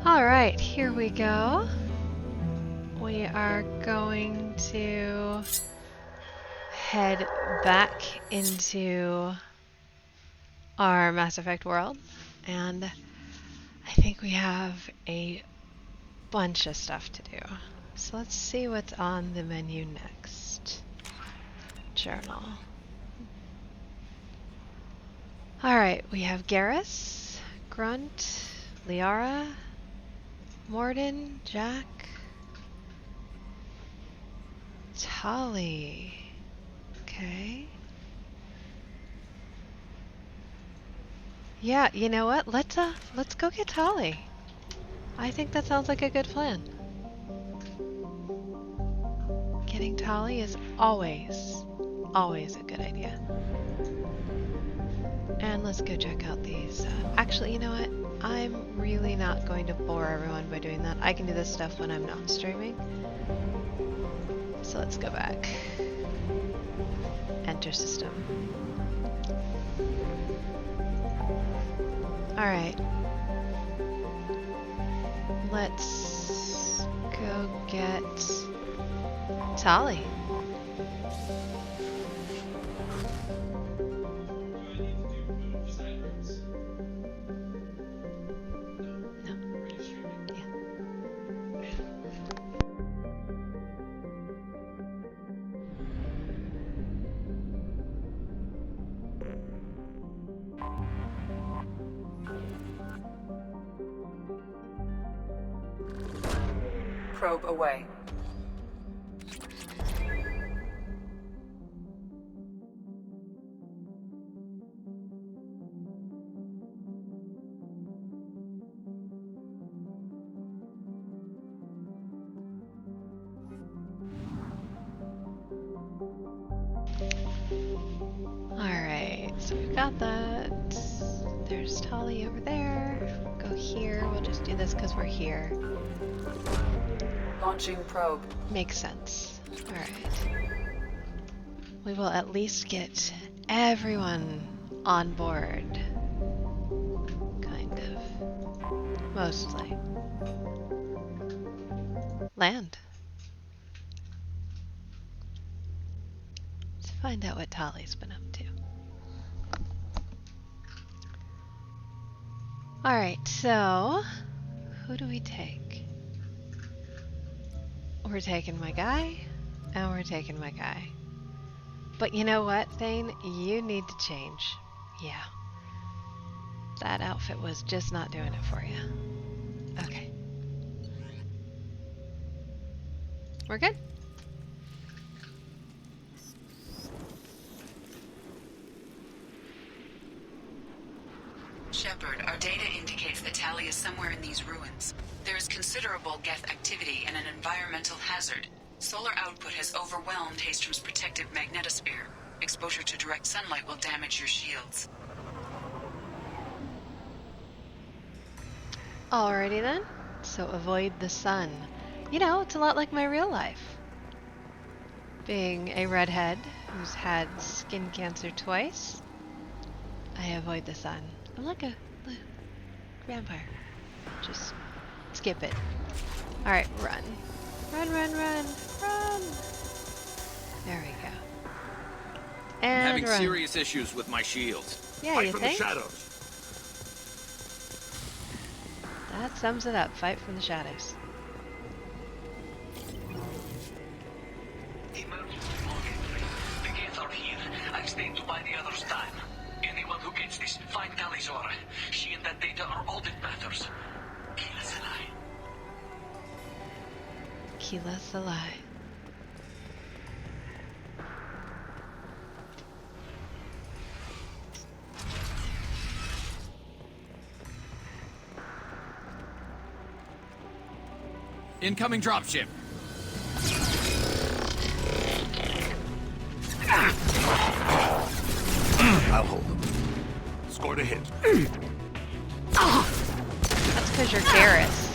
Alright, here we go. We are going to head back into our Mass Effect world, and I think we have a bunch of stuff to do. So let's see what's on the menu next. Journal. Alright, we have Garrus, Grunt, Liara, Morden, Jack, Tali. Okay. Yeah, you know what? Let's go get Tali. I think that sounds like a good plan. Getting Tali is always a good idea. And let's go check out these. Actually, you know what? I'm really not going to bore everyone by doing that. I can do this stuff when I'm not streaming. So let's go back. Enter system. Alright. Let's go get Tali. Probe away. Alright, so we've got that. There's Tali over there. Go here. We'll just do this because we're here. Launching probe. Makes sense. Alright. We will at least get everyone on board. Kind of. Mostly. Land. Let's find out what Tali's been up to. Alright, so who do we take? We're taking my guy, and we're taking my guy. But you know what, Thane? You need to change. Yeah. That outfit was just not doing it for you. Okay. We're good? Shepard, our data indicates that Tali is somewhere in these ruins. There is considerable Geth activity and an environmental hazard. Solar output has overwhelmed Hastrom's protective magnetosphere. Exposure to direct sunlight will damage your shields. Alrighty then. So avoid the sun. You know, it's a lot like my real life. Being a redhead who's had skin cancer twice, I avoid the sun. I'm like a vampire. Just skip it. Alright, run. Run, run, run, run! There we go. And I'm having run. serious issues with my shields. Yeah, Fight you from think? the shadows. That sums it up. Fight from the shadows. Emergency login, please. The gates are here. I've stayed to buy the others time. Anyone who gets this, find Tali's aura. She and that data are all that matters. Keela Selai. Keela Selai. Incoming dropship. I'll hold them. Scored a hit. That's because you're Garrus.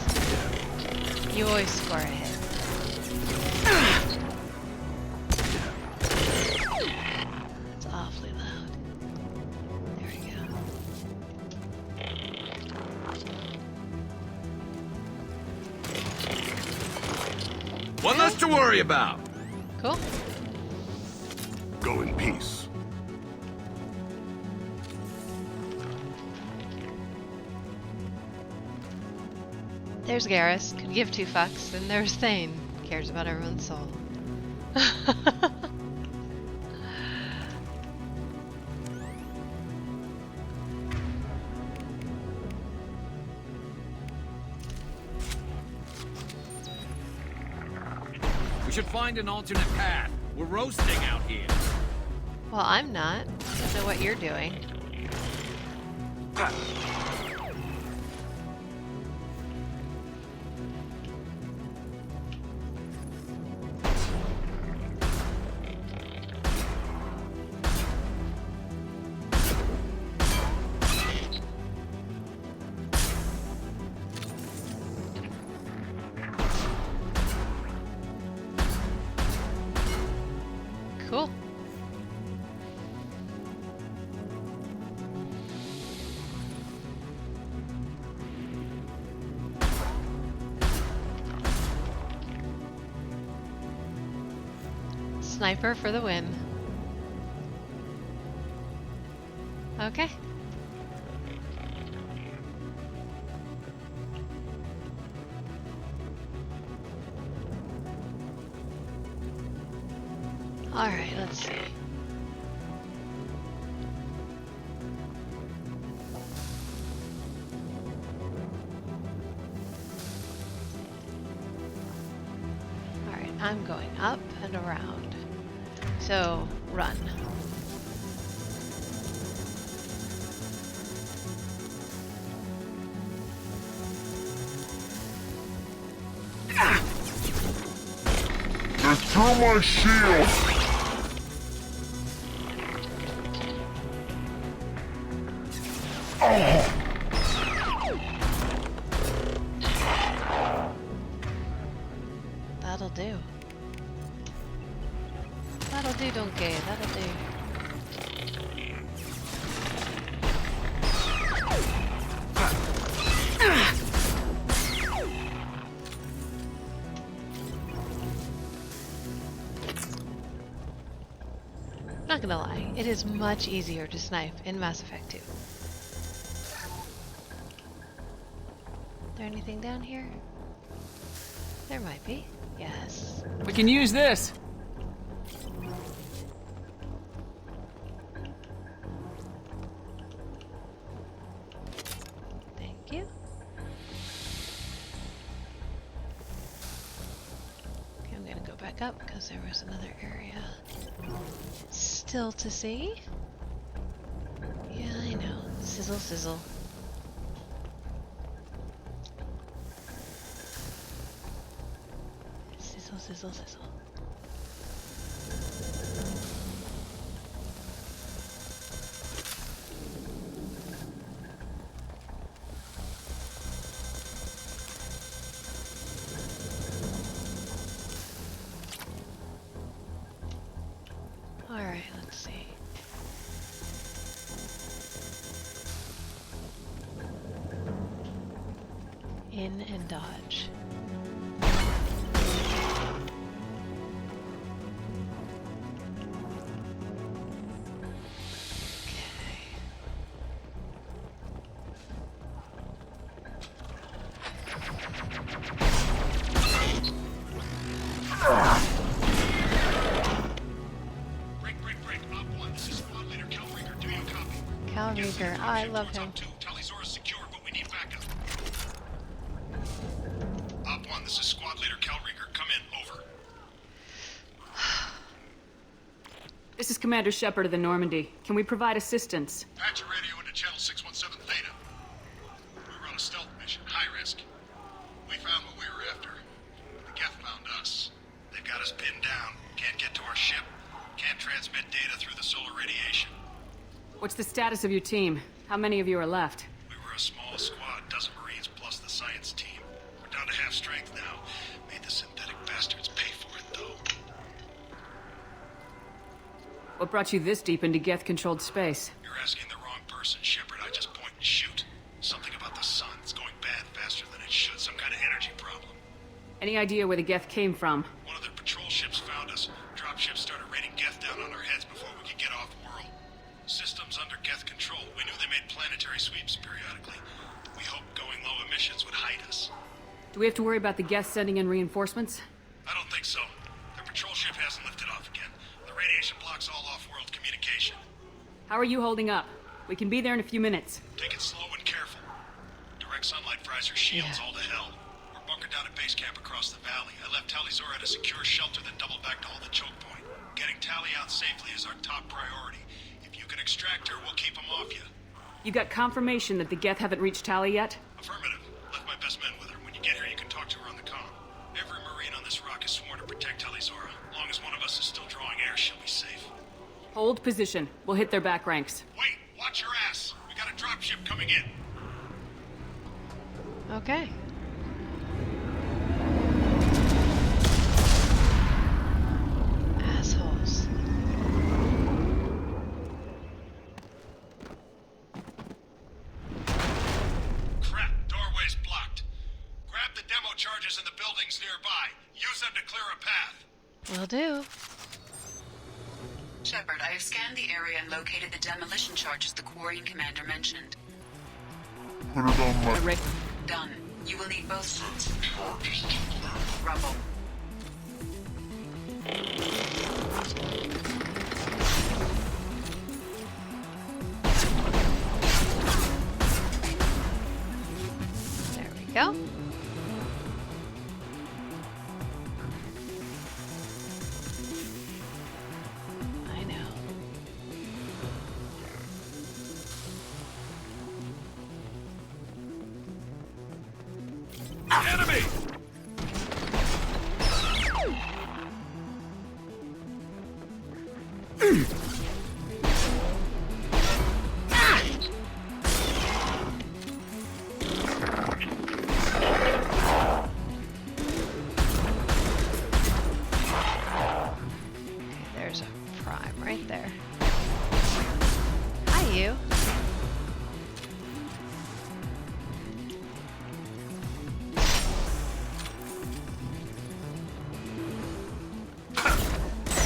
You always score a hit. It's awfully loud. There we go. One less to worry about. Cool. Go in peace. There's Garrus. Could give two fucks. And there's Thane. Cares about everyone's soul. We should find an alternate path. We're roasting out here. Well, I'm not. I don't know what you're doing. Cool. Sniper for the win. Okay. All right, let's see. All right, I'm going up and around. So, run. They threw my shield! That'll do. That'll do, donkey. That'll do. Not gonna lie, it is much easier to snipe in Mass Effect 2. Is there anything down here? There might be. Yes. We can use this. Thank you. Okay, I'm gonna go back up because there was another area still to see. Yeah, I know. Sizzle, sizzle. Sizzle, sizzle, sizzle. All right, let's see. In and dodge. Break. Op 1, this is Squad Leader Calreaker. Do you copy? Calreaker, I love him. Op 2, Tali's secure, but we need backup. Op 1, this is Squad Leader Calreaker. Come in, over. This is Commander Shepard of the Normandy. Can we provide assistance? Patch your radio into channel 617 Theta. We run a stealth mission, high risk. We found what we were after. The Geth found us. They've got us pinned down. Can't get to our ship. Can't transmit data through the solar radiation. What's the status of your team? How many of you are left? We were a small squad, dozen Marines plus the science team. We're down to half strength now. Made the synthetic bastards pay for it, though. What brought you this deep into Geth-controlled space? You're asking the wrong person, Shepard. I just point and shoot. Something about the sun. It's going bad faster than it should. Some kind of energy problem. Any idea where the Geth came from? One of their patrol ships found us. Dropships started raining Geth down on our heads before we could get off-world. Systems under Geth control. We knew they made planetary sweeps periodically. We hoped going low emissions would hide us. Do we have to worry about the Geth sending in reinforcements? I don't think so. Their patrol ship hasn't lifted off again. The radiation blocks all off-world communication. How are you holding up? We can be there in a few minutes. Take it slow and careful. Direct sunlight fries our shields all to hell. We're bunkered down at base camp across the valley. I left Tali at a secure shelter, then doubled back to hold the choke point. Getting Tali out safely is our top priority. If you can extract her, we'll keep them off you. You got confirmation that the Geth haven't reached Tali yet? Affirmative. Left my best men with her. When you get here, you can talk to her on the comm. Every Marine on this rock is sworn to protect Tali. As long as one of us is still drawing air, she'll be safe. Hold position. We'll hit their back ranks. Wait! Watch your ass! We got a dropship coming in. Okay. Assholes. Crap, doorway's blocked. Grab the demo charges in the buildings nearby. Use them to clear a path. Will do. Shepard, I have scanned the area and located the demolition charges the Quarian commander mentioned. Done. You will need both suits. Rubble. There we go. I know. Enemy! There's a prime right there. Hi, you.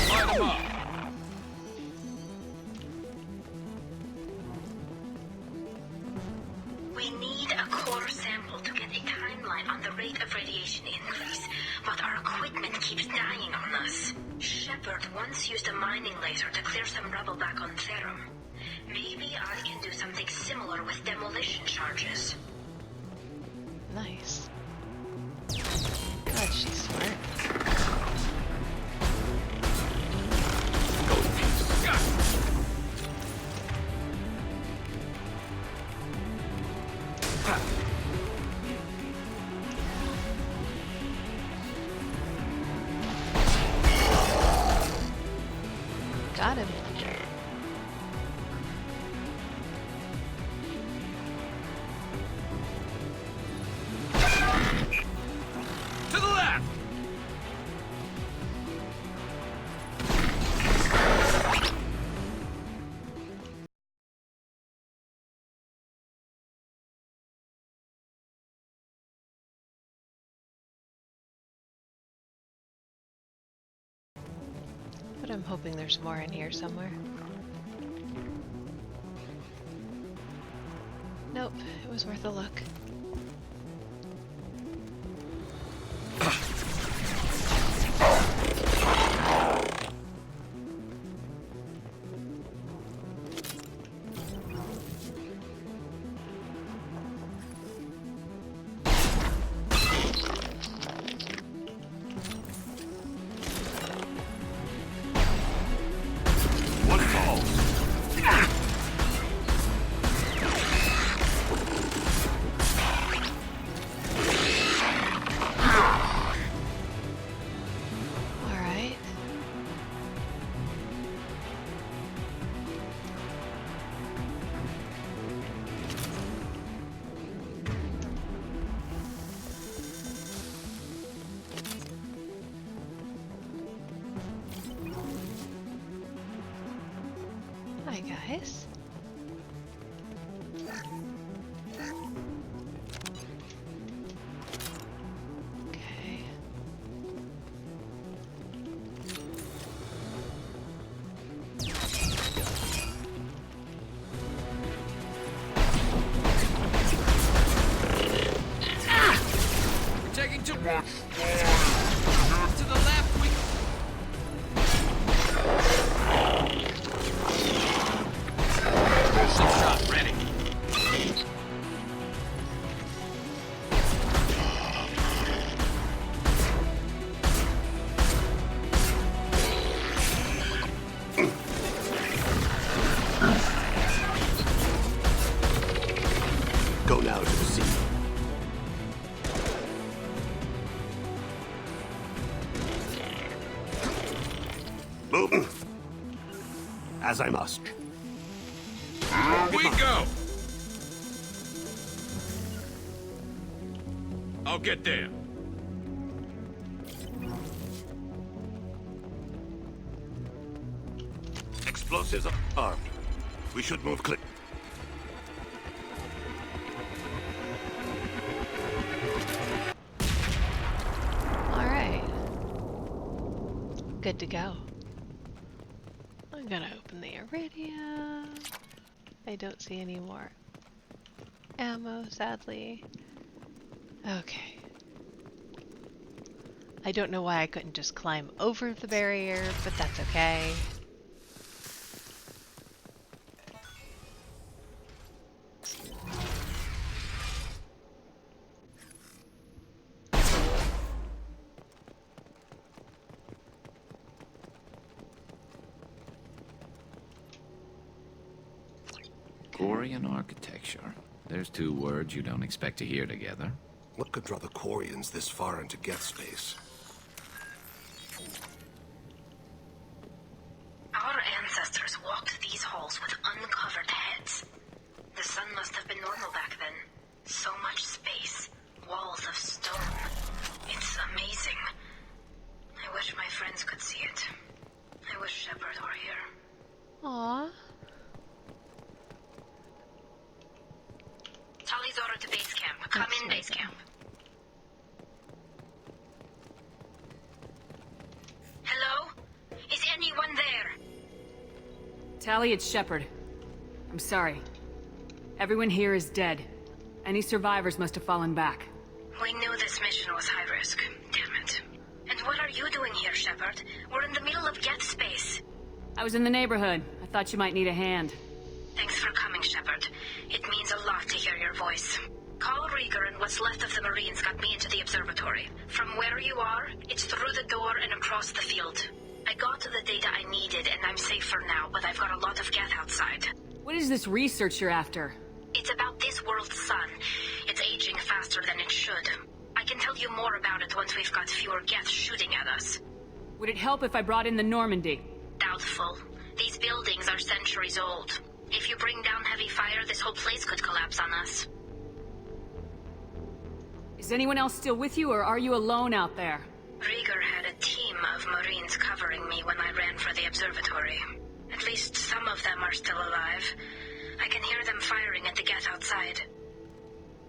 Light 'em up! We need a core sample to get a timeline on the rate of radiation increase, but our equipment keeps dying on us. Shepard once used a mining laser to clear some rubble back on Therum. Maybe I can do something similar with demolition charges. Nice. God, she's smart. Got him. To the left! But I'm hoping there's more in here somewhere. Nope, it was worth a look. What falls? All right. Hi, guys. Okay. Go now to the sea. Move. As I must. Here we go! I'll get there. Explosives are armed. We should move clear. Alright. Good to go. I'm gonna open the iridium. I don't see any more ammo, sadly. Okay. I don't know why I couldn't just climb over the barrier, but that's okay. Quarian architecture. There's two words you don't expect to hear together. What could draw the Quarians this far into Geth space? Our ancestors walked these halls with uncovered heads. The sun must have been normal back then. So much space. Walls of stone. It's amazing. I wish my friends could see it. I wish Shepard were here. Aww. Tali's order to base camp. Come That's in, base camp. Hello? Is anyone there? Tali, it's Shepard. I'm sorry. Everyone here is dead. Any survivors must have fallen back. We knew this mission was high risk. Damn it. And what are you doing here, Shepard? We're in the middle of Geth space. I was in the neighborhood. I thought you might need a hand. Thanks for coming, Shepard. It means a lot to hear your voice. Carl Rieger and what's left of the Marines got me into the observatory. From where you are, it's through the door and across the field. I got to the data I needed and I'm safe for now, but I've got a lot of Geth outside. What is this research you're after? It's about this world's sun. It's aging faster than it should. I can tell you more about it once we've got fewer Geth shooting at us. Would it help if I brought in the Normandy? Doubtful. These buildings are centuries old. If you bring down heavy fire, this whole place could collapse on us. Is anyone else still with you, or are you alone out there? Rieger had a team of Marines covering me when I ran for the observatory. At least some of them are still alive. I can hear them firing at the Geth outside.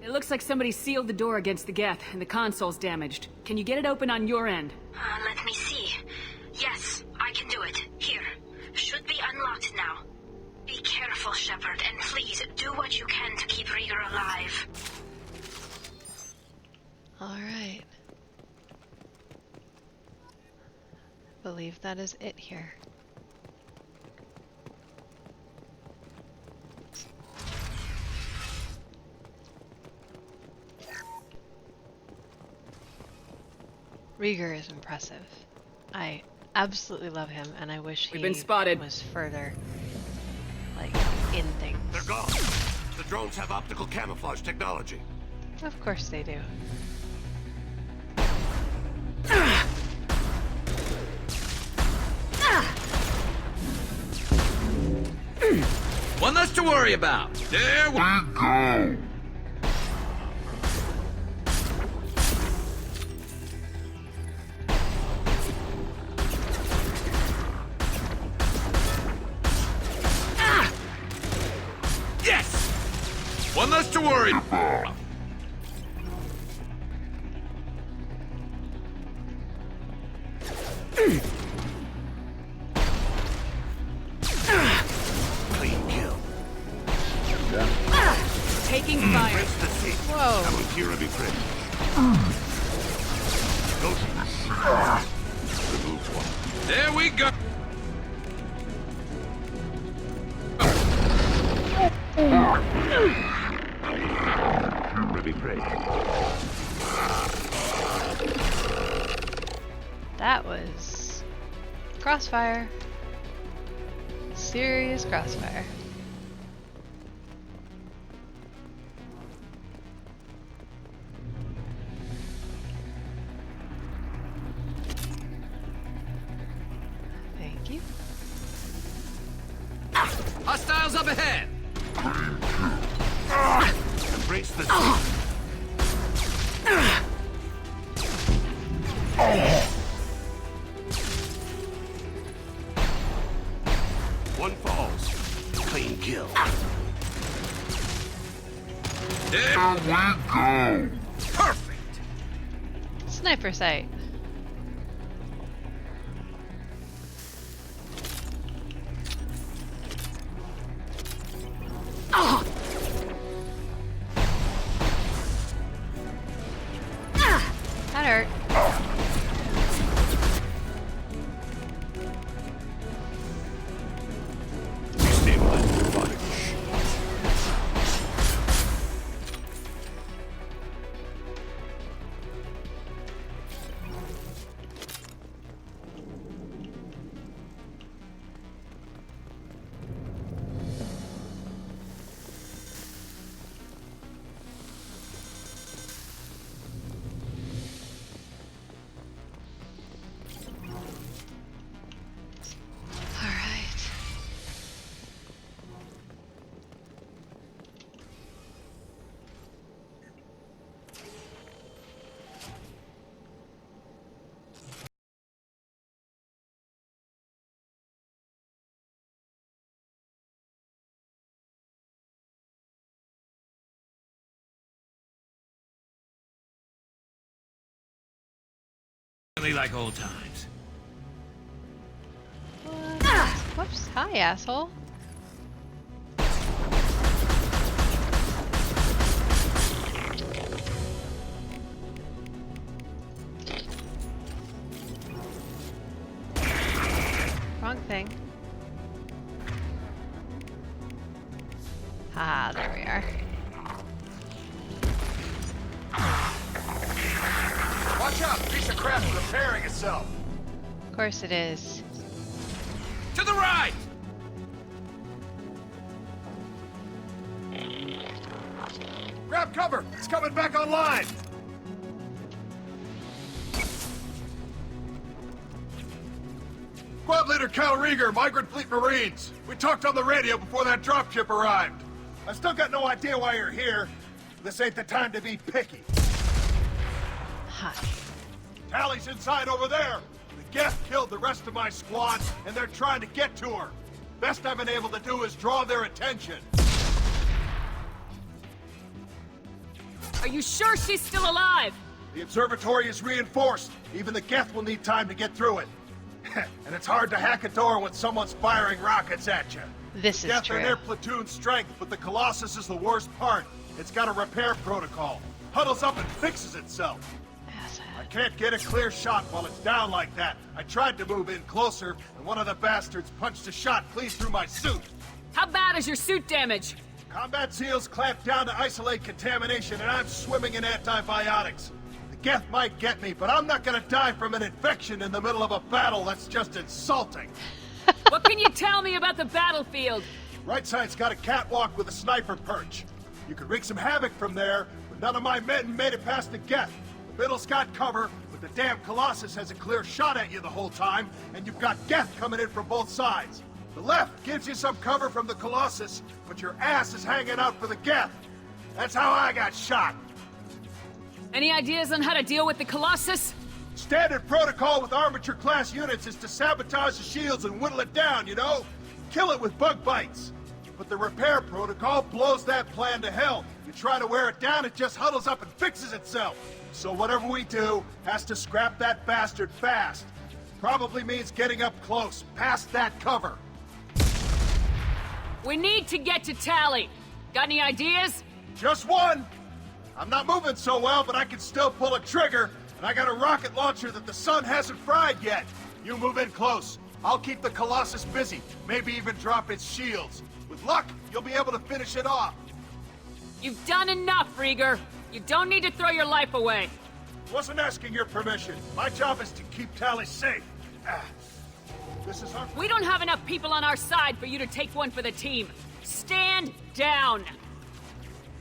It looks like somebody sealed the door against the Geth, and the console's damaged. Can you get it open on your end? Let me see. Yes, I can do it. Here. Should be unlocked now. Be careful, Shepard, and please do what you can to keep Rieger alive. Alright. Believe that is it here. Rieger is impressive. I absolutely love him, and I wish We've he been spotted. was further, like, in things. They're gone. The drones have optical camouflage technology. Of course they do. One less to worry about. There we go. Yes! One less to worry about. Clean kill. Taking fire. Press the seat. Whoa. I will hear every print. Go to the seat. Remove one. There we go. Ruby prey. That was crossfire. Serious crossfire. Embrace the One falls. Clean kill. There we go. Perfect. Sniper sight. That hurt. Stabilize your body. All right. Really like old times. Whoops. Hi, asshole. Wrong thing. Ah, there we are. Watch out! Piece of crap is repairing itself. Of course it is. To the right! Grab cover! It's coming back online! Squad Leader Cal Rieger, Migrant Fleet Marines. We talked on the radio before that dropship arrived. I still got no idea why you're here. This ain't the time to be picky. Hi. Tali's inside over there. The Geth killed the rest of my squad, and they're trying to get to her. Best I've been able to do is draw their attention. Are you sure she's still alive? The observatory is reinforced. Even the Geth will need time to get through it. And it's hard to hack a door when someone's firing rockets at you. This is Geth true. are their platoon strength, but the Colossus is the worst part. It's got a repair protocol. Huddles up and fixes itself. I can't get a clear shot while it's down like that. I tried to move in closer, and one of the bastards punched a shot clean through my suit. How bad is your suit damage? Combat seals clamped down to isolate contamination, and I'm swimming in antibiotics. The Geth might get me, but I'm not gonna die from an infection in the middle of a battle. That's just insulting. What can you tell me about the battlefield? Right side's got a catwalk with a sniper perch. You could wreak some havoc from there, but none of my men made it past the Geth. The middle's got cover, but the damn Colossus has a clear shot at you the whole time, and you've got Geth coming in from both sides. The left gives you some cover from the Colossus, but your ass is hanging out for the Geth. That's how I got shot. Any ideas on how to deal with the Colossus? Standard protocol with armature-class units is to sabotage the shields and whittle it down, you know? Kill it with bug bites. But the repair protocol blows that plan to hell. You try to wear it down, it just huddles up and fixes itself. So whatever we do has to scrap that bastard fast. Probably means getting up close, past that cover. We need to get to Tali. Got any ideas? Just one. I'm not moving so well, but I can still pull a trigger, and I got a rocket launcher that the sun hasn't fried yet. You move in close. I'll keep the Colossus busy, maybe even drop its shields. With luck, you'll be able to finish it off. You've done enough, Rieger. You don't need to throw your life away. Wasn't asking your permission. My job is to keep Tali safe. This is our... We don't have enough people on our side for you to take one for the team. Stand down.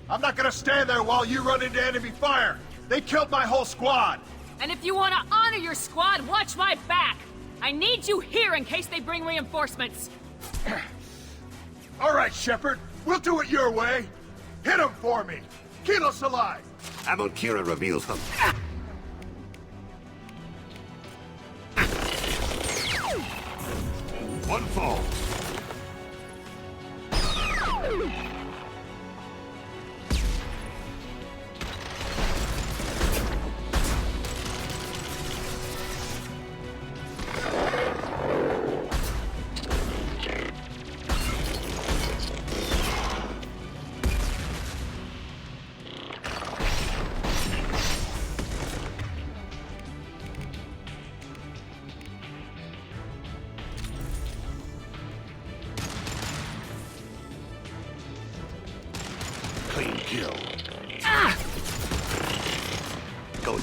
I'm not gonna stand there while you run into enemy fire. They killed my whole squad. And if you want to honor your squad, watch my back. I need you here in case they bring reinforcements. All right, Shepard. We'll do it your way! Hit him for me! Kilos alive! Kira reveals them. One fall. Clean kill. Go.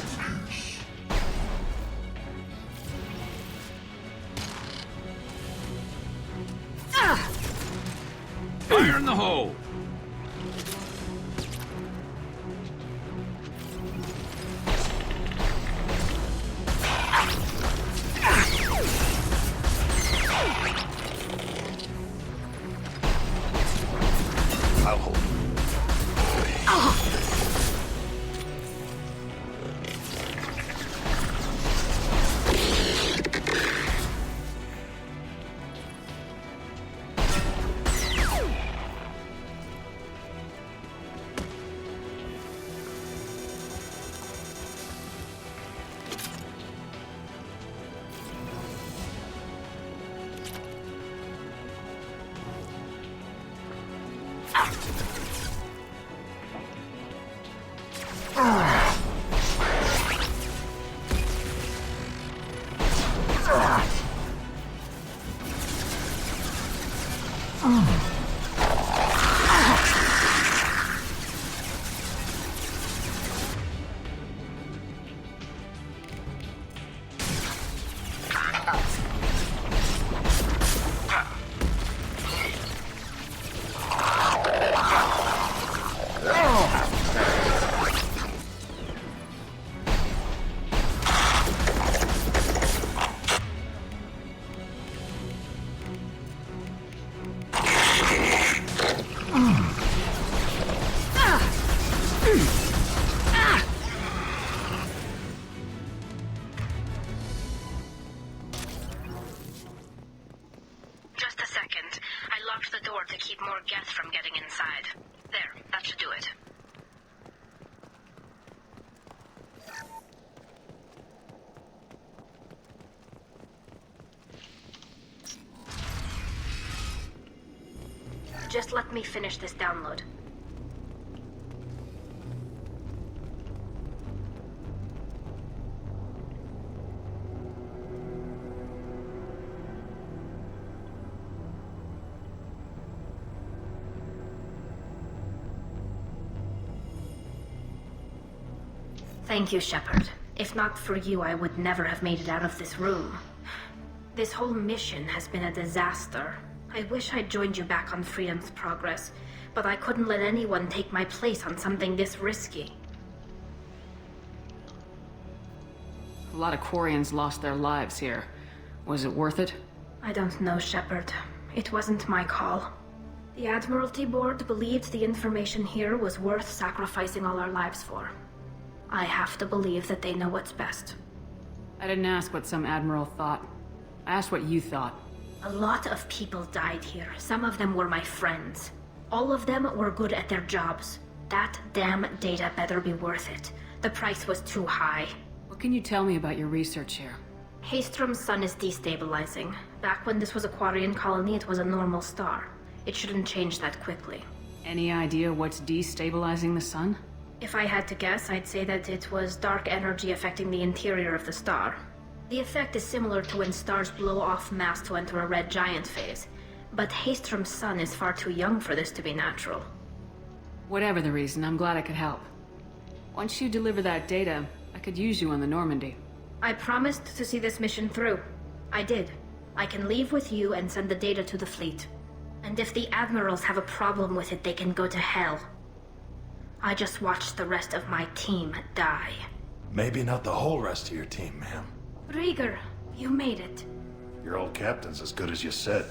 Fire in the hole! I'll hold. Just a second. I locked the door to keep more Geth from getting inside. There, that should do it. Just let me finish this download. Thank you, Shepard. If not for you, I would never have made it out of this room. This whole mission has been a disaster. I wish I'd joined you back on Freedom's Progress, but I couldn't let anyone take my place on something this risky. A lot of Quarians lost their lives here. Was it worth it? I don't know, Shepard. It wasn't my call. The Admiralty Board believed the information here was worth sacrificing all our lives for. I have to believe that they know what's best. I didn't ask what some admiral thought. I asked what you thought. A lot of people died here. Some of them were my friends. All of them were good at their jobs. That damn data better be worth it. The price was too high. What can you tell me about your research here? Haystrom's sun is destabilizing. Back when this was a Quarian colony, it was a normal star. It shouldn't change that quickly. Any idea what's destabilizing the sun? If I had to guess, I'd say that it was dark energy affecting the interior of the star. The effect is similar to when stars blow off mass to enter a red giant phase. But Haystrom's sun is far too young for this to be natural. Whatever the reason, I'm glad I could help. Once you deliver that data, I could use you on the Normandy. I promised to see this mission through. I did. I can leave with you and send the data to the fleet. And if the admirals have a problem with it, they can go to hell. I just watched the rest of my team die. Maybe not the whole rest of your team, ma'am. Rieger, you made it. Your old captain's as good as you said.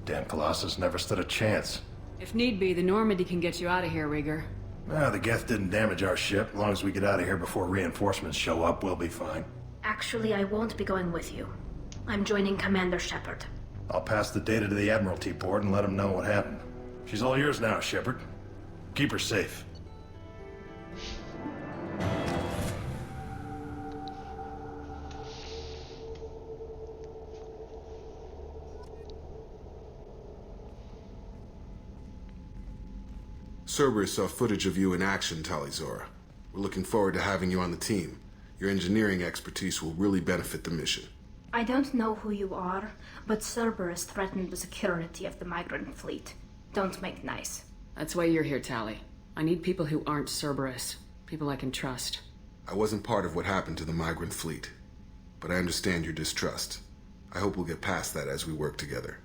Damn Colossus never stood a chance. If need be, the Normandy can get you out of here, Rieger. The Geth didn't damage our ship. As long as we get out of here before reinforcements show up, we'll be fine. Actually, I won't be going with you. I'm joining Commander Shepard. I'll pass the data to the Admiralty port and let them know what happened. She's all yours now, Shepard. Keep her safe. Cerberus saw footage of you in action, Tali. We're looking forward to having you on the team. Your engineering expertise will really benefit the mission. I don't know who you are, but Cerberus threatened the security of the migrant fleet. Don't make nice. That's why you're here, Tali. I need people who aren't Cerberus. People I can trust. I wasn't part of what happened to the migrant fleet, but I understand your distrust. I hope we'll get past that as we work together.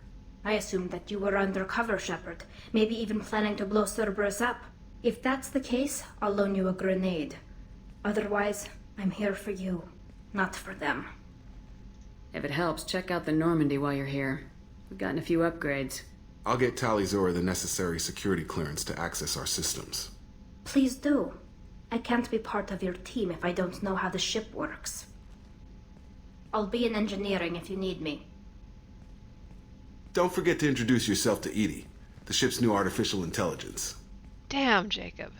I assumed that you were undercover, Shepard. Maybe even planning to blow Cerberus up. If that's the case, I'll loan you a grenade. Otherwise, I'm here for you, not for them. If it helps, check out the Normandy while you're here. We've gotten a few upgrades. I'll get Tali the necessary security clearance to access our systems. Please do. I can't be part of your team if I don't know how the ship works. I'll be in engineering if you need me. Don't forget to introduce yourself to Edie, the ship's new artificial intelligence. Damn, Jacob.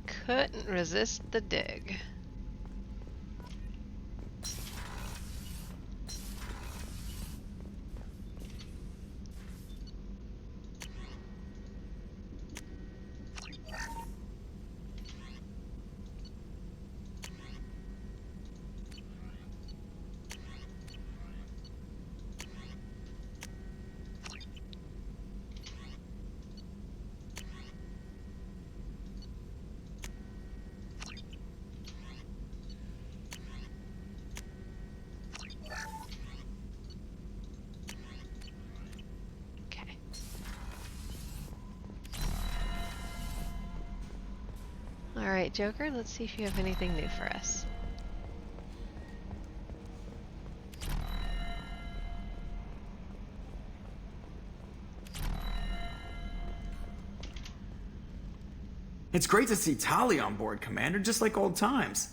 Couldn't resist the dig. Alright, Joker, let's see if you have anything new for us. It's great to see Tali on board, Commander, just like old times.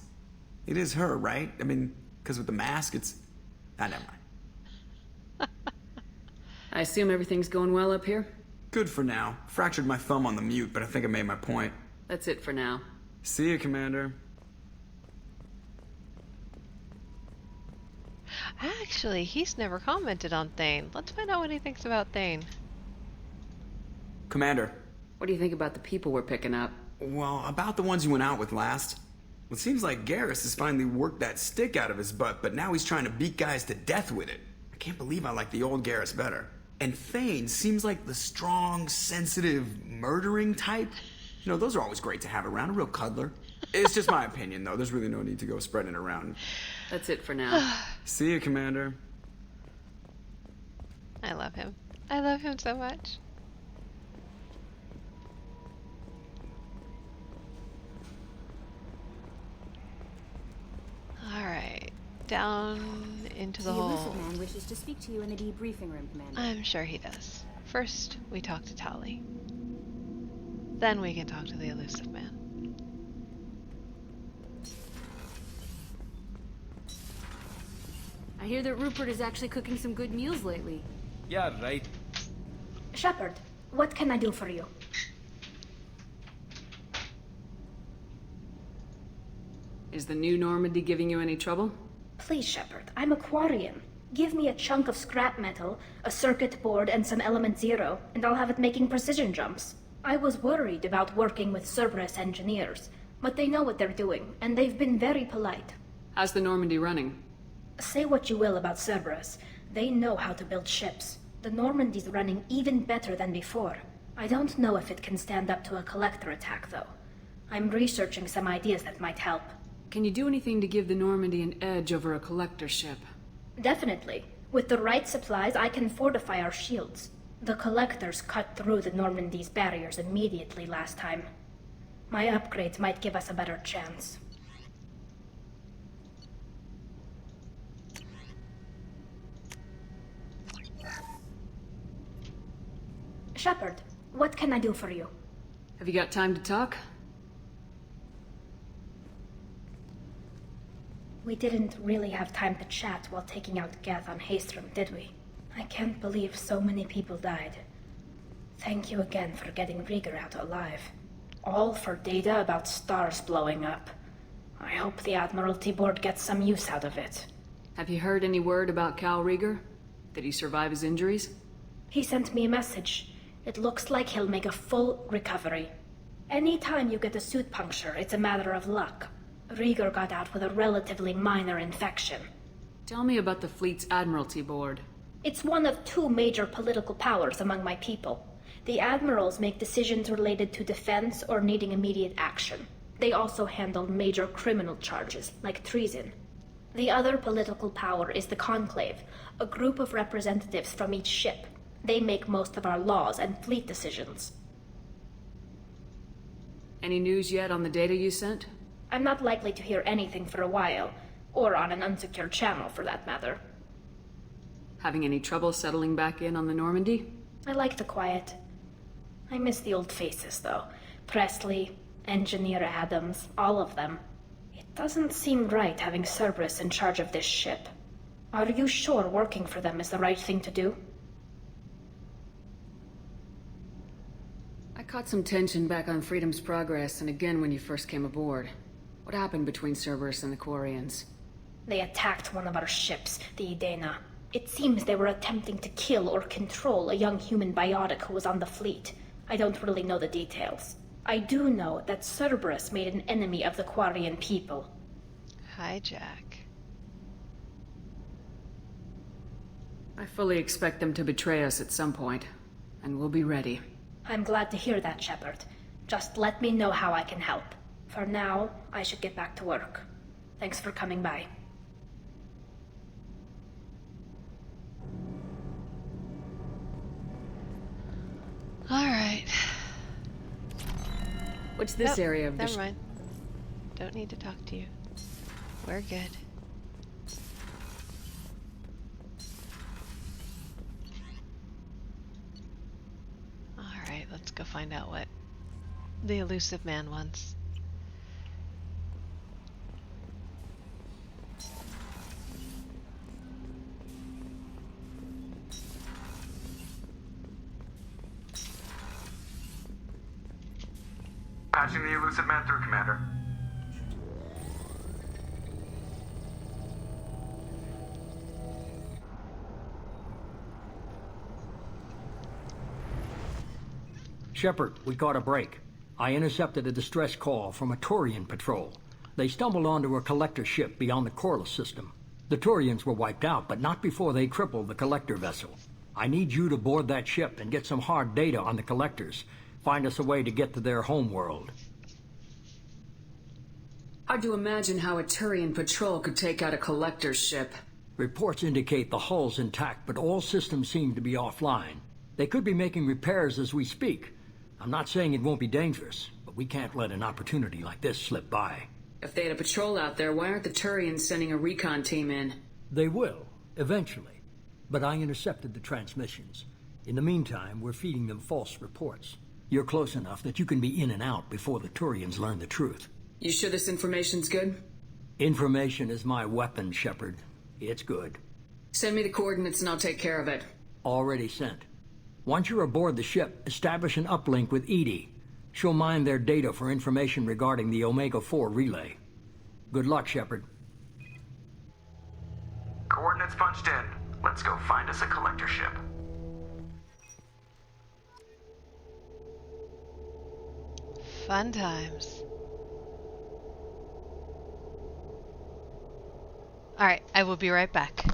It is her, right? I mean, because with the mask, it's... never mind. I assume everything's going well up here? Good for now. Fractured my thumb on the mute, but I think I made my point. That's it for now. See you, Commander. Actually, he's never commented on Thane. Let's find out what he thinks about Thane. Commander. What do you think about the people we're picking up? Well, about the ones you went out with last. It seems like Garrus has finally worked that stick out of his butt, but now he's trying to beat guys to death with it. I can't believe I like the old Garrus better. And Thane seems like the strong, sensitive, murdering type. You know, those are always great to have around, a real cuddler. It's just my opinion, though. There's really no need to go spreading it around. That's it for now. See you, Commander. I love him. I love him so much. Alright, down into the hole. The elusive man wishes to speak to you in the debriefing room, Commander. I'm sure he does. First, we talk to Tali. Then we can talk to the elusive man. I hear that Rupert is actually cooking some good meals lately. Yeah, right. Shepard, what can I do for you? Is the new Normandy giving you any trouble? Please, Shepard, I'm a Quarian. Give me a chunk of scrap metal, a circuit board, and some element zero, and I'll have it making precision jumps. I was worried about working with Cerberus engineers, but they know what they're doing, and they've been very polite. How's the Normandy running? Say what you will about Cerberus, they know how to build ships. The Normandy's running even better than before. I don't know if it can stand up to a collector attack, though. I'm researching some ideas that might help. Can you do anything to give the Normandy an edge over a collector ship? Definitely. With the right supplies, I can fortify our shields. The collectors cut through the Normandy's barriers immediately last time. My upgrades might give us a better chance. Shepard, what can I do for you? Have you got time to talk? We didn't really have time to chat while taking out Geth on Haestrom, did we? I can't believe so many people died. Thank you again for getting Rieger out alive. All for data about stars blowing up. I hope the Admiralty Board gets some use out of it. Have you heard any word about Cal Rieger? Did he survive his injuries? He sent me a message. It looks like he'll make a full recovery. Anytime you get a suit puncture, it's a matter of luck. Rieger got out with a relatively minor infection. Tell me about the fleet's Admiralty Board. It's one of two major political powers among my people. The admirals make decisions related to defense or needing immediate action. They also handle major criminal charges, like treason. The other political power is the Conclave, a group of representatives from each ship. They make most of our laws and fleet decisions. Any news yet on the data you sent? I'm not likely to hear anything for a while, or on an unsecured channel for that matter. Having any trouble settling back in on the Normandy? I like the quiet. I miss the old faces, though. Presley, Engineer Adams, all of them. It doesn't seem right having Cerberus in charge of this ship. Are you sure working for them is the right thing to do? I caught some tension back on Freedom's Progress and again when you first came aboard. What happened between Cerberus and the Quarians? They attacked one of our ships, the Idena. It seems they were attempting to kill or control a young human biotic who was on the fleet. I don't really know the details. I do know that Cerberus made an enemy of the Quarian people. Hijack. I fully expect them to betray us at some point, and we'll be ready. I'm glad to hear that, Shepard. Just let me know how I can help. For now, I should get back to work. Thanks for coming by. All right. What's this area of Never mind. Don't need to talk to you. We're good. All right, let's go find out what the elusive man wants. Patching the elusive man through, Commander. Shepard, we caught a break. I intercepted a distress call from a Turian patrol. They stumbled onto a collector ship beyond the Corliss system. The Turians were wiped out, but not before they crippled the collector vessel. I need you to board that ship and get some hard data on the collectors. Find us a way to get to their homeworld. Hard to imagine how a Turian patrol could take out a collector's ship. Reports indicate the hull's intact, but all systems seem to be offline. They could be making repairs as we speak. I'm not saying it won't be dangerous, but we can't let an opportunity like this slip by. If they had a patrol out there, why aren't the Turians sending a recon team in? They will, eventually. But I intercepted the transmissions. In the meantime, we're feeding them false reports. You're close enough that you can be in and out before the Turians learn the truth. You sure this information's good? Information is my weapon, Shepard. It's good. Send me the coordinates and I'll take care of it. Already sent. Once you're aboard the ship, establish an uplink with Edie. She'll mine their data for information regarding the Omega-4 relay. Good luck, Shepard. Coordinates punched in. Let's go find us a collector ship. Fun times. All right, I will be right back.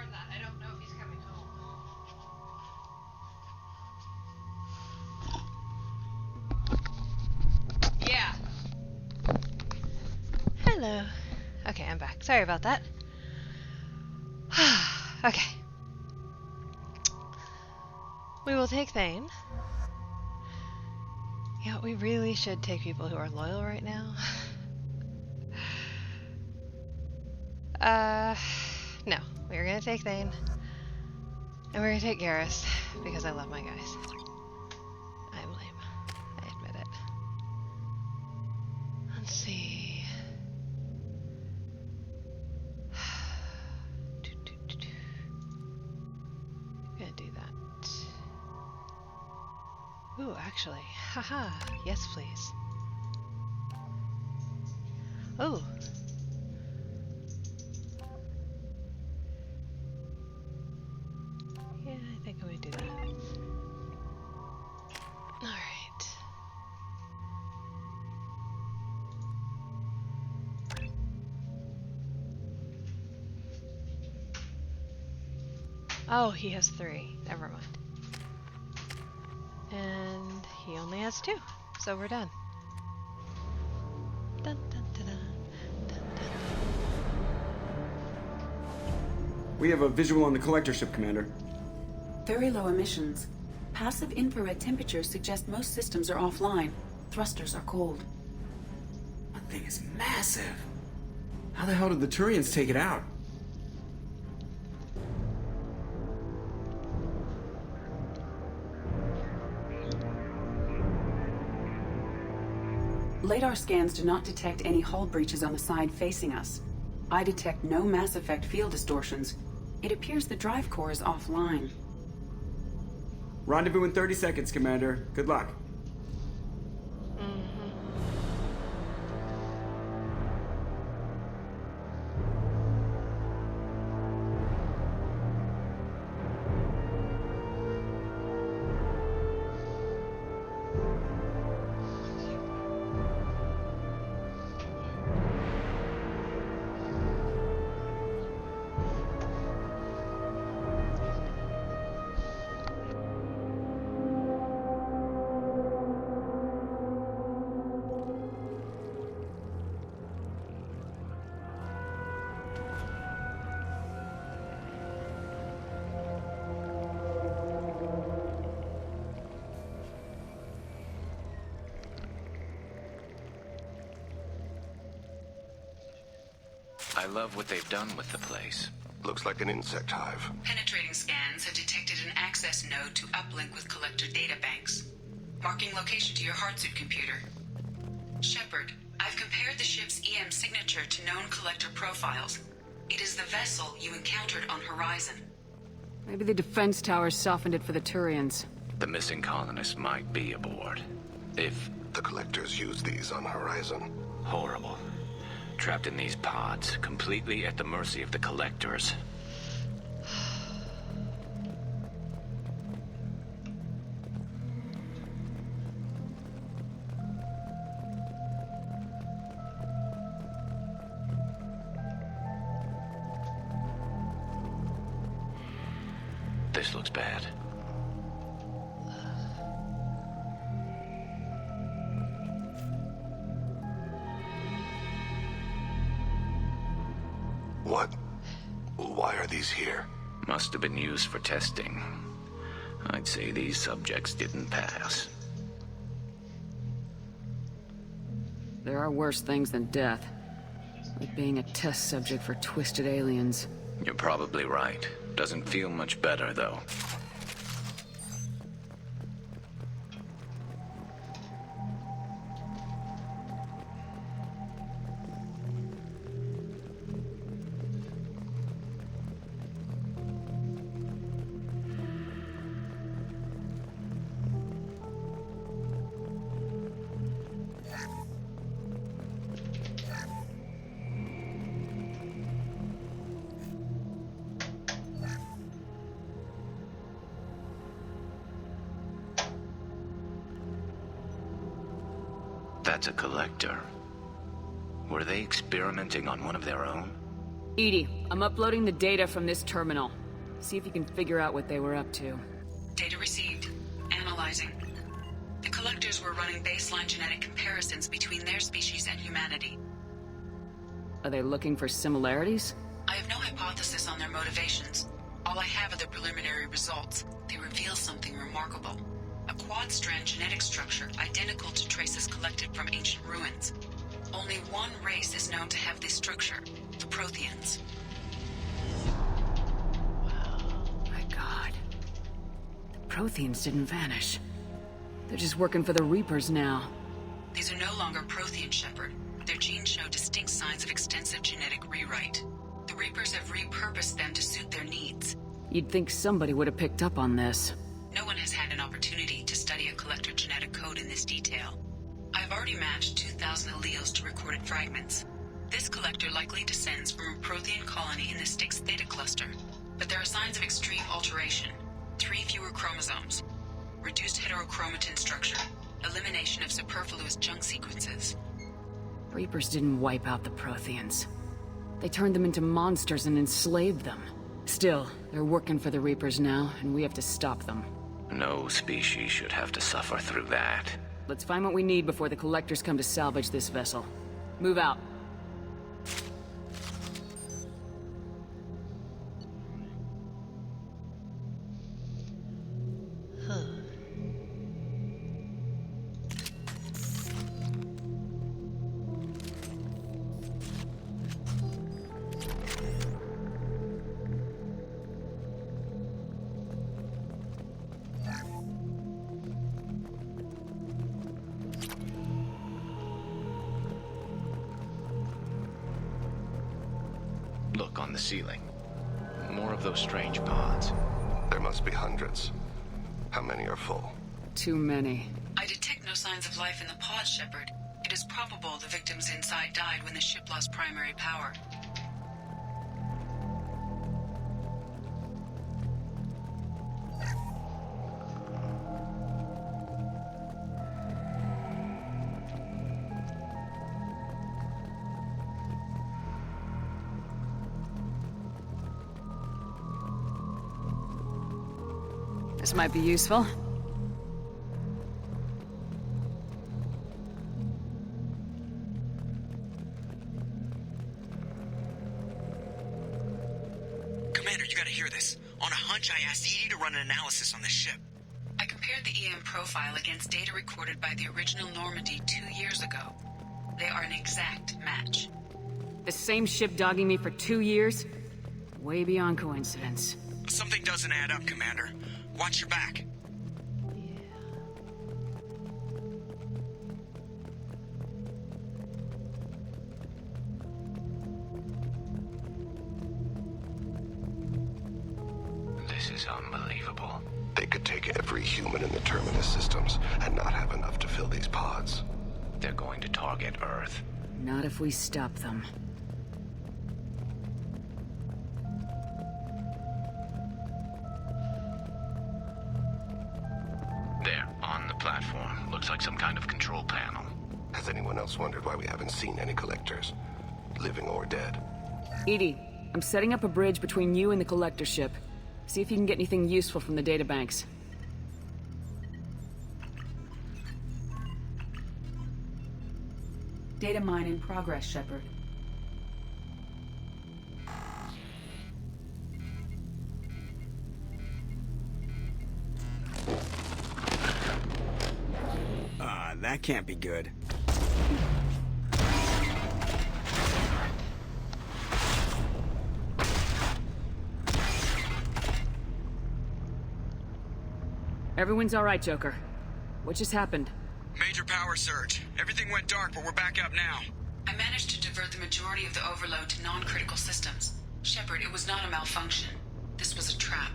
report that. I don't know if he's coming home. Yeah. Hello. Okay, I'm back. Sorry about that. Okay. We will take Thane. Yeah, we really should take people who are loyal right now. No. We're gonna take Thane. And we're gonna take Garrus, because I love my guys. I'm lame. I admit it. Let's see. Gonna do that. Ooh, actually. Haha. Yes, please. Oh. Yeah, I think I'm gonna do that. Alright. Oh, he has 3. Never mind. And he only has 2. So we're done. Dun, dun, dun, dun, dun, dun. We have a visual on the collector ship, Commander. Very low emissions. Passive infrared temperatures suggest most systems are offline. Thrusters are cold. That thing is massive. How the hell did the Turians take it out? Radar scans do not detect any hull breaches on the side facing us. I detect no Mass Effect field distortions. It appears the drive core is offline. Rendezvous in 30 seconds, Commander. Good luck. I love what they've done with the place. Looks like an insect hive. Penetrating scans have detected an access node to uplink with collector databanks. Marking location to your hardsuit computer. Shepard, I've compared the ship's EM signature to known collector profiles. It is the vessel you encountered on Horizon. Maybe the defense towers softened it for the Turians. The missing colonists might be aboard. If the collectors use these on Horizon. Horrible. Trapped in these pods, completely at the mercy of the collectors. This looks bad. What? Why are these here? Must have been used for testing. I'd say these subjects didn't pass. There are worse things than death. Like being a test subject for twisted aliens. You're probably right. Doesn't feel much better, though. That's a collector. Were they experimenting on one of their own? EDI, I'm uploading the data from this terminal. See if you can figure out what they were up to. Data received. Analyzing. The collectors were running baseline genetic comparisons between their species and humanity. Are they looking for similarities? I have no hypothesis on their motivations. All I have are the preliminary results. They reveal something remarkable. A quad-strand genetic structure identical to traces collected from ancient ruins. Only one race is known to have this structure, the Protheans. My God. The Protheans didn't vanish. They're just working for the Reapers now. These are no longer Prothean, Shepard. Their genes show distinct signs of extensive genetic rewrite. The Reapers have repurposed them to suit their needs. You'd think somebody would have picked up on this. No one has had an opportunity to study a collector genetic code in this detail. I've already matched 2,000 alleles to recorded fragments. This collector likely descends from a Prothean colony in the Styx Theta cluster, but there are signs of extreme alteration. 3 fewer chromosomes, reduced heterochromatin structure, elimination of superfluous junk sequences. Reapers didn't wipe out the Protheans. They turned them into monsters and enslaved them. Still, they're working for the Reapers now, and we have to stop them. No species should have to suffer through that. Let's find what we need before the Collectors come to salvage this vessel. Move out. Look on the ceiling. More of those strange pods. There must be hundreds. How many are full? Too many. I detect no signs of life in the pod, Shepard. It is probable the victims inside died when the ship lost primary power. This might be useful. Commander, you gotta hear this. On a hunch, I asked EDI to run an analysis on this ship. I compared the EM profile against data recorded by the original Normandy 2 years ago. They are an exact match. The same ship dogging me for 2 years? Way beyond coincidence. Something doesn't add up, Commander. Watch your back. This is unbelievable. They could take every human in the Terminus systems and not have enough to fill these pods. They're going to target Earth. Not if we stop them. There, on the platform. Looks like some kind of control panel. Has anyone else wondered why we haven't seen any collectors? Living or dead? EDI, I'm setting up a bridge between you and the Collector ship. See if you can get anything useful from the databanks. Data mine in progress, Shepard. That can't be good. Everyone's all right, Joker. What just happened? Major power surge. Everything went dark, but we're back up now. I managed to divert the majority of the overload to non-critical systems. Shepard, it was not a malfunction. This was a trap.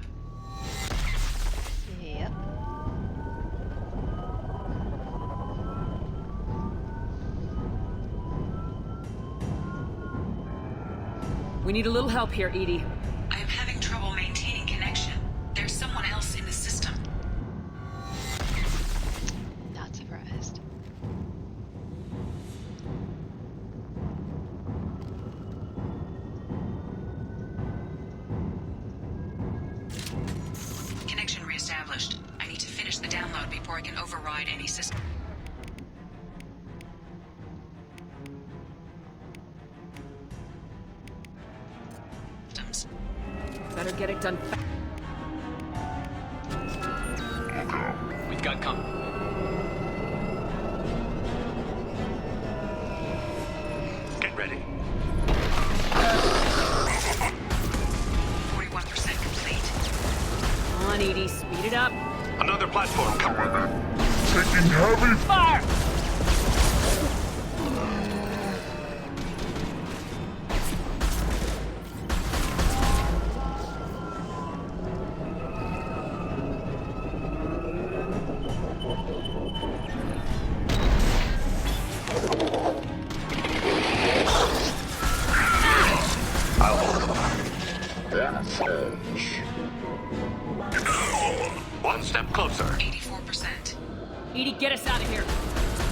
Yep. We need a little help here, EDI. I am having trouble maintaining connection. There's someone else in the system. Not surprised. finish the download before I can override any system. Better get it done fast. We've got company. Get ready. 41% complete. Come on, Edie, speed it up. Another platform coming. Taking heavy Fire! One step closer. 84%. Edie, get us out of here.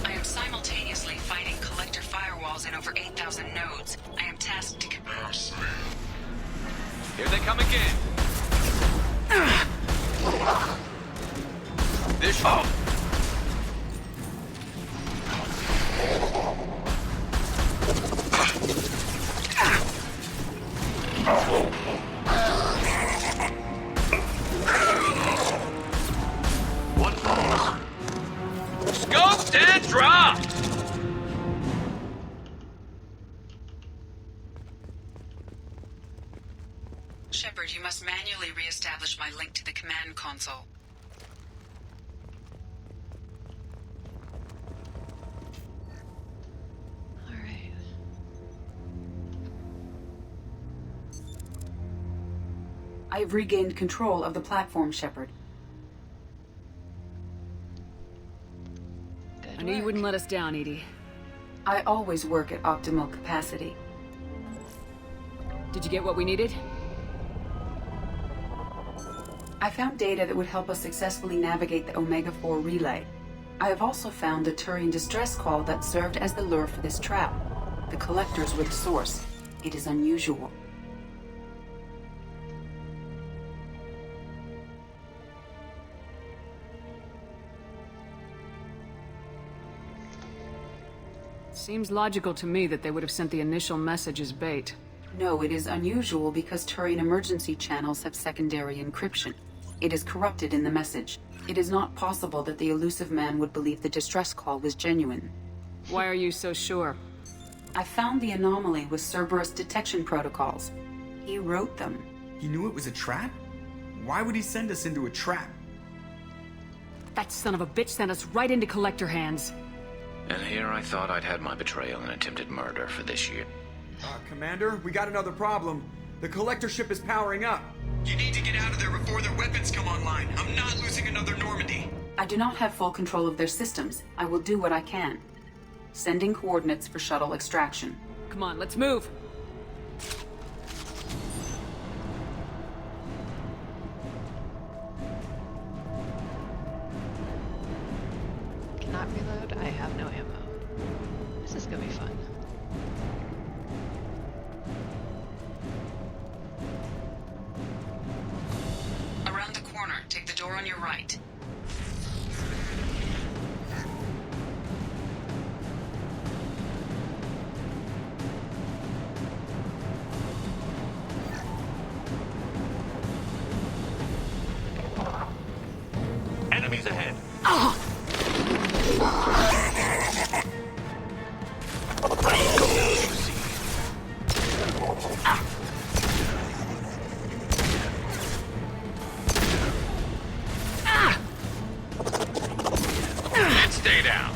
I am simultaneously fighting collector firewalls in over 8,000 nodes. I am tasked to... Here they come again. This show. One falls. Scoped and dropped. Shepard, you must manually re-establish my link to the command console. All right. I have regained control of the platform, Shepard. Good I knew you work. wouldn't let us down, Edie. I always work at optimal capacity. Did you get what we needed? I found data that would help us successfully navigate the Omega-4 relay. I have also found a Turian distress call that served as the lure for this trap. The collectors were the source. It is unusual. Seems logical to me that they would have sent the initial message as bait. No, it is unusual because Turian emergency channels have secondary encryption. It is corrupted in the message. It is not possible that the elusive man would believe the distress call was genuine. Why are you so sure? I found the anomaly with Cerberus detection protocols. He wrote them. He knew it was a trap? Why would he send us into a trap? That son of a bitch sent us right into collector hands. And here I thought I'd had my betrayal and attempted murder for this year. Commander, we got another problem. The collector ship is powering up. You need to get out of there before their weapons come online. I'm not losing another Normandy. I do not have full control of their systems. I will do what I can. Sending coordinates for shuttle extraction. Come on, let's move. Cannot reload. I have no ammo. This is gonna be fun. Around the corner, take the door on your right. Enemies ahead. Stay down.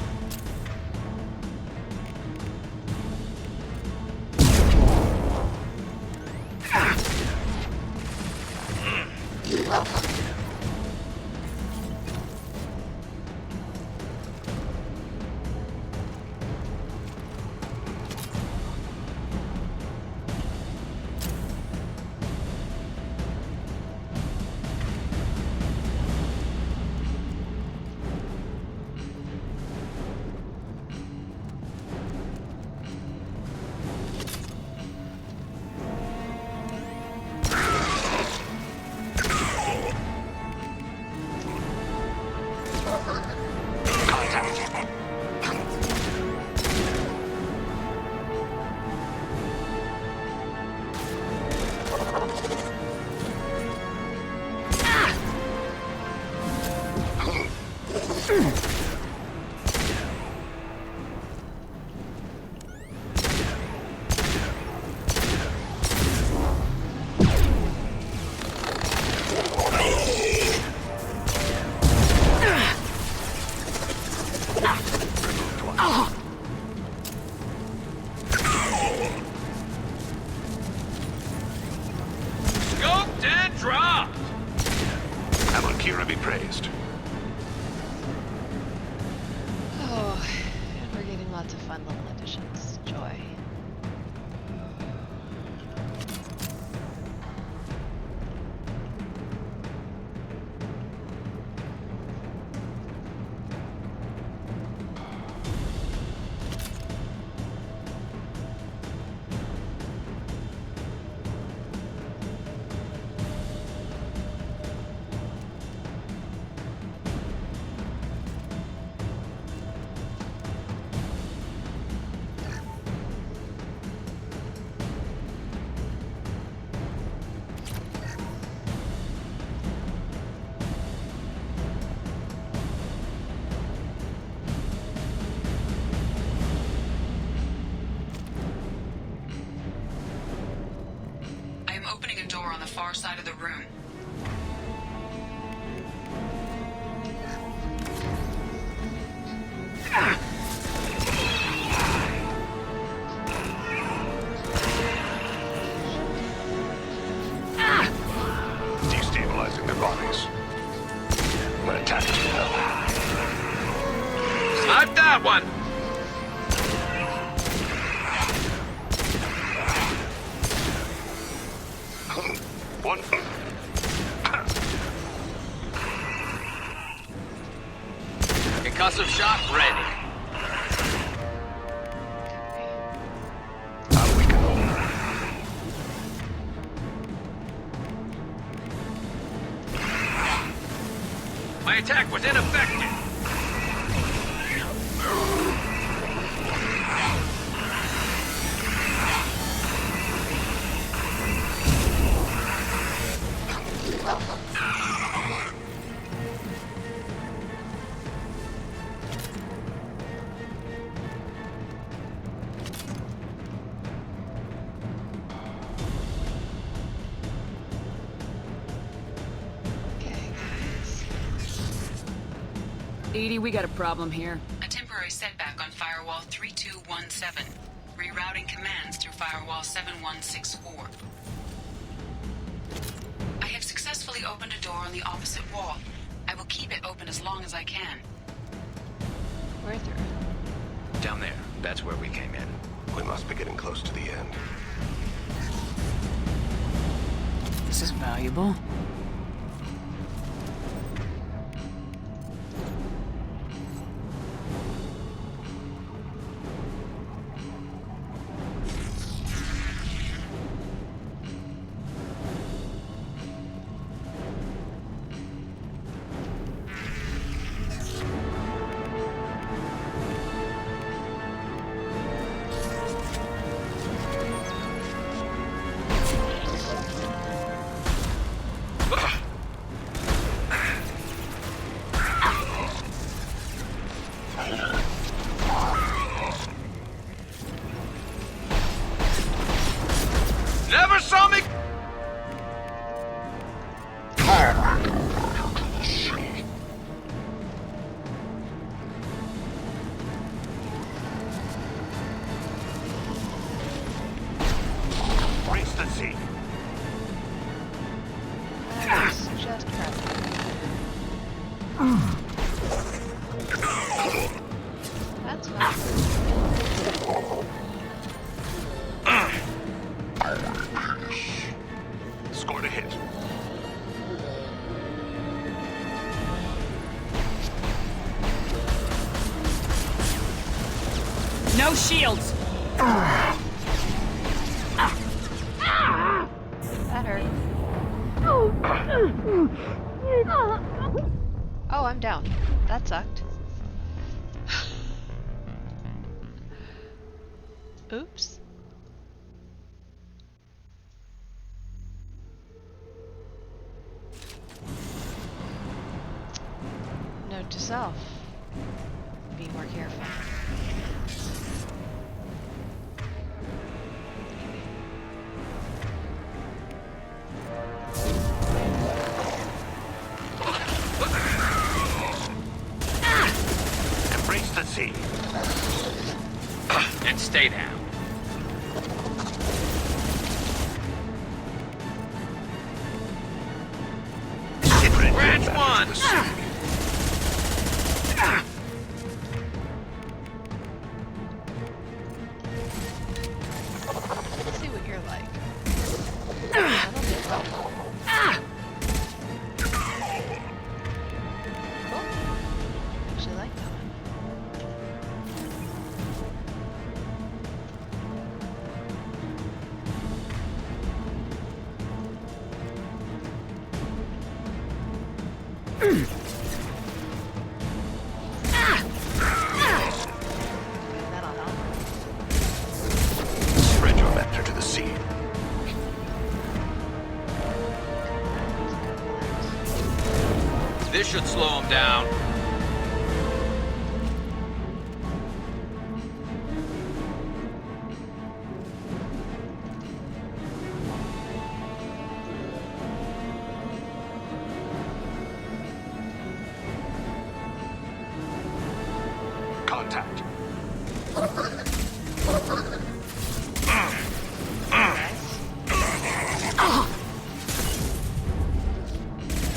Kira be praised. Oh, and we're getting lots of fun little additions. Joy. Opening a door on the far side of the room. Destabilizing their bodies. My attack to help. Snipe that one! One. Concussive shot ready. I'll weaken them. My attack was ineffective. Edie, we got a problem here. A temporary setback on Firewall 3217. Rerouting commands through Firewall 7164. I have successfully opened a door on the opposite wall. I will keep it open as long as I can. Where through? Down there. That's where we came in. We must be getting close to the end. This is valuable. Never saw me. Preston, see. That's just crap. That's fine. Scored a hit. No shields! That hurt. Oh, I'm down. That sucked. Oops. Note to self. Be more careful. Embrace the sea. And stay down. Get ready. Branch one! Let's see what you're like. That'll be fun. Cool. Actually like that one. That'll help. Spread your matter to the sea. This should slow him down. Contact.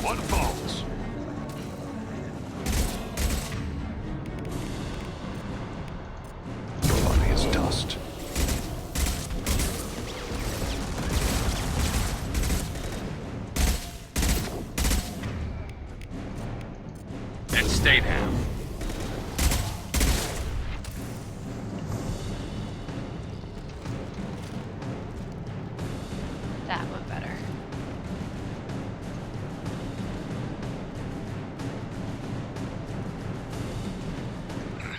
One falls. Your body is dust. And stay down. That went better.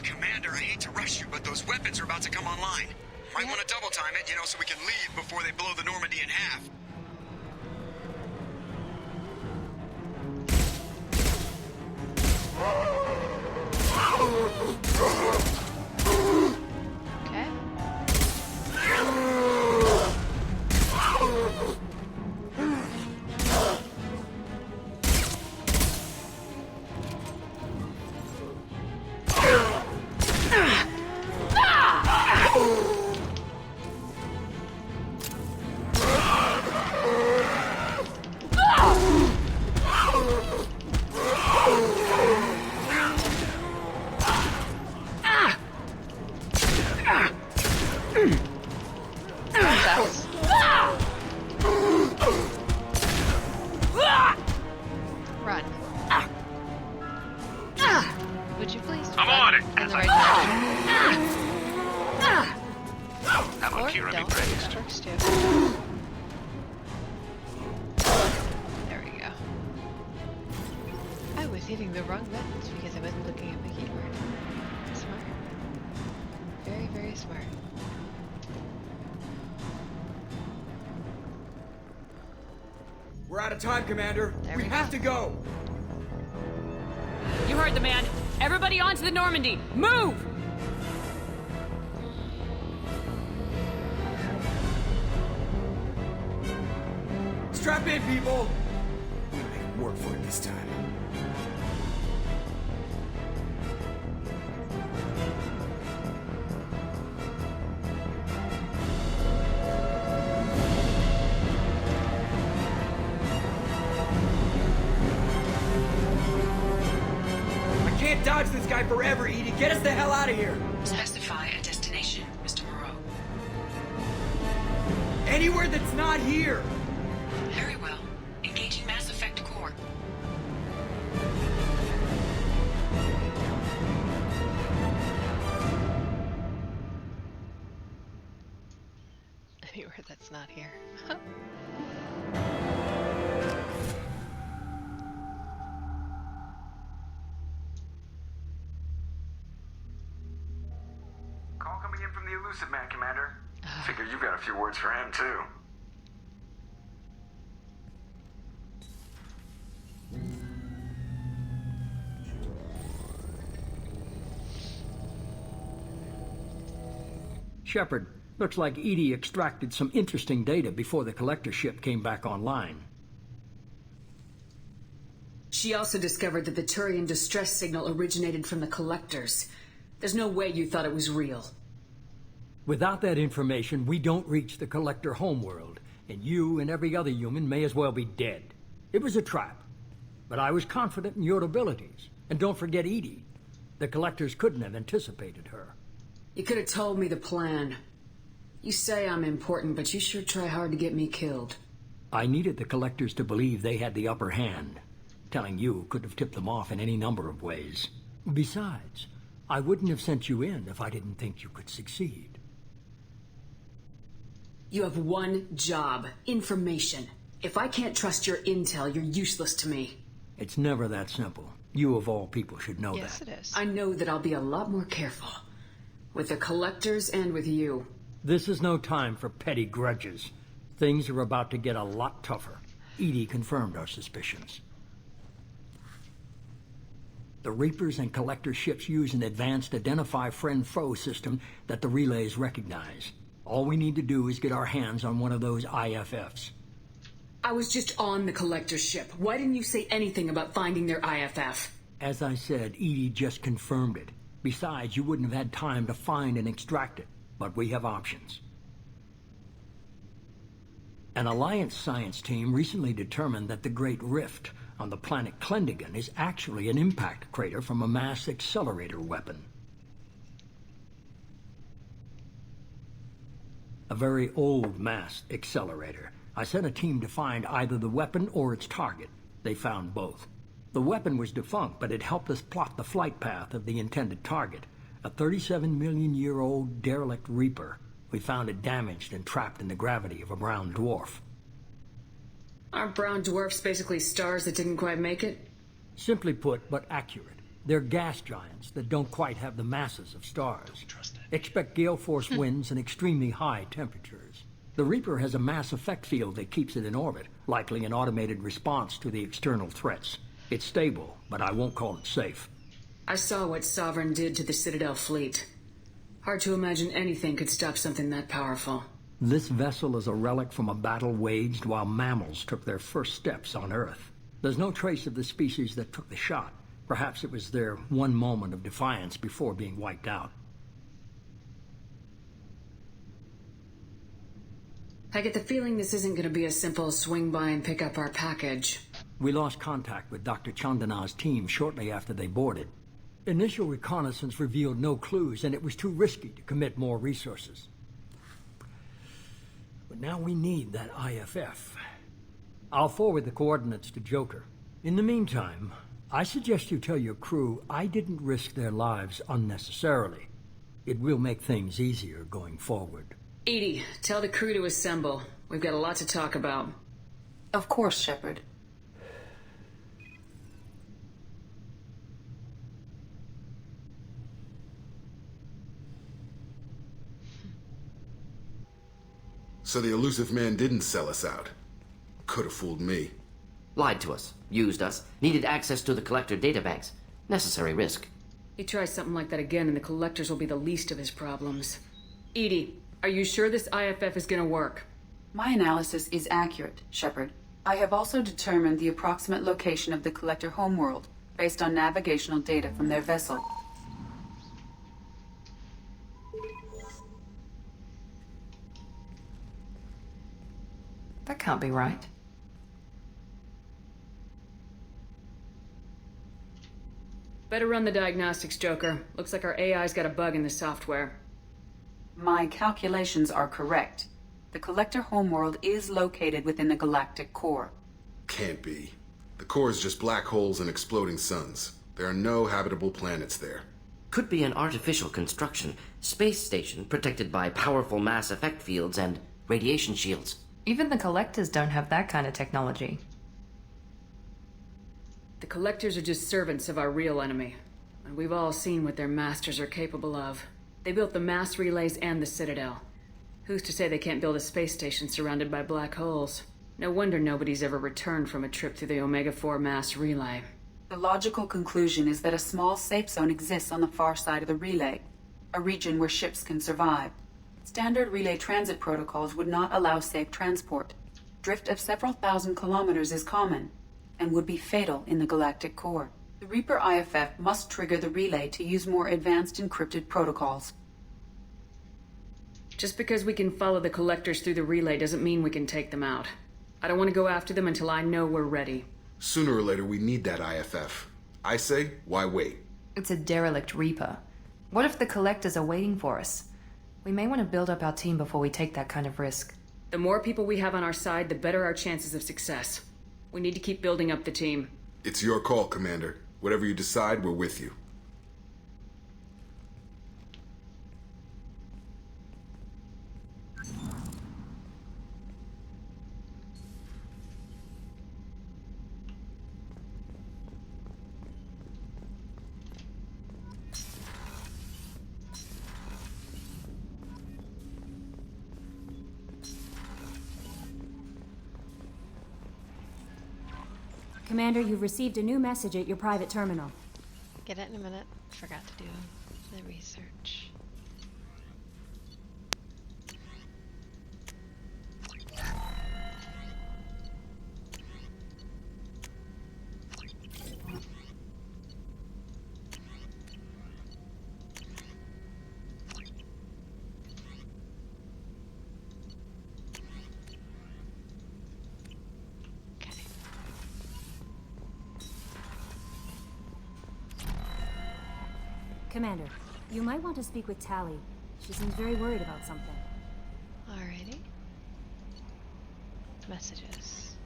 Commander, I hate to rush you, but those weapons are about to come online. Might want to double time it, so we can leave before they blow the Normandy in half. Okay. That's run. Would you please? I'm run on it. in the right direction? Have Or Akira be don't. praised. That works too. There we go. I was hitting the wrong buttons because I wasn't looking at my keyboard. Smart. Very, very smart. We're out of time, Commander. There We we have go. to go. You heard the man. Everybody onto the Normandy. Move! Strap in, people. We'll make work for it this time. I can't dodge this guy forever, Edie. Get us the hell out of here. Specify a destination, Mr. Moreau. Anywhere that's not here. Very well. Engaging Mass Effect core. Anywhere that's not here. Call coming in from the Elusive Man, Commander. Figure you've got a few words for him, too. Shepard, looks like Edie extracted some interesting data before the collector ship came back online. She also discovered that the Turian distress signal originated from the collectors. There's no way you thought it was real. Without that information, we don't reach the collector homeworld, and you and every other human may as well be dead. It was a trap. but I was confident in your abilities. And don't forget Edie. The Collectors couldn't have anticipated her. You could have told me the plan. You say I'm important, but you sure try hard to get me killed. I needed the Collectors to believe they had the upper hand. Telling you could have tipped them off in any number of ways. Besides, I wouldn't have sent you in if I didn't think you could succeed. You have one job. Information. If I can't trust your intel, you're useless to me. It's never that simple. You of all people should know Yes, that. it is. I know that I'll be a lot more careful. With the Collectors and with you. This is no time for petty grudges. Things are about to get a lot tougher. Edie confirmed our suspicions. The Reapers and Collector ships use an advanced Identify Friend-Foe system that the relays recognize. All we need to do is get our hands on one of those IFFs. I was just on the Collector ship. Why didn't you say anything about finding their IFF? As I said, Edie just confirmed it. Besides, you wouldn't have had time to find and extract it. But we have options. An Alliance science team recently determined that the Great Rift on the planet Klendigan is actually an impact crater from a mass accelerator weapon. A very old mass accelerator. I sent a team to find either the weapon or its target. They found both. The weapon was defunct, but it helped us plot the flight path of the intended target. A 37-million-year-old derelict Reaper. We found it damaged and trapped in the gravity of a brown dwarf. Aren't brown dwarfs basically stars that didn't quite make it? Simply put, but accurate. They're gas giants that don't quite have the masses of stars. Expect gale force winds and extremely high temperatures. The Reaper has a mass effect field that keeps it in orbit, likely an automated response to the external threats. It's stable, but I won't call it safe. I saw what Sovereign did to the Citadel fleet. Hard to imagine anything could stop something that powerful. This vessel is a relic from a battle waged while mammals took their first steps on Earth. There's no trace of the species that took the shot. Perhaps it was their one moment of defiance before being wiped out. I get the feeling this isn't going to be a simple swing by and pick up our package. We lost contact with Dr. Chandana's team shortly after they boarded. Initial reconnaissance revealed no clues, and it was too risky to commit more resources. But now we need that IFF. I'll forward the coordinates to Joker. In the meantime, I suggest you tell your crew I didn't risk their lives unnecessarily. It will make things easier going forward. Edie, tell the crew to assemble. We've got a lot to talk about. Of course, Shepard. So the elusive man didn't sell us out. Could have fooled me. Lied to us, used us, needed access to the Collector databanks. Necessary risk. He tries something like that again and the Collectors will be the least of his problems. Edie, are you sure this IFF is gonna work? My analysis is accurate, Shepard. I have also determined the approximate location of the Collector homeworld, based on navigational data from their vessel. That can't be right. Better run the diagnostics, Joker. Looks like our AI's got a bug in the software. My calculations are correct. The Collector homeworld is located within the galactic core. Can't be. The core is just black holes and exploding suns. There are no habitable planets there. Could be an artificial construction, space station protected by powerful mass effect fields and radiation shields. Even the Collectors don't have that kind of technology. The Collectors are just servants of our real enemy. And we've all seen what their masters are capable of. They built the mass relays and the Citadel. Who's to say they can't build a space station surrounded by black holes? No wonder nobody's ever returned from a trip through the Omega-4 mass relay. The logical conclusion is that a small safe zone exists on the far side of the relay, a region where ships can survive. Standard relay transit protocols would not allow safe transport. Drift of several thousand kilometers is common, and would be fatal in the galactic core. The Reaper IFF must trigger the relay to use more advanced encrypted protocols. Just because we can follow the Collectors through the relay doesn't mean we can take them out. I don't want to go after them until I know we're ready. Sooner or later, we need that IFF. I say, why wait? It's a derelict Reaper. What if the Collectors are waiting for us? We may want to build up our team before we take that kind of risk. The more people we have on our side, the better our chances of success. We need to keep building up the team. It's your call, Commander. Whatever you decide, we're with you. Commander, you've received a new message at your private terminal. Get it in a minute. Forgot to do the research. Commander, you might want to speak with Tali. She seems very worried about something. Alrighty. Messages.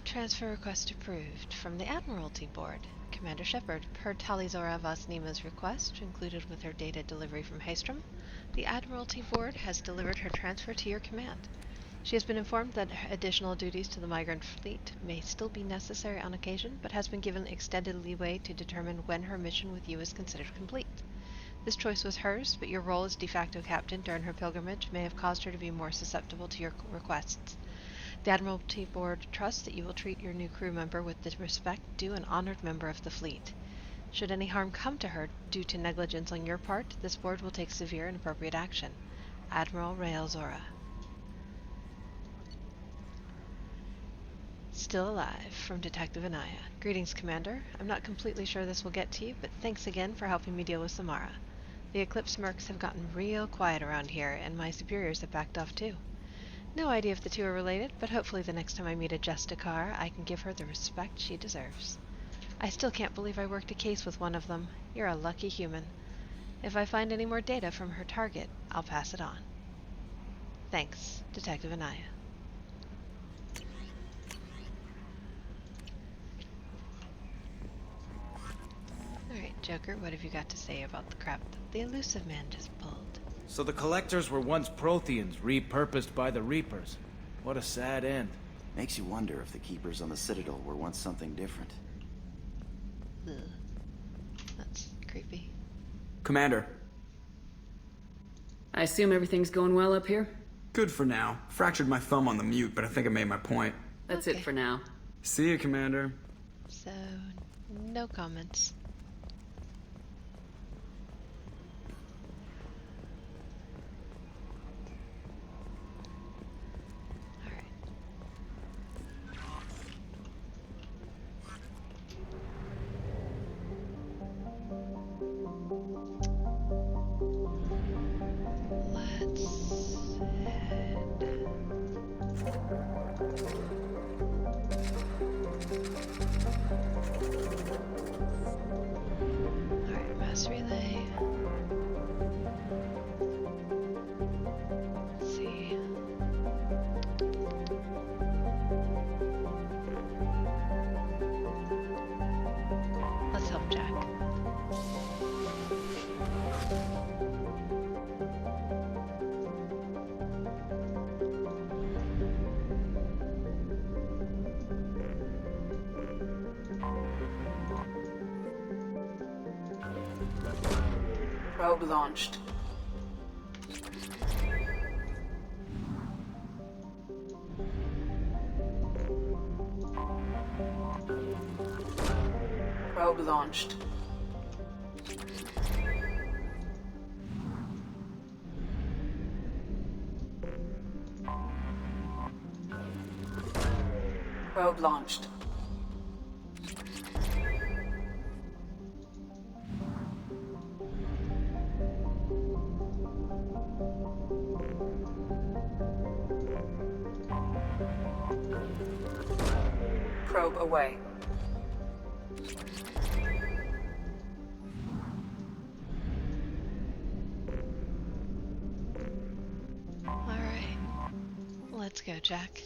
Transfer request approved from the Admiralty Board. Commander Shepard, per Tali Zora Vasnima's request, included with her data delivery from Haestrom, the Admiralty Board has delivered her transfer to your command. She has been informed that additional duties to the migrant fleet may still be necessary on occasion, but has been given extended leeway to determine when her mission with you is considered complete. This choice was hers, but your role as de facto captain during her pilgrimage may have caused her to be more susceptible to your requests. The Admiralty Board trusts that you will treat your new crew member with the respect due an honored member of the fleet. Should any harm come to her due to negligence on your part, this board will take severe and appropriate action. Admiral Rael Zora. Still alive, from Detective Anaya. Greetings, Commander. I'm not completely sure this will get to you, but thanks again for helping me deal with Samara. The Eclipse mercs have gotten real quiet around here, and my superiors have backed off too. No idea if the two are related, but hopefully the next time I meet a Justicar, I can give her the respect she deserves. I still can't believe I worked a case with one of them. You're a lucky human. If I find any more data from her target, I'll pass it on. Thanks, Detective Anaya. Alright, Joker, what have you got to say about the crap that the Elusive Man just pulled? So the Collectors were once Protheans, repurposed by the Reapers. What a sad end. Makes you wonder if the Keepers on the Citadel were once something different. Ugh. That's creepy. Commander. I assume everything's going well up here? Good for now. Fractured my thumb on the mute, but I think I made my point. That's it for now. See you, Commander. So, no comments. Probe launched. Probe launched. Probe launched. probe away. Alright. Let's go, Jack.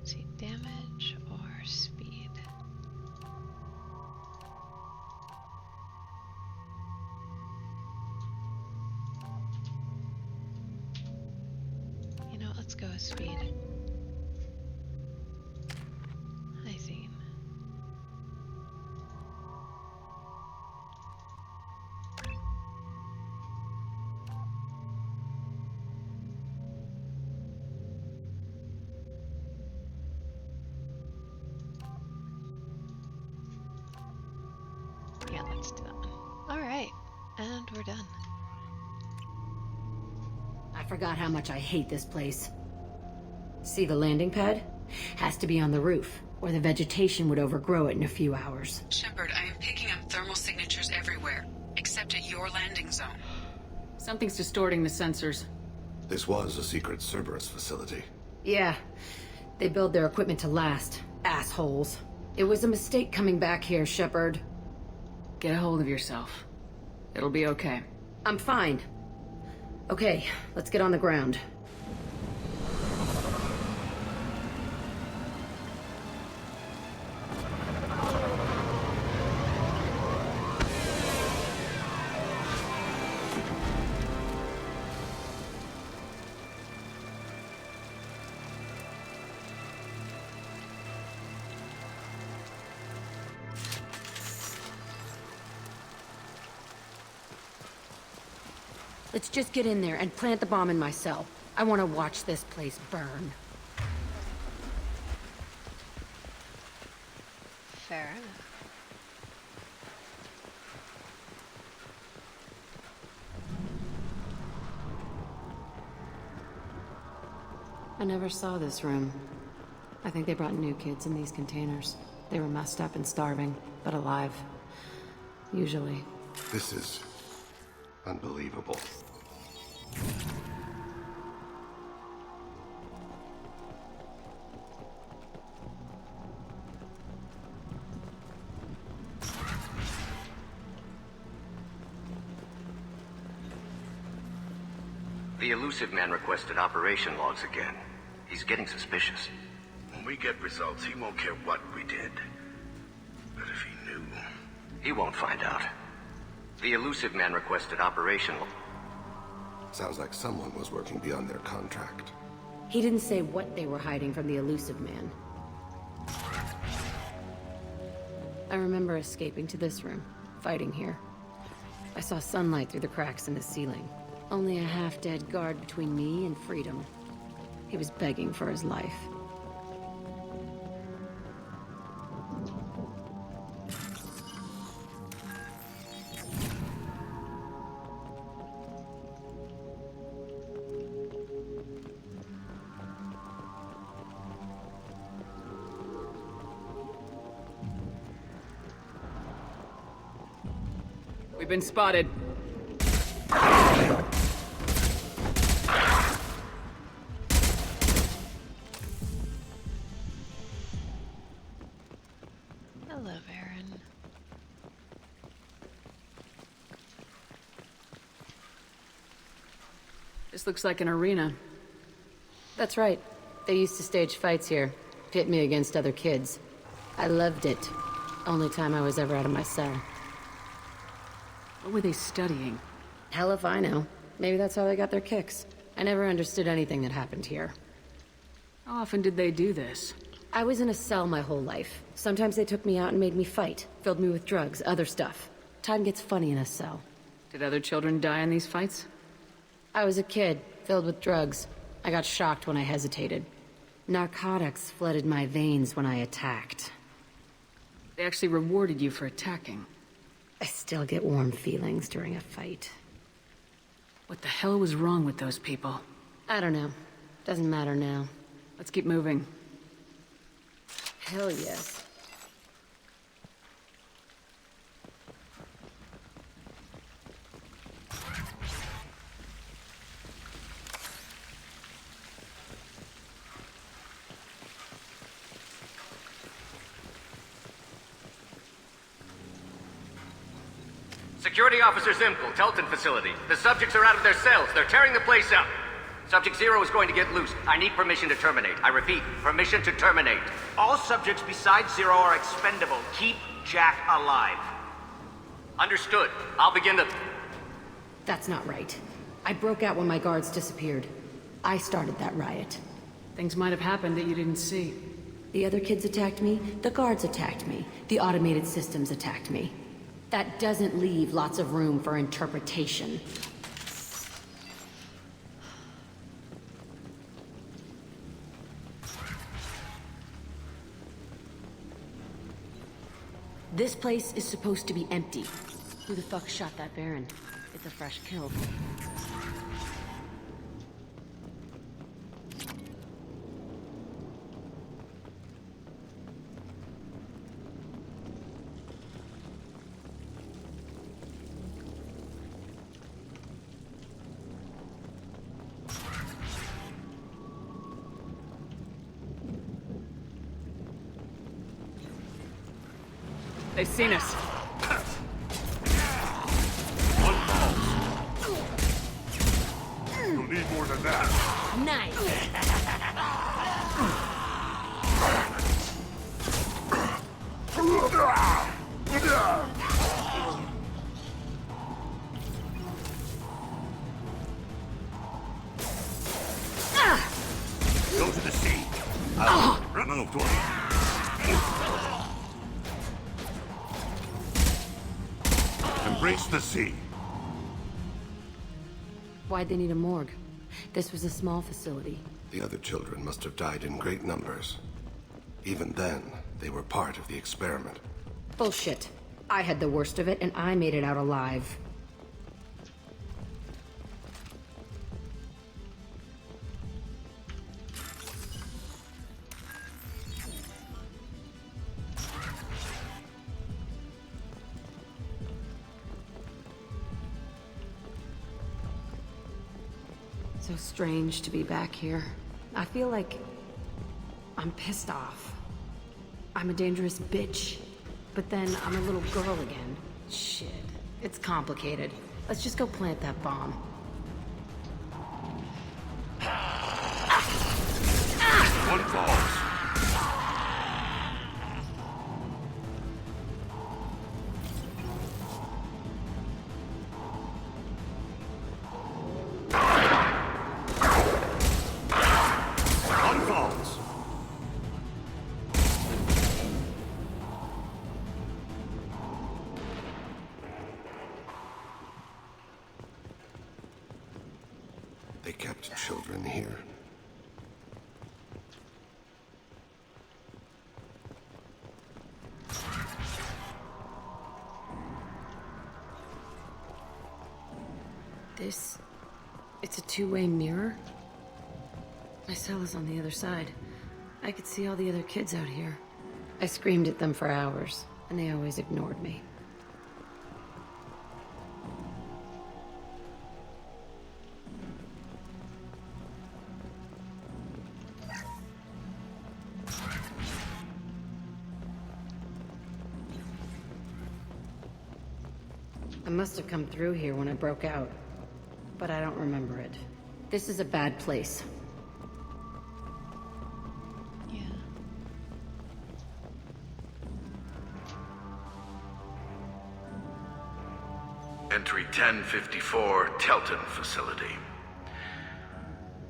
See, damage or speed? You know, let's go with speed. I see. Yeah, let's do that one. Alright, and we're done. I forgot how much I hate this place. See the landing pad? Has to be on the roof, or the vegetation would overgrow it in a few hours. Shepard, I am picking up thermal signatures everywhere, except at your landing zone. Something's distorting the sensors. This was a secret Cerberus facility. Yeah, they build their equipment to last. Assholes. It was a mistake coming back here, Shepard. Get a hold of yourself. It'll be okay. I'm fine. Okay, let's get on the ground. Let's just get in there and plant the bomb in my cell. I want to watch this place burn. Fair enough. I never saw this room. I think they brought new kids in these containers. They were messed up and starving, but alive. Usually. This is unbelievable. The elusive man requested operation logs again. He's getting suspicious. When we get results, he won't care what we did. But if he knew... He won't find out. The elusive man requested operation... Sounds like someone was working beyond their contract. He didn't say what they were hiding from the elusive man. I remember escaping to this room, fighting here. I saw sunlight through the cracks in the ceiling. Only a half-dead guard between me and freedom. He was begging for his life. We've been spotted. This looks like an arena. That's right. They used to stage fights here, pit me against other kids. I loved it. Only time I was ever out of my cell. What were they studying? Hell if I know. Maybe that's how they got their kicks. I never understood anything that happened here. How often did they do this? I was in a cell my whole life. Sometimes they took me out and made me fight. Filled me with drugs, other stuff. Time gets funny in a cell. Did other children die in these fights? I was a kid, filled with drugs. I got shocked when I hesitated. Narcotics flooded my veins when I attacked. They actually rewarded you for attacking. I still get warm feelings during a fight. What the hell was wrong with those people? I don't know. Doesn't matter now. Let's keep moving. Hell yes. Security Officer Zimkel, Telton facility. The subjects are out of their cells. They're tearing the place up. Subject Zero is going to get loose. I need permission to terminate. I repeat, permission to terminate. All subjects besides Zero are expendable. Keep Jack alive. Understood. I'll begin the... That's not right. I broke out when my guards disappeared. I started that riot. Things might have happened that you didn't see. The other kids attacked me, the guards attacked me, the automated systems attacked me. That doesn't leave lots of room for interpretation. This place is supposed to be empty. Who the fuck shot that Baron? It's a fresh kill. They've seen us. You'll need more than that. Nice. Go to the sea. Move toward Embrace the sea. Why'd they need a morgue? This was a small facility. The other children must have died in great numbers. Even then, they were part of the experiment. Bullshit. I had the worst of it, and I made it out alive. So strange to be back here. I feel like I'm pissed off. I'm a dangerous bitch. But then I'm a little girl again. Shit. It's complicated. Let's just go plant that bomb. One falls. They kept children here. It's a two-way mirror? My cell is on the other side. I could see all the other kids out here. I screamed at them for hours, and they always ignored me. I must have come through here when I broke out, but I don't remember it. This is a bad place. Yeah. Entry 1054, Telton Facility.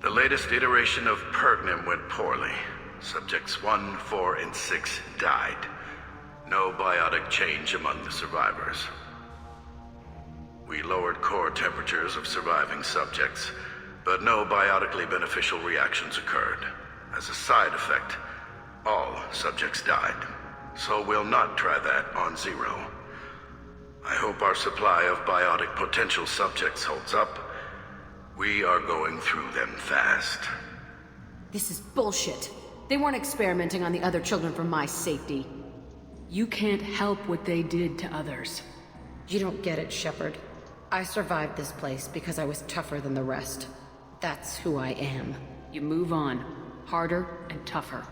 The latest iteration of Pergnim went poorly. Subjects 1, 4, and 6 died. No biotic change among the survivors. We lowered core temperatures of surviving subjects, but no biotically beneficial reactions occurred. As a side effect, all subjects died. So we'll not try that on Zero. I hope our supply of biotic potential subjects holds up. We are going through them fast. This is bullshit. They weren't experimenting on the other children for my safety. You can't help what they did to others. You don't get it, Shepard. I survived this place because I was tougher than the rest. That's who I am. You move on. Harder and tougher.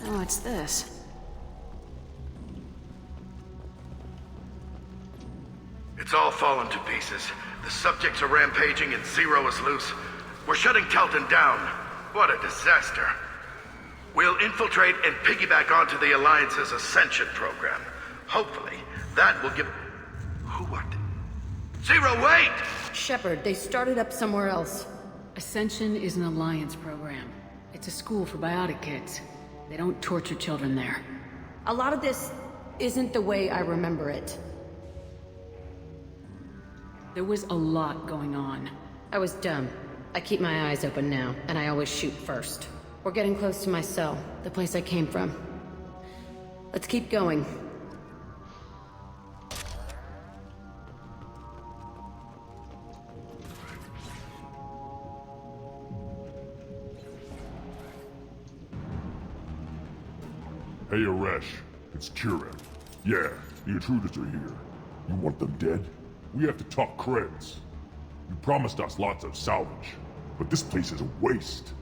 Oh, what's this? It's all fallen to pieces. The subjects are rampaging and Zero is loose. We're shutting Telton down. What a disaster. We'll infiltrate and piggyback onto the Alliance's Ascension program. Hopefully, that will give... What? Zero, wait! Shepard, they started up somewhere else. Ascension is an Alliance program. It's a school for biotic kids. They don't torture children there. A lot of this isn't the way I remember it. There was a lot going on. I was dumb. I keep my eyes open now, and I always shoot first. We're getting close to my cell, the place I came from. Let's keep going. Hey, Aresh. It's Kieran. Yeah, the intruders are here. You want them dead? We have to talk creds. You promised us lots of salvage, but this place is a waste.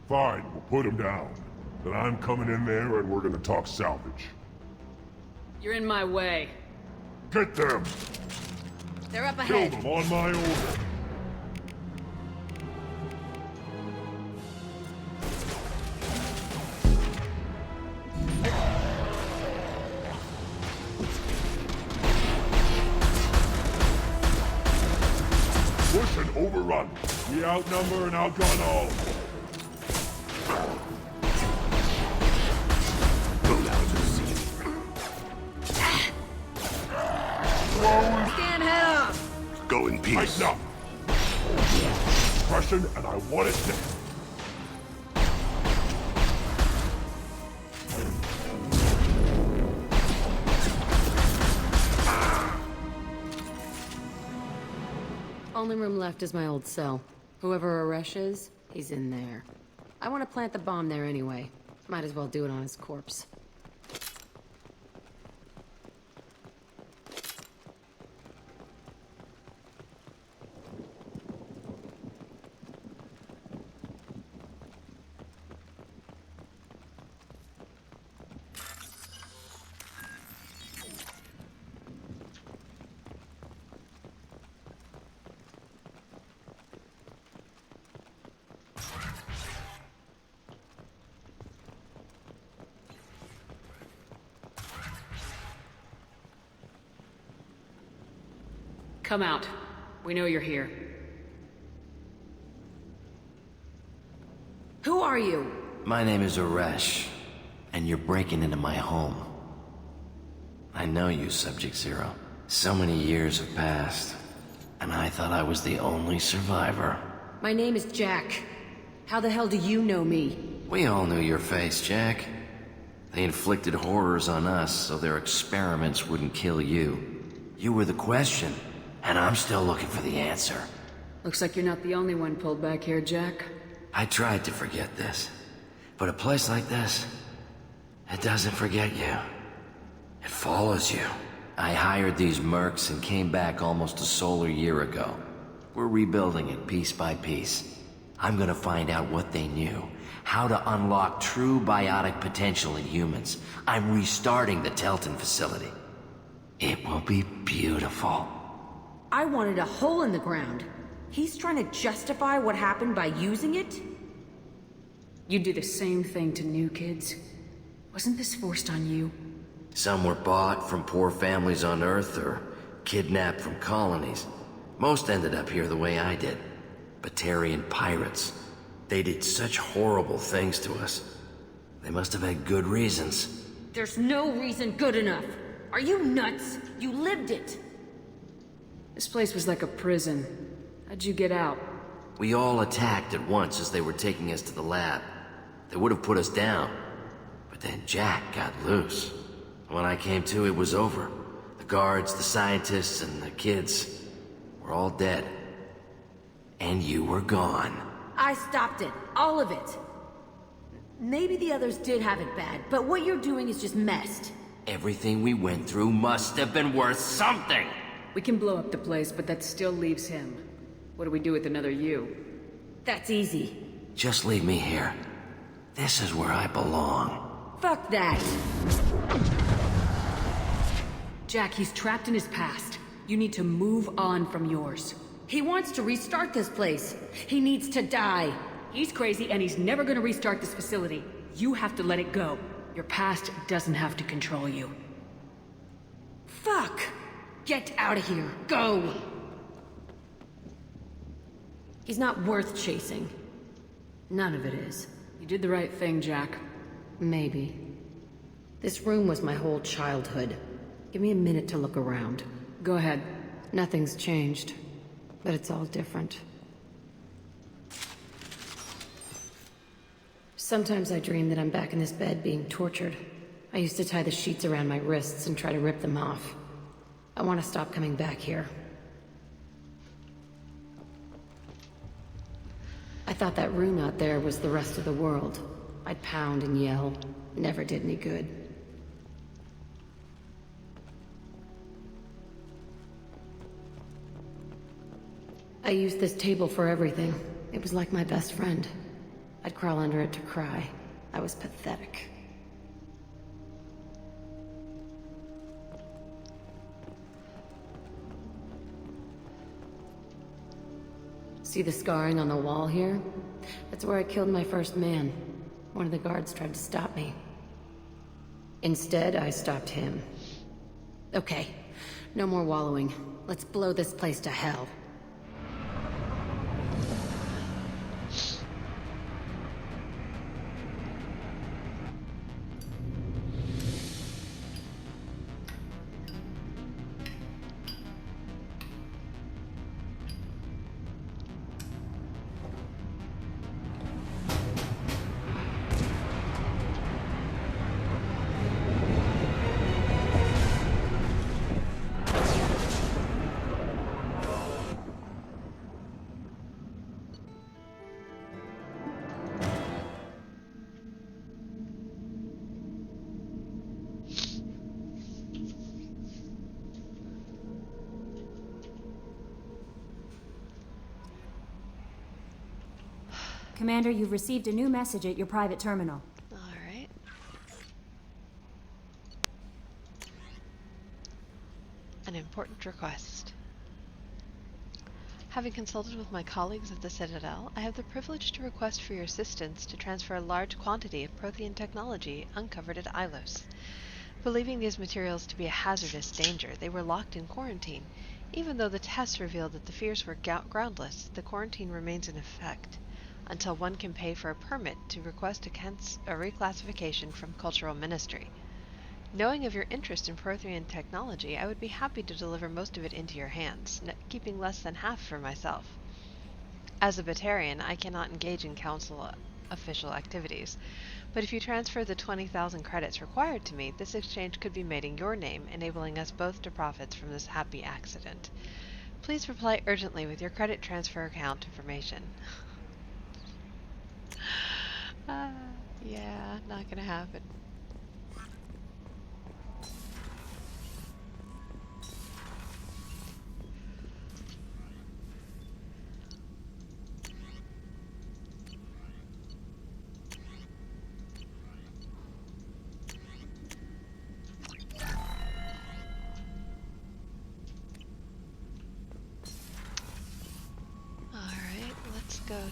Fine, we'll put them down. Then I'm coming in there and we're gonna talk salvage. You're in my way. Get them! They're up Kill ahead. them on my order. Push and overrun. We outnumber and outgun all. Stand head up! Go in peace. Tighten up. Preston, and I want it dead. Only room left is my old cell. Whoever Aresh is, he's in there. I want to plant the bomb there anyway. Might as well do it on his corpse. Come out. We know you're here. Who are you? My name is Aresh, and you're breaking into my home. I know you, Subject Zero. So many years have passed, and I thought I was the only survivor. My name is Jack. How the hell do you know me? We all knew your face, Jack. They inflicted horrors on us so their experiments wouldn't kill you. You were the question, and I'm still looking for the answer. Looks like you're not the only one pulled back here, Jack. I tried to forget this, but a place like this, it doesn't forget you. It follows you. I hired these mercs and came back almost a solar year ago. We're rebuilding it piece by piece. I'm gonna find out what they knew, How to unlock true biotic potential in humans. I'm restarting the Telton facility. It will be beautiful. I wanted a hole in the ground. He's trying to justify what happened by using it? You do the same thing to new kids. Wasn't this forced on you? Some were bought from poor families on Earth or kidnapped from colonies. Most ended up here the way I did. Batarian pirates. They did such horrible things to us. They must have had good reasons. There's no reason good enough. Are you nuts? You lived it. This place was like a prison. How'd you get out? We all attacked at once as they were taking us to the lab. They would have put us down. But then Jack got loose. When I came to, it was over. The guards, the scientists, and the kids were all dead. And you were gone. I stopped it. All of it. Maybe the others did have it bad, but what you're doing is just messed. Everything we went through must have been worth something! We can blow up the place, but that still leaves him. What do we do with another you? That's easy. Just leave me here. This is where I belong. Fuck that. Jack, he's trapped in his past. You need to move on from yours. He wants to restart this place. He needs to die. He's crazy and he's never gonna restart this facility. You have to let it go. Your past doesn't have to control you. Fuck! Get out of here. Go! He's not worth chasing. None of it is. You did the right thing, Jack. Maybe. This room was my whole childhood. Give me a minute to look around. Go ahead. Nothing's changed, but it's all different. Sometimes I dream that I'm back in this bed being tortured. I used to tie the sheets around my wrists and try to rip them off. I want to stop coming back here. I thought that room out there was the rest of the world. I'd pound and yell. Never did any good. I used this table for everything. It was like my best friend. I'd crawl under it to cry. I was pathetic. See the scarring on the wall here? That's where I killed my first man. One of the guards tried to stop me. Instead, I stopped him. Okay, no more wallowing. Let's blow this place to hell. Commander, you've received a new message at your private terminal. Alright. An important request. Having consulted with my colleagues at the Citadel, I have the privilege to request for your assistance to transfer a large quantity of Prothean technology uncovered at Ilos. Believing these materials to be a hazardous danger, they were locked in quarantine. Even though the tests revealed that the fears were groundless, the quarantine remains in effect until one can pay for a permit to request a reclassification from Cultural Ministry. Knowing of your interest in Prothean technology, I would be happy to deliver most of it into your hands, keeping less than half for myself. As a Batarian, I cannot engage in Council official activities, but if you transfer the 20,000 credits required to me, this exchange could be made in your name, enabling us both to profit from this happy accident. Please reply urgently with your credit transfer account information. Yeah, not gonna happen.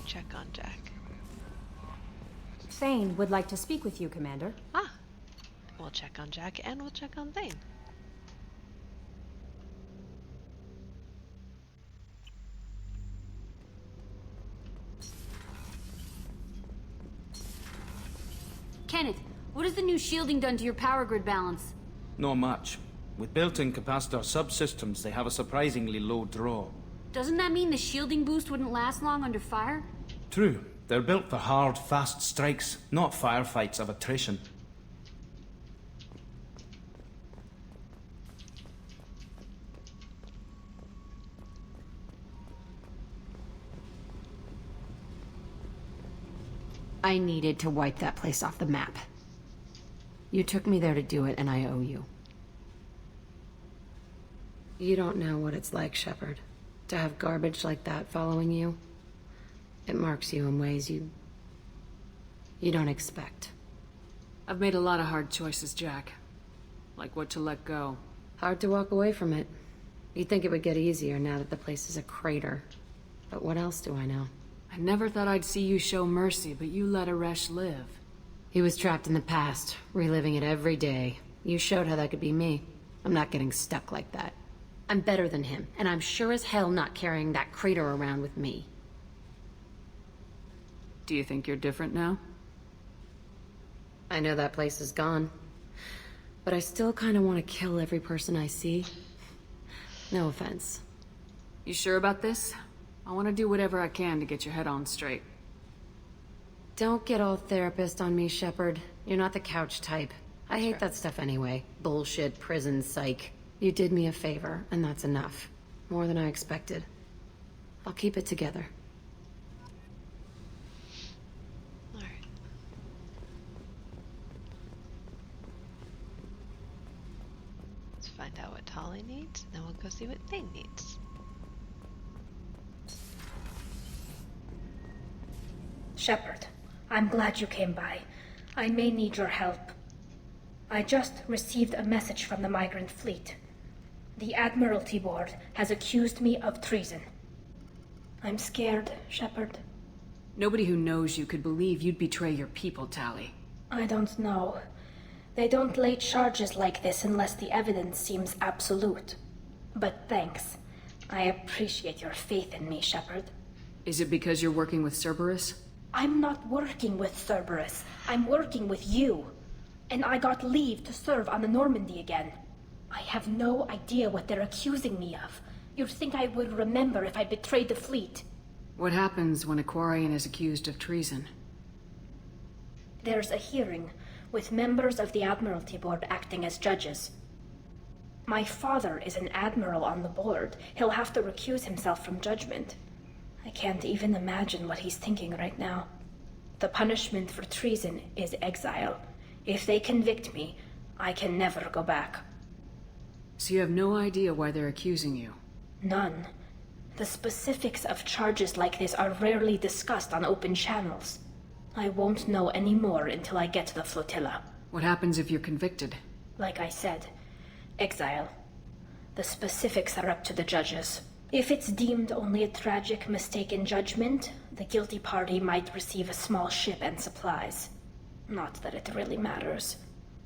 check on Jack. Thane would like to speak with you, Commander. Ah, we'll check on Jack and we'll check on Thane. Kenneth, what has the new shielding done to your power grid balance? Not much. With built-in capacitor subsystems, they have a surprisingly low draw. Doesn't that mean the shielding boost wouldn't last long under fire? True. They're built for hard, fast strikes, not firefights of attrition. I needed to wipe that place off the map. You took me there to do it, and I owe you. You don't know what it's like, Shepard, to have garbage like that following you. It marks you in ways you don't expect. I've made a lot of hard choices, Jack. Like what to let go. Hard to walk away from it. You'd think it would get easier now that the place is a crater. But what else do I know? I never thought I'd see you show mercy, but you let Aresh live. He was trapped in the past, reliving it every day. You showed how that could be me. I'm not getting stuck like that. I'm better than him, and I'm sure as hell not carrying that crater around with me. Do you think you're different now? I know that place is gone. But I still kind of want to kill every person I see. No offense. You sure about this? I want to do whatever I can to get your head on straight. Don't get all therapist on me, Shepard. You're not the couch type. I hate that stuff anyway. Bullshit, prison, psych. You did me a favor, and that's enough. More than I expected. I'll keep it together. Alright. Let's find out what Tali needs, and then we'll go see what Thane needs. Shepard, I'm glad you came by. I may need your help. I just received a message from the migrant fleet. The Admiralty Board has accused me of treason. I'm scared, Shepard. Nobody who knows you could believe you'd betray your people, Tali. I don't know. They don't lay charges like this unless the evidence seems absolute. But thanks. I appreciate your faith in me, Shepard. Is it because you're working with Cerberus? I'm not working with Cerberus. I'm working with you. And I got leave to serve on the Normandy again. I have no idea what they're accusing me of. You'd think I would remember if I betrayed the fleet. What happens when a Quarian is accused of treason? There's a hearing, with members of the Admiralty Board acting as judges. My father is an admiral on the board. He'll have to recuse himself from judgment. I can't even imagine what he's thinking right now. The punishment for treason is exile. If they convict me, I can never go back. So you have no idea why they're accusing you? None. The specifics of charges like this are rarely discussed on open channels. I won't know any more until I get to the flotilla. What happens if you're convicted? Like I said, exile. The specifics are up to the judges. If it's deemed only a tragic mistake in judgment, the guilty party might receive a small ship and supplies. Not that it really matters.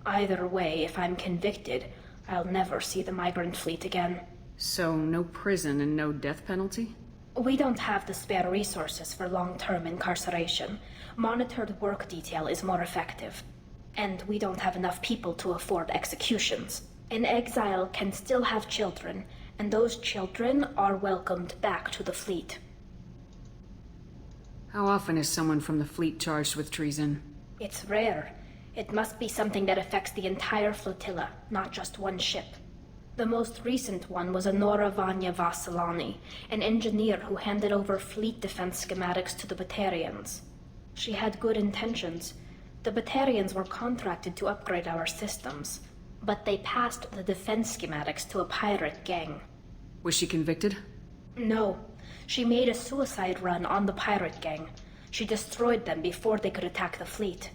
Either way, if I'm convicted, I'll never see the migrant fleet again. So, no prison and no death penalty? We don't have the spare resources for long-term incarceration. Monitored work detail is more effective. And we don't have enough people to afford executions. An exile can still have children, and those children are welcomed back to the fleet. How often is someone from the fleet charged with treason? It's rare. It must be something that affects the entire flotilla, not just one ship. The most recent one was Anora Vanya Vassilani, an engineer who handed over fleet defense schematics to the Batarians. She had good intentions. The Batarians were contracted to upgrade our systems, but they passed the defense schematics to a pirate gang. Was she convicted? No. She made a suicide run on the pirate gang. She destroyed them before they could attack the fleet.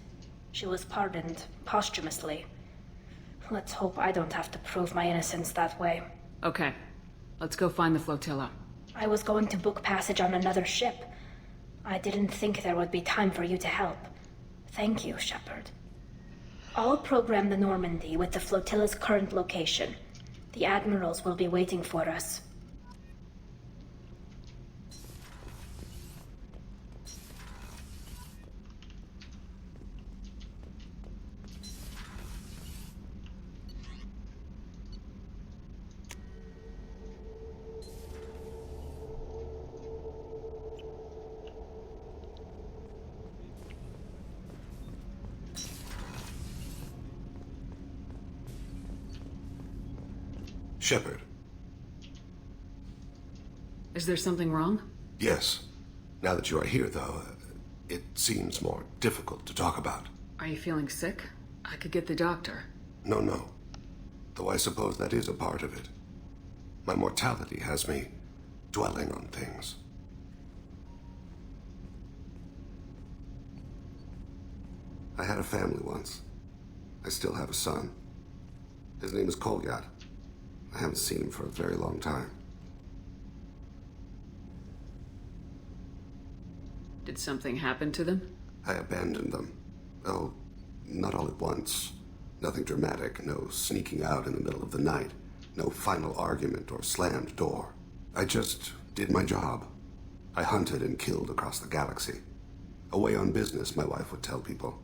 She was pardoned, posthumously. Let's hope I don't have to prove my innocence that way. Okay. Let's go find the flotilla. I was going to book passage on another ship. I didn't think there would be time for you to help. Thank you, Shepard. I'll program the Normandy with the flotilla's current location. The admirals will be waiting for us. Shepard. Is there something wrong? Yes. Now that you are here, though, it seems more difficult to talk about. Are you feeling sick? I could get the doctor. No. Though I suppose that is a part of it. My mortality has me dwelling on things. I had a family once. I still have a son. His name is Kolyat. I haven't seen him for a very long time. Did something happen to them? I abandoned them. Oh, not all at once. Nothing dramatic, no sneaking out in the middle of the night, no final argument or slammed door. I just did my job. I hunted and killed across the galaxy. Away on business, my wife would tell people.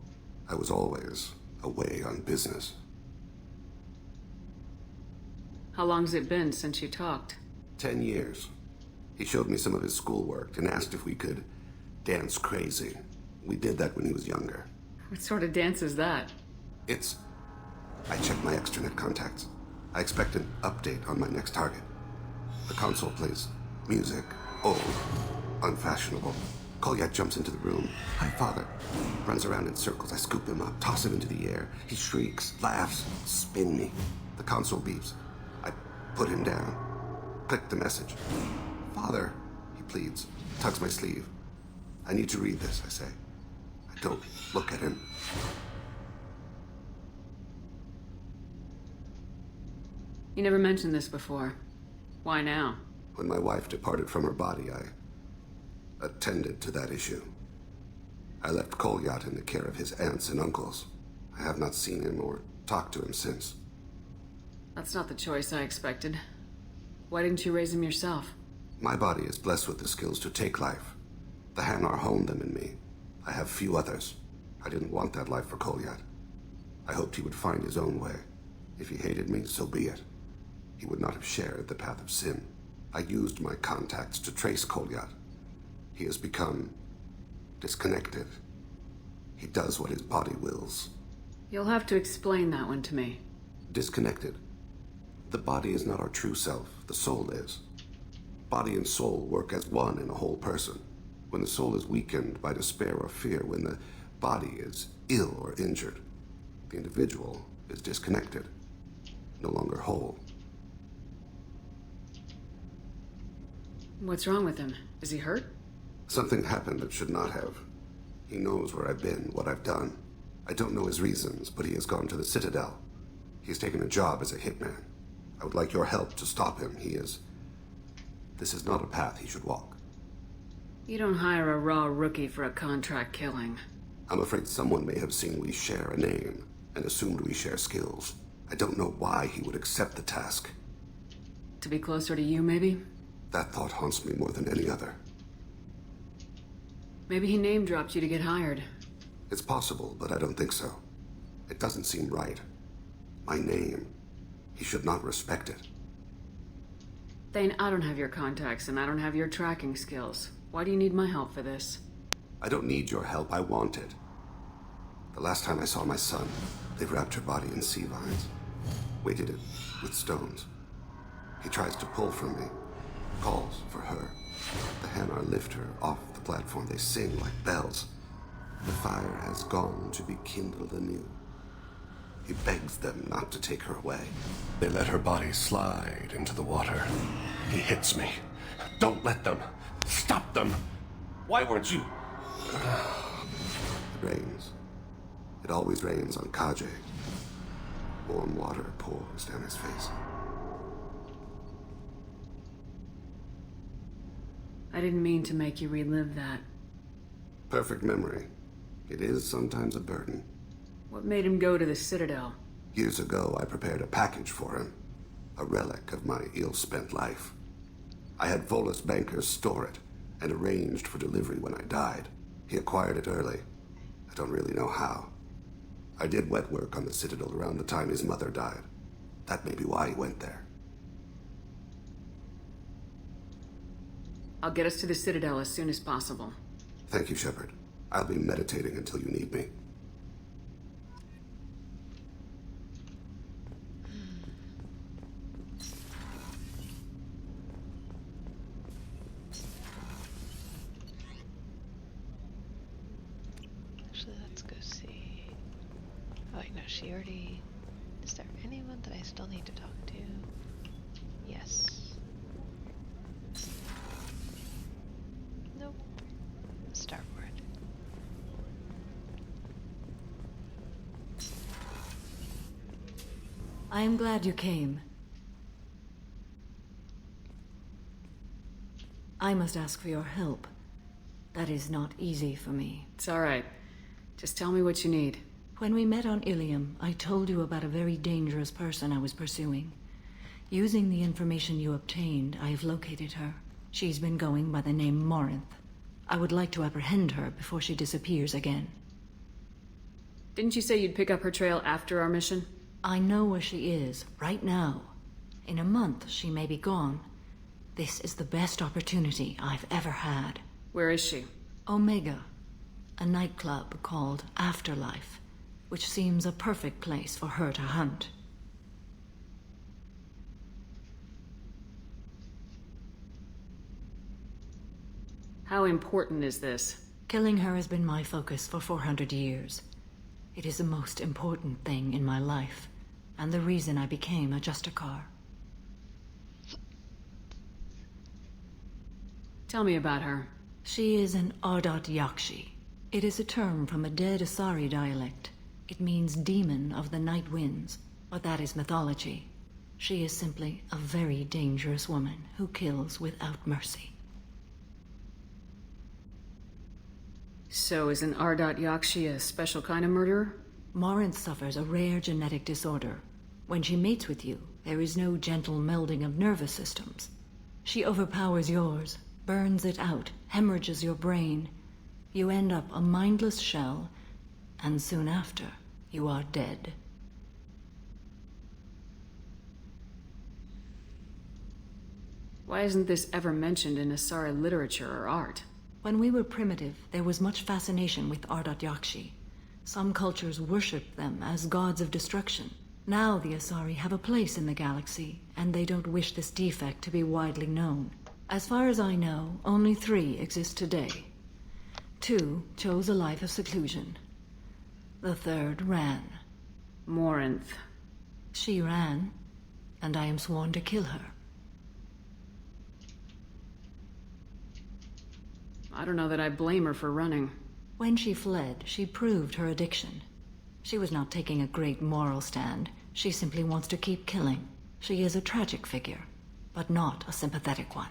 I was always away on business. How long's it been since you talked? 10 years. He showed me some of his schoolwork and asked if we could dance crazy. We did that when he was younger. What sort of dance is that? I checked my extranet contacts. I expect an update on my next target. The console plays music, old, unfashionable. Kolyat jumps into the room. Hi, Father. Runs around in circles. I scoop him up, toss him into the air. He shrieks, laughs, spin me. The console beeps. I put him down. Click the message. Father, he pleads, tugs my sleeve. I need to read this, I say. I don't look at him. You never mentioned this before. Why now? When my wife departed from her body, I attended to that issue. I left Kolyat in the care of his aunts and uncles. I have not seen him or talked to him since. That's not the choice I expected. Why didn't you raise him yourself? My body is blessed with the skills to take life. The Hanar honed them in me. I have few others. I didn't want that life for Kolyat. I hoped he would find his own way. If he hated me, so be it. He would not have shared the path of sin. I used my contacts to trace Kolyat. He has become disconnected. He does what his body wills. You'll have to explain that one to me. Disconnected. The body is not our true self. The soul is. Body and soul work as one in a whole person. When the soul is weakened by despair or fear, when the body is ill or injured, the individual is disconnected, no longer whole. What's wrong with him? Is he hurt? Something happened that should not have. He knows where I've been, what I've done. I don't know his reasons, but he has gone to the Citadel. He's taken a job as a hitman. I would like your help to stop him. This is not a path he should walk. You don't hire a raw rookie for a contract killing. I'm afraid someone may have seen we share a name and assumed we share skills. I don't know why he would accept the task. To be closer to you, maybe? That thought haunts me more than any other. Maybe he name-dropped you to get hired. It's possible, but I don't think so. It doesn't seem right. My name. He should not respect it. Thane, I don't have your contacts, and I don't have your tracking skills. Why do you need my help for this? I don't need your help. I want it. The last time I saw my son, they wrapped her body in sea vines, weighted it with stones. He tries to pull from me, calls for her. The Hanar lift her off the platform. They sing like bells. The fire has gone to be kindled anew. He begs them not to take her away. They let her body slide into the water. He hits me. Don't let them. Stop them. Why weren't you? It rains. It always rains on Kajay. Warm water pours down his face. I didn't mean to make you relive that. Perfect memory. It is sometimes a burden. What made him go to the Citadel? Years ago, I prepared a package for him. A relic of my ill-spent life. I had Volus bankers store it, and arranged for delivery when I died. He acquired it early. I don't really know how. I did wet work on the Citadel around the time his mother died. That may be why he went there. I'll get us to the Citadel as soon as possible. Thank you, Shepard. I'll be meditating until you need me. Actually, let's go see. Oh wait, no, she already... Is there anyone that I still need to talk to? Yes. Nope. Starboard. I am glad you came. I must ask for your help. That is not easy for me. It's all right. Just tell me what you need. When we met on Ilium, I told you about a very dangerous person I was pursuing. Using the information you obtained, I have located her. She's been going by the name Morinth. I would like to apprehend her before she disappears again. Didn't you say you'd pick up her trail after our mission? I know where she is, right now. In a month, she may be gone. This is the best opportunity I've ever had. Where is she? Omega, a nightclub called Afterlife, which seems a perfect place for her to hunt. How important is this? Killing her has been my focus for 400 years. It is the most important thing in my life, and the reason I became a Justicar. Tell me about her. She is an Ardat Yakshi. It is a term from a dead Asari dialect. It means demon of the night winds, but that is mythology. She is simply a very dangerous woman who kills without mercy. So is an Ardat Yakshi a special kind of murderer? Morinth suffers a rare genetic disorder. When she mates with you, there is no gentle melding of nervous systems. She overpowers yours, burns it out, hemorrhages your brain. You end up a mindless shell, and soon after, you are dead. Why isn't this ever mentioned in Asari literature or art? When we were primitive, there was much fascination with Ardat Yakshi. Some cultures worshipped them as gods of destruction. Now the Asari have a place in the galaxy, and they don't wish this defect to be widely known. As far as I know, only 3 exist today. 2 chose a life of seclusion. The 3rd ran. Morinth. She ran, and I am sworn to kill her. I don't know that I blame her for running. When she fled, she proved her addiction. She was not taking a great moral stand. She simply wants to keep killing. She is a tragic figure, but not a sympathetic one.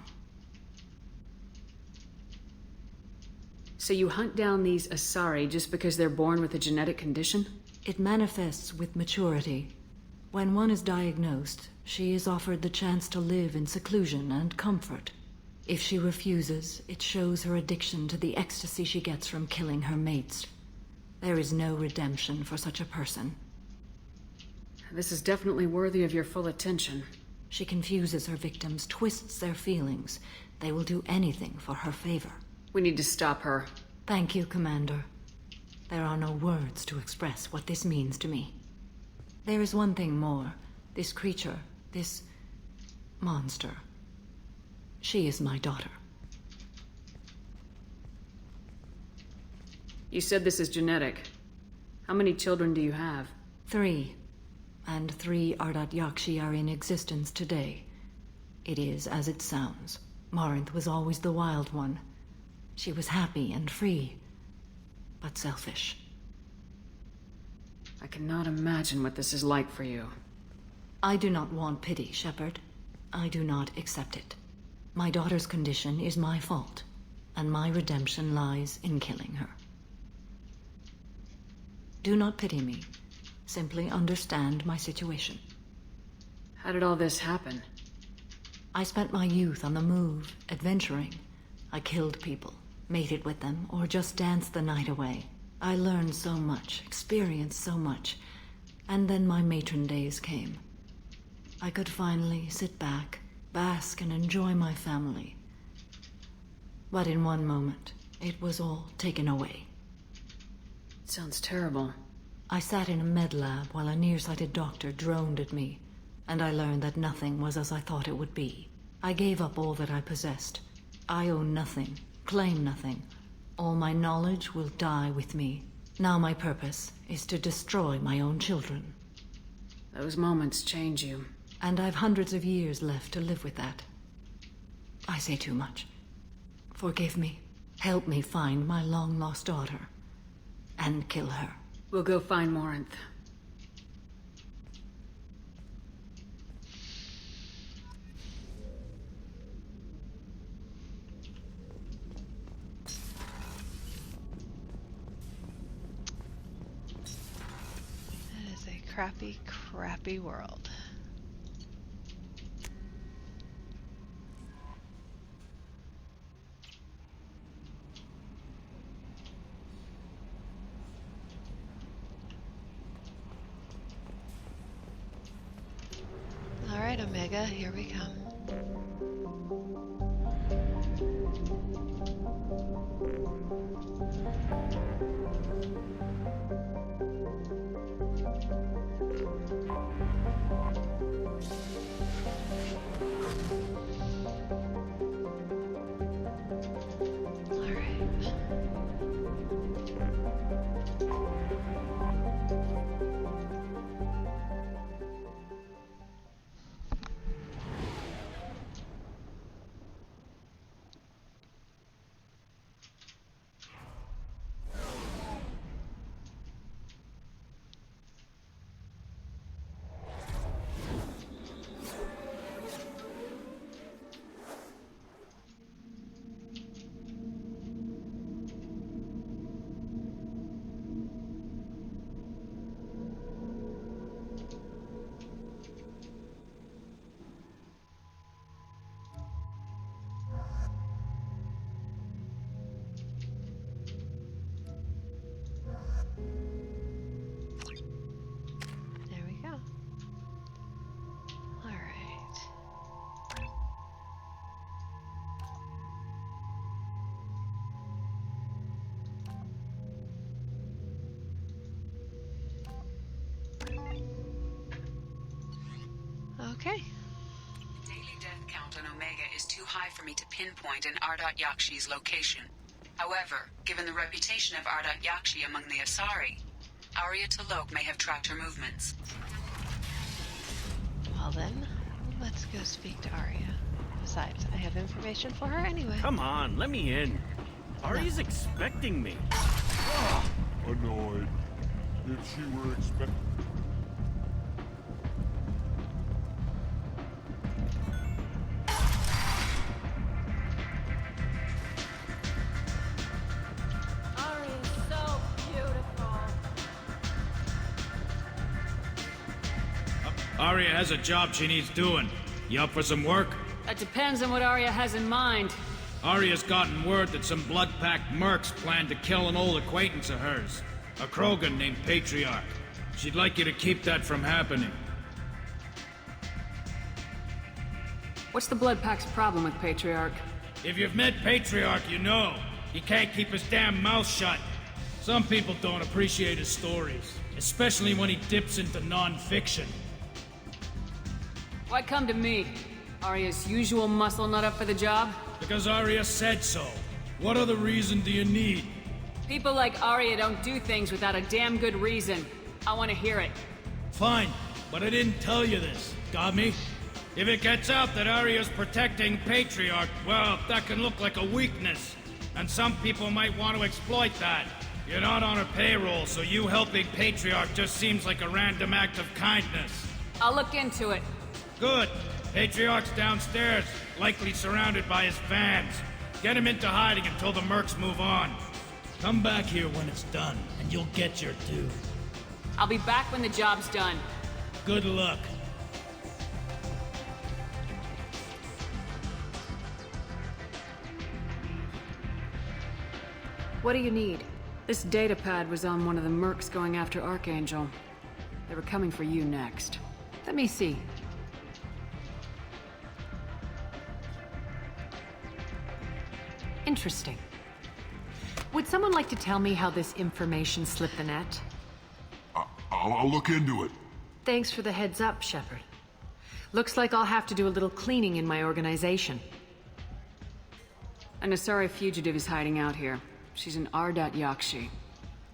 So you hunt down these Asari just because they're born with a genetic condition? It manifests with maturity. When one is diagnosed, she is offered the chance to live in seclusion and comfort. If she refuses, it shows her addiction to the ecstasy she gets from killing her mates. There is no redemption for such a person. This is definitely worthy of your full attention. She confuses her victims, twists their feelings. They will do anything for her favor. We need to stop her. Thank you, Commander. There are no words to express what this means to me. There is one thing more. This creature, this monster. She is my daughter. You said this is genetic. How many children do you have? 3. And 3 Ardat Yakshi are in existence today. It is as it sounds. Morinth was always the wild one. She was happy and free, but selfish. I cannot imagine what this is like for you. I do not want pity, Shepard. I do not accept it. My daughter's condition is my fault. and my redemption lies in killing her. Do not pity me. Simply understand my situation. How did all this happen? I spent my youth on the move, adventuring. I killed people, mated with them, or just danced the night away. I learned so much, experienced so much, and then my matron days came. I could finally sit back, bask, and enjoy my family. But in one moment, it was all taken away. Sounds terrible. I sat in a med lab while a nearsighted doctor droned at me, and I learned that nothing was as I thought it would be. I gave up all that I possessed. I own nothing, claim nothing. All my knowledge will die with me. Now my purpose is to destroy my own children. Those moments change you. And I've hundreds of years left to live with that. I say too much. Forgive me. Help me find my long-lost daughter. And kill her. We'll go find Morinth. It is a crappy, crappy world. Alright, Omega, here we come. Okay. The daily death count on Omega is too high for me to pinpoint an Ardat Yakshi's location. However, given the reputation of Ardat Yakshi among the Asari, Arya T'Loak may have tracked her movements. Well then, let's go speak to Arya. Besides, I have information for her anyway. Come on, let me in. Arya's expecting me. Annoyed. If she were expecting... Arya has a job she needs doing. You up for some work? That depends on what Arya has in mind. Arya's gotten word that some blood-packed mercs plan to kill an old acquaintance of hers. A Krogan named Patriarch. She'd like you to keep that from happening. What's the Blood Pack's problem with Patriarch? If you've met Patriarch, you know. He can't keep his damn mouth shut. Some people don't appreciate his stories, especially when he dips into non-fiction. Why come to me? Arya's usual muscle not up for the job? Because Arya said so. What other reason do you need? People like Arya don't do things without a damn good reason. I want to hear it. Fine, but I didn't tell you this. Got me? If it gets out that Arya's protecting Patriarch, well, that can look like a weakness. And some people might want to exploit that. You're not on her payroll, so you helping Patriarch just seems like a random act of kindness. I'll look into it. Good. Patriarch's downstairs, likely surrounded by his fans. Get him into hiding until the mercs move on. Come back here when it's done, and you'll get your due. I'll be back when the job's done. Good luck. What do you need? This data pad was on one of the mercs going after Archangel. They were coming for you next. Let me see. Interesting. Would someone like to tell me how this information slipped the net? I'll look into it. Thanks for the heads up, Shepard. Looks like I'll have to do a little cleaning in my organization. An Asari fugitive is hiding out here. She's an Ardat Yakshi.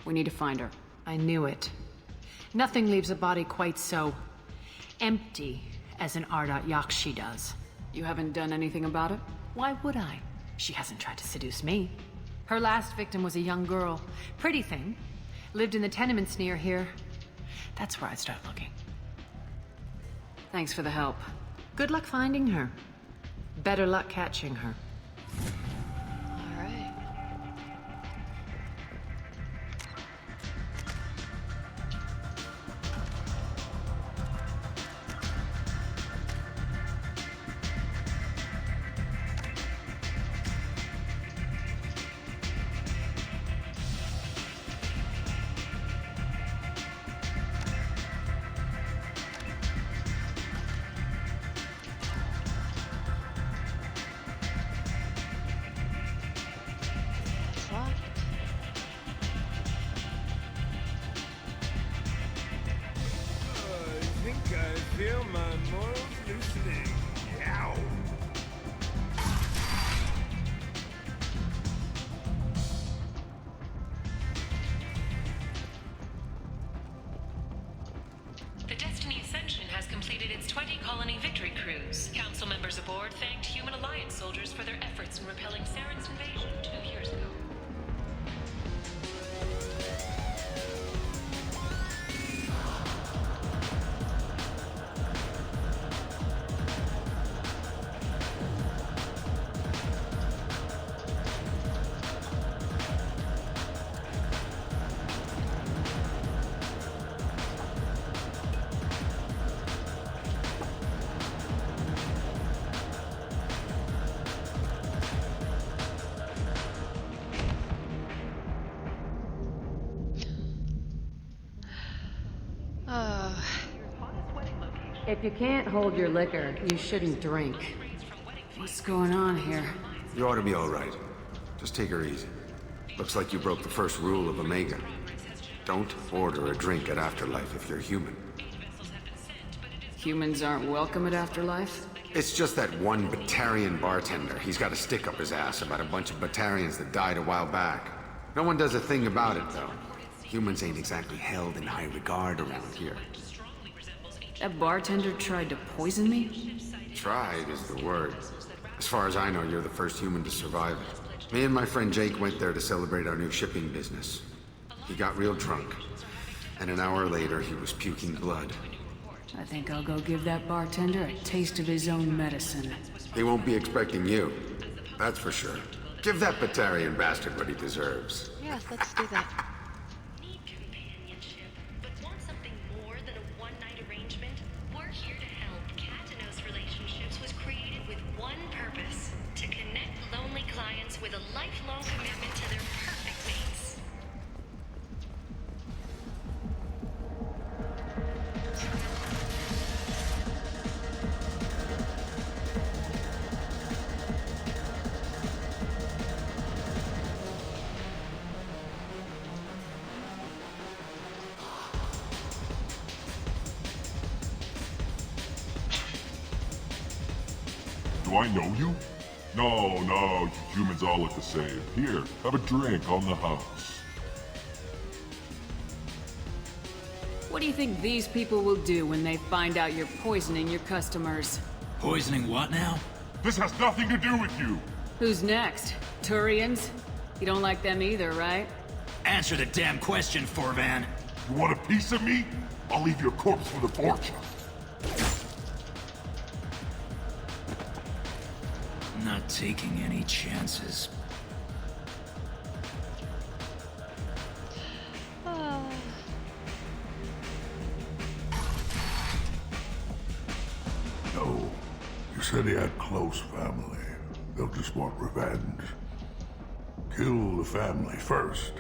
We need to find her. I knew it. Nothing leaves a body quite so empty as an Ardat Yakshi does. You haven't done anything about it? Why would I? She hasn't tried to seduce me. Her last victim was a young girl. Pretty thing. Lived in the tenements near here. That's where I'd start looking. Thanks for the help. Good luck finding her. Better luck catching her. If you can't hold your liquor, you shouldn't drink. What's going on here? You ought to be all right. Just take her easy. Looks like you broke the first rule of Omega. Don't order a drink at Afterlife if you're human. Humans aren't welcome at Afterlife? It's just that one Batarian bartender. He's got a stick up his ass about a bunch of Batarians that died a while back. No one does a thing about it, though. Humans ain't exactly held in high regard around here. That bartender tried to poison me? Tried is the word. As far as I know, you're the first human to survive it. Me and my friend Jake went there to celebrate our new shipping business. He got real drunk, and an hour later he was puking blood. I think I'll go give that bartender a taste of his own medicine. He won't be expecting you, that's for sure. Give that Batarian bastard what he deserves. Yeah, let's do that. Do I know you? No, you humans all look the same. Here, have a drink on the house. What do you think these people will do when they find out you're poisoning your customers? Poisoning what now? This has nothing to do with you! Who's next? Turians? You don't like them either, right? Answer the damn question, Forvan. You want a piece of me? I'll leave your corpse for the fortune. not taking any chances. No. You said he had close family. They'll just want revenge. Kill the family first.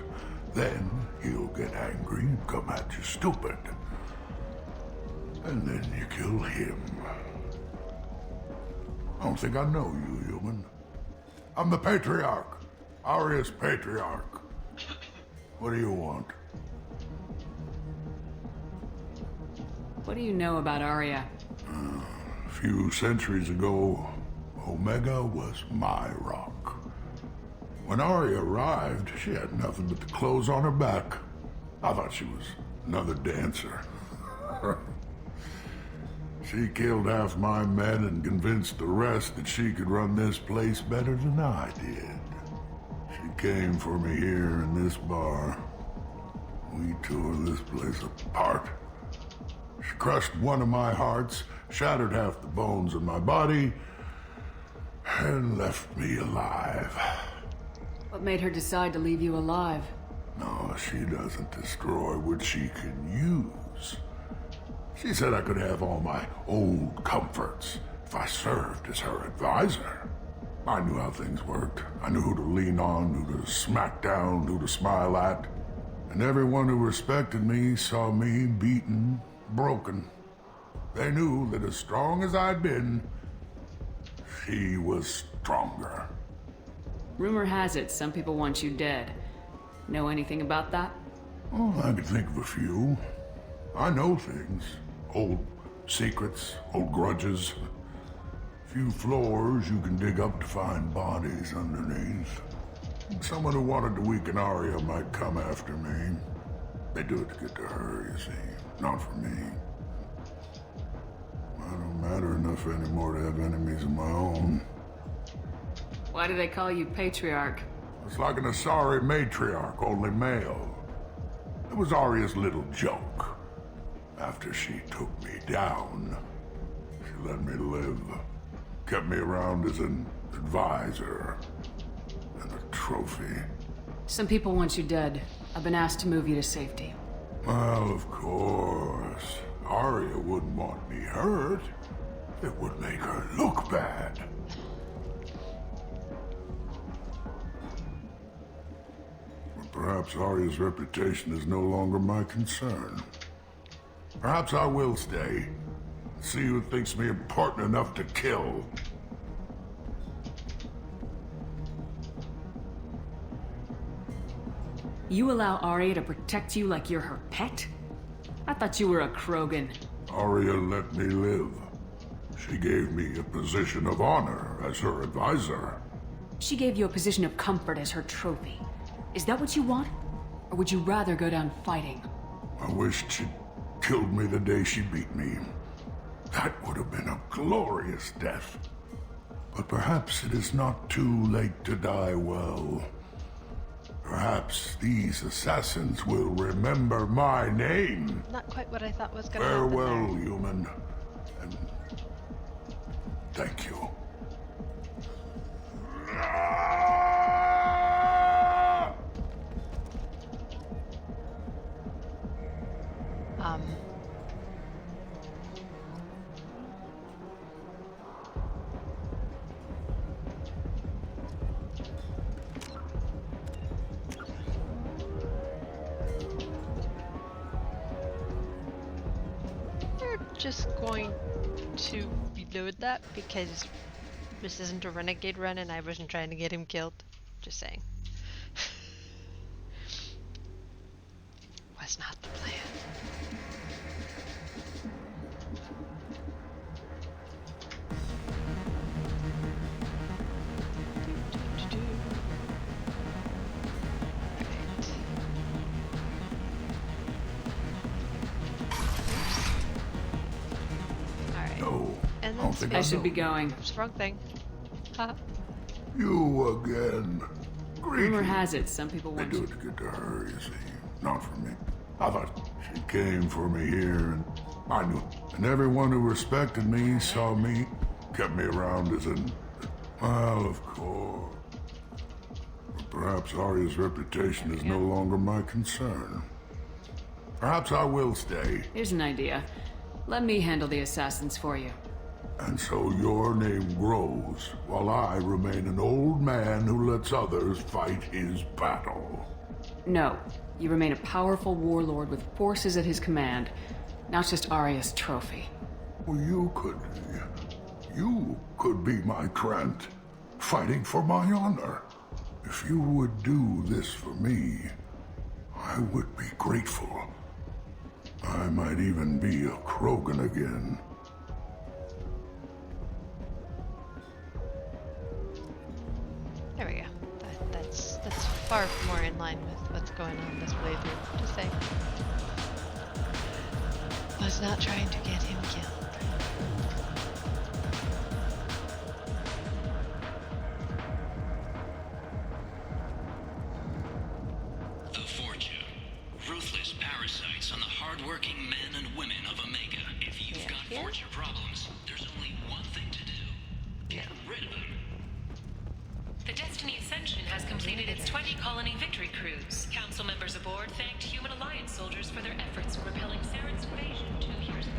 Then he'll get angry and come at you stupid. And then you kill him. I don't think I know you, human. I'm the Patriarch. Aria's Patriarch. What do you want? What do you know about Aria? A few centuries ago, Omega was my rock. When Aria arrived, she had nothing but the clothes on her back. I thought she was another dancer. She killed half my men and convinced the rest that she could run this place better than I did. She came for me here in this bar. We tore this place apart. She crushed one of my hearts, shattered half the bones in my body, and left me alive. What made her decide to leave you alive? No, she doesn't destroy what she can use. She said I could have all my old comforts if I served as her advisor. I knew how things worked. I knew who to lean on, who to smack down, who to smile at. And everyone who respected me saw me beaten, broken. They knew that as strong as I'd been, she was stronger. Rumor has it some people want you dead. Know anything about that? Oh, I could think of a few. I know things. Old secrets, old grudges. Few floors you can dig up to find bodies underneath. Someone who wanted to weaken Aria might come after me. They do it to get to her, you see, not for me. I don't matter enough anymore to have enemies of my own. Why do they call you Patriarch? It's like an Asari matriarch, only male. It was Aria's little joke. After she took me down, she let me live. Kept me around as an advisor and a trophy. Some people want you dead. I've been asked to move you to safety. Well, of course. Aria wouldn't want me hurt. It would make her look bad. But perhaps Aria's reputation is no longer my concern. Perhaps I will stay. See who thinks me important enough to kill. You allow Aria to protect you like you're her pet? I thought you were a Krogan. Aria let me live. She gave me a position of honor as her advisor. She gave you a position of comfort as her trophy. Is that what you want? Or would you rather go down fighting? I wished she'd killed me the day she beat me. That would have been a glorious death. But perhaps it is not too late to die well. Perhaps these assassins will remember my name. Not quite what I thought was gonna happen. Farewell, human. And thank you. Just going to reload that because this isn't a renegade run and I wasn't trying to get him killed. Just saying. Was not the plan. I should be going. Oops, wrong thing. Haha. You again. Rumor has it some people want They do you. it to get to her, you see. Not for me. I thought she came for me here, and I knew. And everyone who respected me saw me, kept me around as an Well, of course. But perhaps Arya's reputation is no longer my concern. Perhaps I will stay. Here's an idea. Let me handle the assassins for you. And so your name grows, while I remain an old man who lets others fight his battle. No. You remain a powerful warlord with forces at his command, not just Arya's trophy. Well, you could be my Trent, fighting for my honor. If you would do this for me, I would be grateful. I might even be a Krogan again. There we go. That's far more in line with what's going on this playthrough. Just say. Was not trying to get him killed. The Fortune. Ruthless parasites on the hardworking men and women of Omega. If you've got Fortune problems, there's only one thing to do. Get rid of them. The Destiny Ascension has completed its 20-colony victory cruise. Council members aboard thanked Human Alliance soldiers for their efforts in repelling Saren's invasion 2 years ago.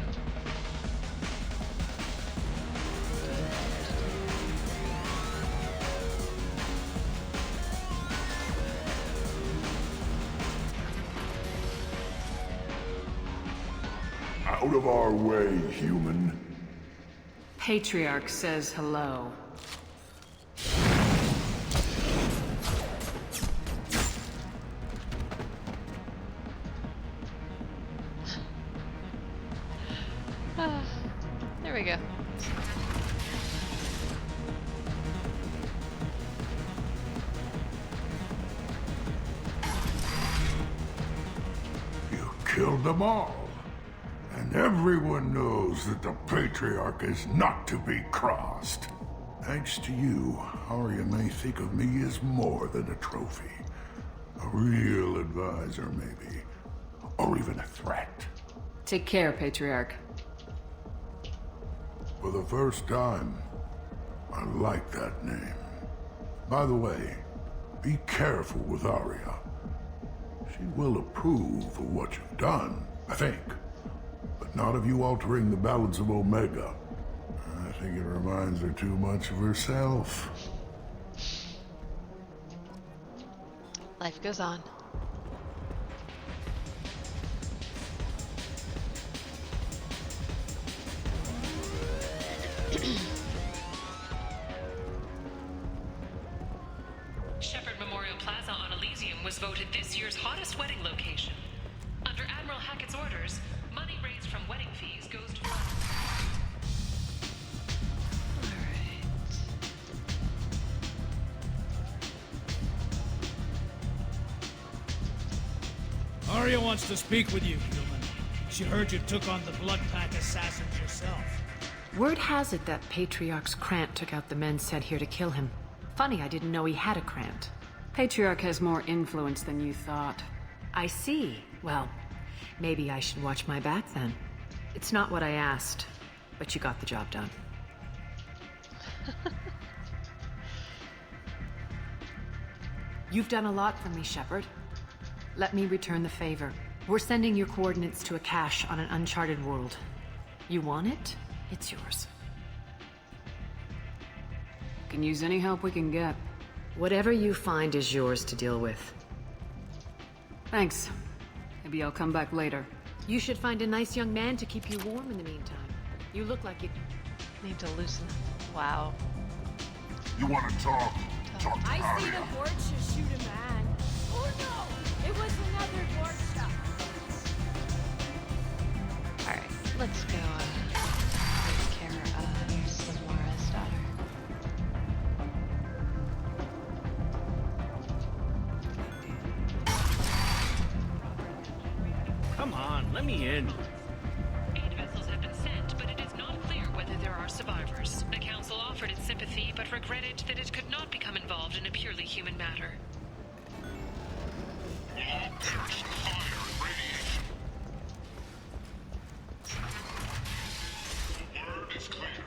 Out of our way, human. Patriarch says hello. There we go. You killed them all. And everyone knows that the Patriarch is not to be crossed. Thanks to you, Arya may think of me as more than a trophy. A real advisor, maybe. Or even a threat. Take care, Patriarch. For the first time, I like that name. By the way, be careful with Arya. She will approve of what you've done, I think. But not of you altering the balance of Omega. I think it reminds her too much of herself. Life goes on. Shepherd Memorial Plaza on Elysium was voted this year's hottest wedding location. Under Admiral Hackett's orders, money raised from wedding fees goes to Arya wants to speak with you, human. She heard you took on the Blood Pack assassins yourself. Word has it that Patriarch's Krant took out the men sent here to kill him. Funny, I didn't know he had a Krant. Patriarch has more influence than you thought. I see. Well, maybe I should watch my back then. It's not what I asked, but you got the job done. You've done a lot for me, Shepard. Let me return the favor. We're sending your coordinates to a cache on an uncharted world. You want it? It's yours. Can use any help we can get. Whatever you find is yours to deal with. Thanks. Maybe I'll come back later. You should find a nice young man to keep you warm in the meantime. You look like you need to loosen up. Wow. You want to talk? Talk to I see Arya. the Borgia shoot a man. Oh no! It was another Borgia. Alright, let's go take care of Samara's daughter. Come on, let me in. 8 vessels have been sent, but it is not clear whether there are survivors. The Council offered its sympathy, but regretted that it could not become involved in a purely human matter. All perish in fire and radiation. The word is clear.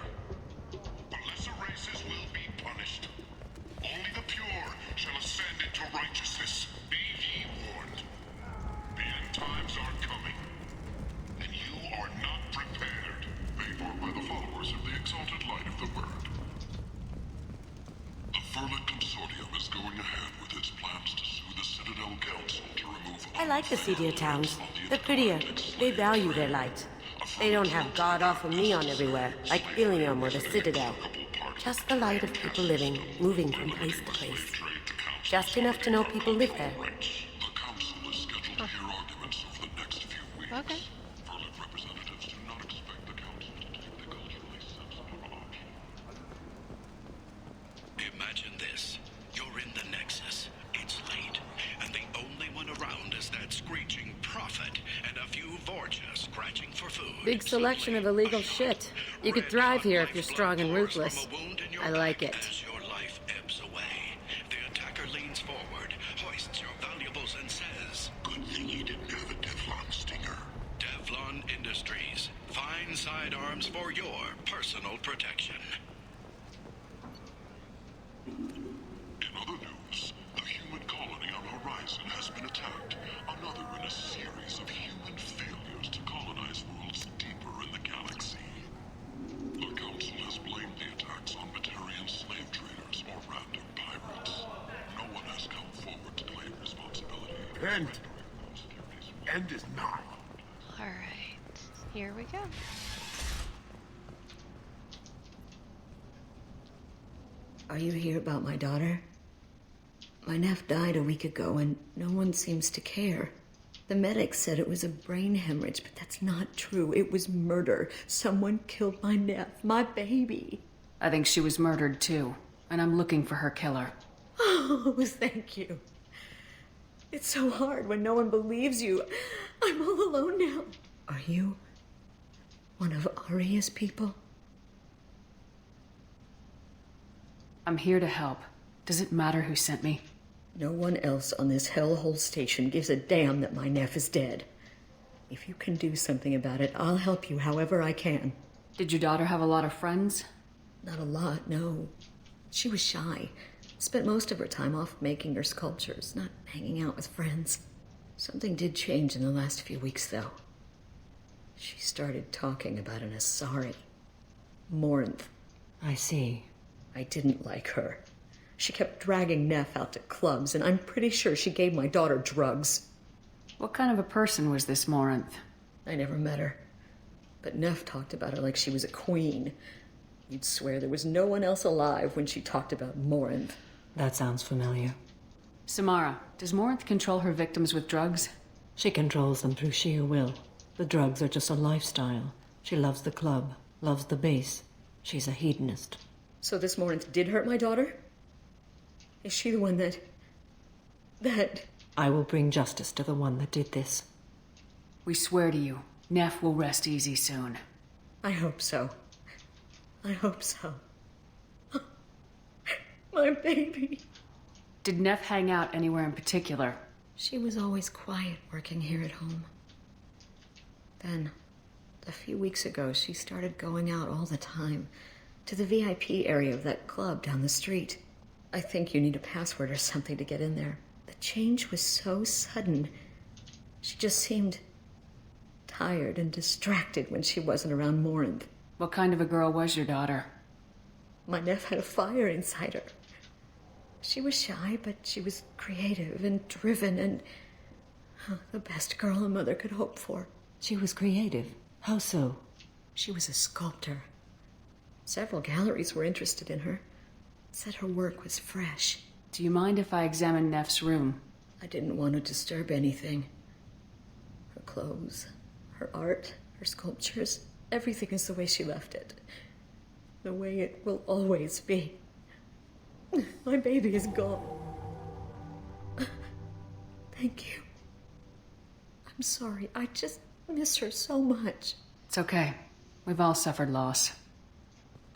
The lesser races will be punished. like the seedier towns. They're prettier. They value their light. They don't have god-awful neon everywhere, like Ilium or the Citadel. Just the light of people living, moving from place to place. Just enough to know people live there. Okay. Imagine this. You're in the Nexus. It's late, and the only one around is that screeching prophet and a few Vorcha scratching for food. Big selection of illegal shit. You could thrive here if you're strong and ruthless. I like it. As your life ebbs away, the attacker leans forward, hoists your valuables, and says, "Good thing you didn't have a Teflon stinger." Teflon Industries. Fine sidearms for your personal protection. In other news, the human colony on Horizon has been attacked. Another in a series of human failures to colonize worlds deeper in the galaxy. The Council has blamed the attacks on Batarian slave traders or random pirates. No one has come forward to claim responsibility. End is not. Alright. Here we go. Are you here about my daughter? My nephew died a week ago and no one seems to care. The medics said it was a brain hemorrhage, but that's not true. It was murder. Someone killed my nephew, my baby. I think she was murdered too, and I'm looking for her killer. Oh, thank you. It's so hard when no one believes you. I'm all alone now. Are you one of Aria's people? I'm here to help. Does it matter who sent me? No one else on this hellhole station gives a damn that my nephew is dead. If you can do something about it, I'll help you however I can. Did your daughter have a lot of friends? Not a lot, no. She was shy. Spent most of her time off making her sculptures, not hanging out with friends. Something did change in the last few weeks, though. She started talking about an Asari. Morinth. I see. I didn't like her. She kept dragging Neff out to clubs, and I'm pretty sure she gave my daughter drugs. What kind of a person was this Morinth? I never met her. But Neff talked about her like she was a queen. You'd swear there was no one else alive when she talked about Morinth. That sounds familiar. Samara, does Morinth control her victims with drugs? She controls them through sheer will. The drugs are just a lifestyle. She loves the club, loves the base. She's a hedonist. So this Morinth did hurt my daughter? Is she the one that... I will bring justice to the one that did this. We swear to you, Neff will rest easy soon. I hope so. I hope so. My baby. Did Neff hang out anywhere in particular? She was always quiet working here at home. Then, a few weeks ago, she started going out all the time to the VIP area of that club down the street. I think you need a password or something to get in there. The change was so sudden. She just seemed tired and distracted when she wasn't around Morinth. What kind of a girl was your daughter? My nephew had a fire inside her. She was shy, but she was creative and driven and the best girl a mother could hope for. She was creative. How so? She was a sculptor. Several galleries were interested in her. Said her work was fresh. Do you mind if I examine Neff's room? I didn't want to disturb anything. Her clothes, her art, her sculptures, everything is the way she left it. The way it will always be. My baby is gone. Thank you. I'm sorry. I just miss her so much. It's okay. We've all suffered loss.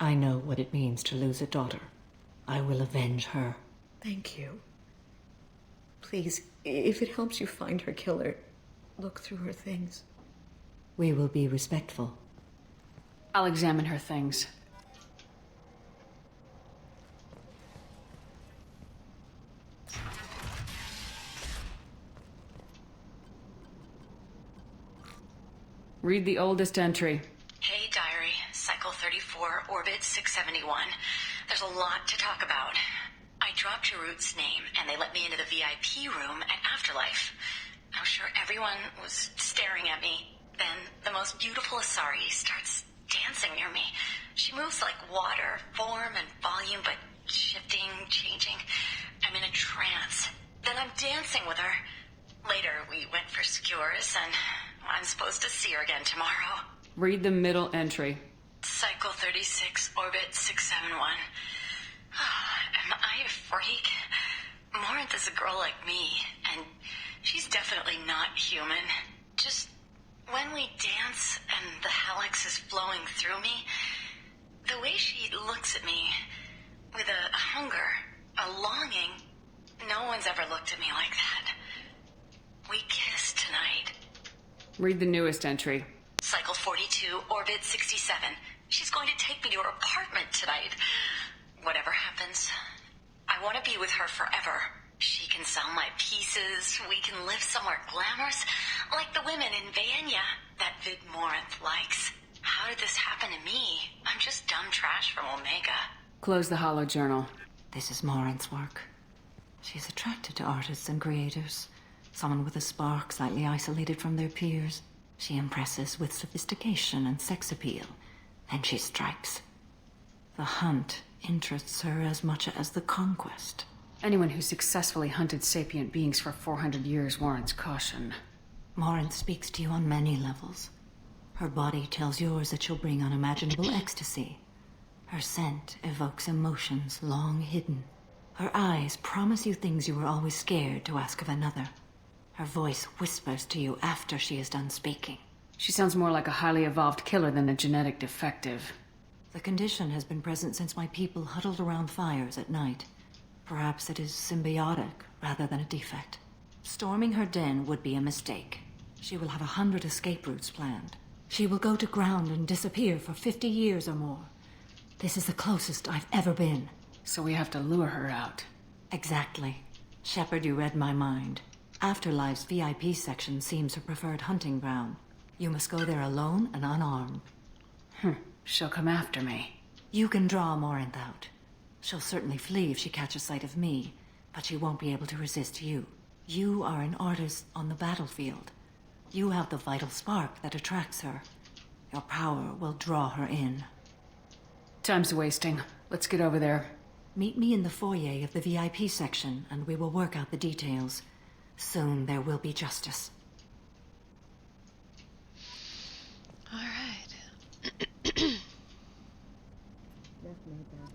I know what it means to lose a daughter. I will avenge her. Thank you. Please, if it helps you find her killer, look through her things. We will be respectful. I'll examine her things. Read the oldest entry. Hey, Diary. Cycle 34, Orbit 671. There's a lot to talk about. I dropped your root's name, and they let me into the VIP room at Afterlife. How sure everyone was staring at me. Then the most beautiful Asari starts dancing near me. She moves like water, form and volume, but shifting, changing. I'm in a trance. Then I'm dancing with her. Later, we went for skewers, and I'm supposed to see her again tomorrow. Read the middle entry. Cycle 36, orbit 671. Am I a freak? Morinth is a girl like me, and she's definitely not human. Just when we dance and the helix is flowing through me, the way she looks at me with a hunger, a longing, no one's ever looked at me like that. We kissed tonight. Read the newest entry. Cycle 42, orbit 67. She's going to take me to her apartment tonight. Whatever happens, I want to be with her forever. She can sell my pieces. We can live somewhere glamorous, like the women in Vanya that Vid Morinth likes. How did this happen to me? I'm just dumb trash from Omega. Close the hollow journal. This is Morinth's work. She's attracted to artists and creators. Someone with a spark, slightly isolated from their peers. She impresses with sophistication and sex appeal. Then she strikes. The hunt interests her as much as the conquest. Anyone who successfully hunted sapient beings for 400 years warrants caution. Morinth speaks to you on many levels. Her body tells yours that she'll bring unimaginable ecstasy. Her scent evokes emotions long hidden. Her eyes promise you things you were always scared to ask of another. Her voice whispers to you after she is done speaking. She sounds more like a highly evolved killer than a genetic defective. The condition has been present since my people huddled around fires at night. Perhaps it is symbiotic rather than a defect. Storming her den would be a mistake. She will have 100 escape routes planned. She will go to ground and disappear for 50 years or more. This is the closest I've ever been. So we have to lure her out. Exactly. Shepard, you read my mind. Afterlife's VIP section seems her preferred hunting ground. You must go there alone and unarmed. She'll come after me. You can draw Morinth out. She'll certainly flee if she catches sight of me, but she won't be able to resist you. You are an artist on the battlefield. You have the vital spark that attracts her. Your power will draw her in. Time's wasting. Let's get over there. Meet me in the foyer of the VIP section, and we will work out the details. Soon there will be justice. All right. Beth made that.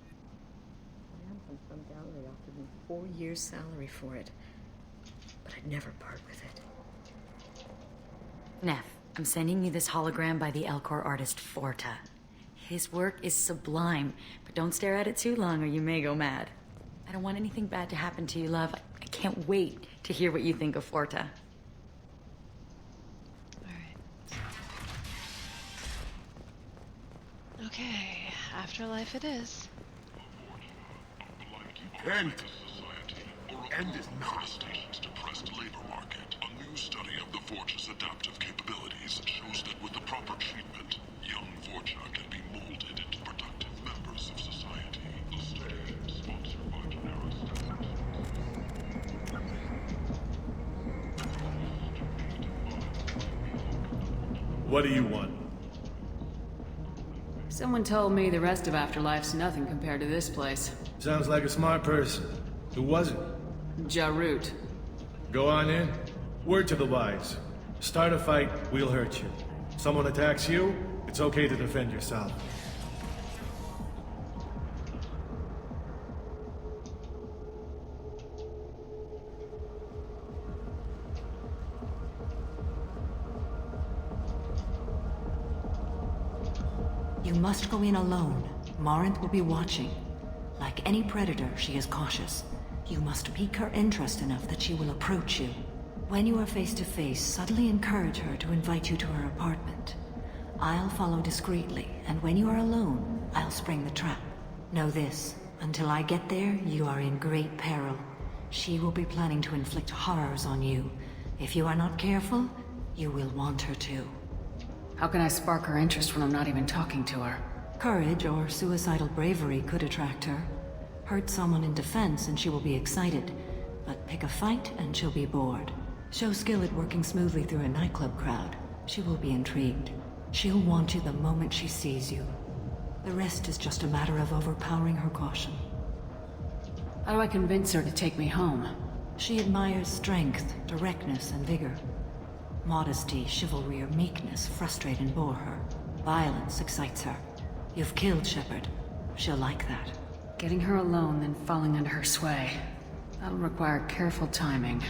Hanson's from Gallery offered me 4 years' salary for it. But I'd never part with it. Neff, I'm sending you this hologram by the Elcor artist Forta. His work is sublime, but don't stare at it too long or you may go mad. I don't want anything bad to happen to you, love. I can't wait to hear what you think of Forta. Okay, afterlife it is. End is not to depressed labor market. A new study of the Forge's adaptive capabilities shows that with the proper treatment, young Forja can be molded into productive members of society. The study, sponsored by Generis. What do you want? Someone told me the rest of Afterlife's nothing compared to this place. Sounds like a smart person. Who was it? Jarut. Go on in. Word to the wise. Start a fight, we'll hurt you. Someone attacks you, it's okay to defend yourself. You must go in alone. Morinth will be watching. Like any predator, she is cautious. You must pique her interest enough that she will approach you. When you are face to face, subtly encourage her to invite you to her apartment. I'll follow discreetly, and when you are alone, I'll spring the trap. Know this, until I get there, you are in great peril. She will be planning to inflict horrors on you. If you are not careful, you will want her to. How can I spark her interest when I'm not even talking to her? Courage or suicidal bravery could attract her. Hurt someone in defense and she will be excited, but pick a fight and she'll be bored. Show skill at working smoothly through a nightclub crowd. She will be intrigued. She'll want you the moment she sees you. The rest is just a matter of overpowering her caution. How do I convince her to take me home? She admires strength, directness, and vigor. Modesty, chivalry, or meekness frustrate and bore her. Violence excites her. You've killed Shepard. She'll like that. Getting her alone, then falling under her sway. That'll require careful timing.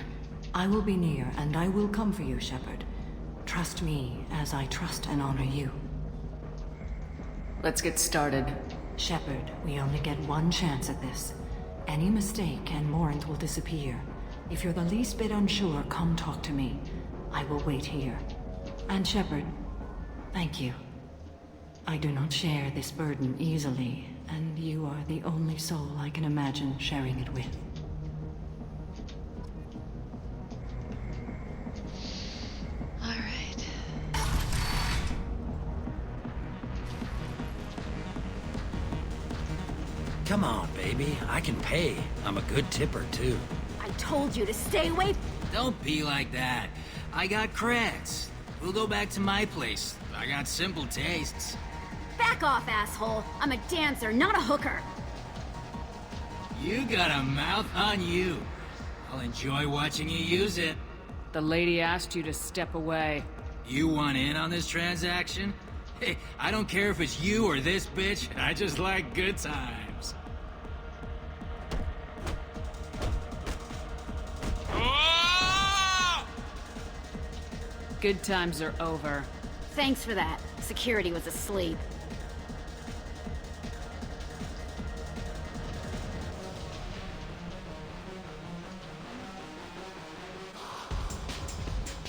I will be near, and I will come for you, Shepard. Trust me as I trust and honor you. Let's get started. Shepard, we only get one chance at this. Any mistake and Morant will disappear. If you're the least bit unsure, come talk to me. I will wait here. And Shepard, thank you. I do not share this burden easily, and you are the only soul I can imagine sharing it with. All right. Come on, baby. I can pay. I'm a good tipper, too. I told you to stay away. Don't be like that. I got creds. We'll go back to my place. I got simple tastes. Back off, asshole. I'm a dancer, not a hooker. You got a mouth on you. I'll enjoy watching you use it. The lady asked you to step away. You want in on this transaction? Hey, I don't care if it's you or this bitch. I just like good times. Good times are over. Thanks for that. Security was asleep.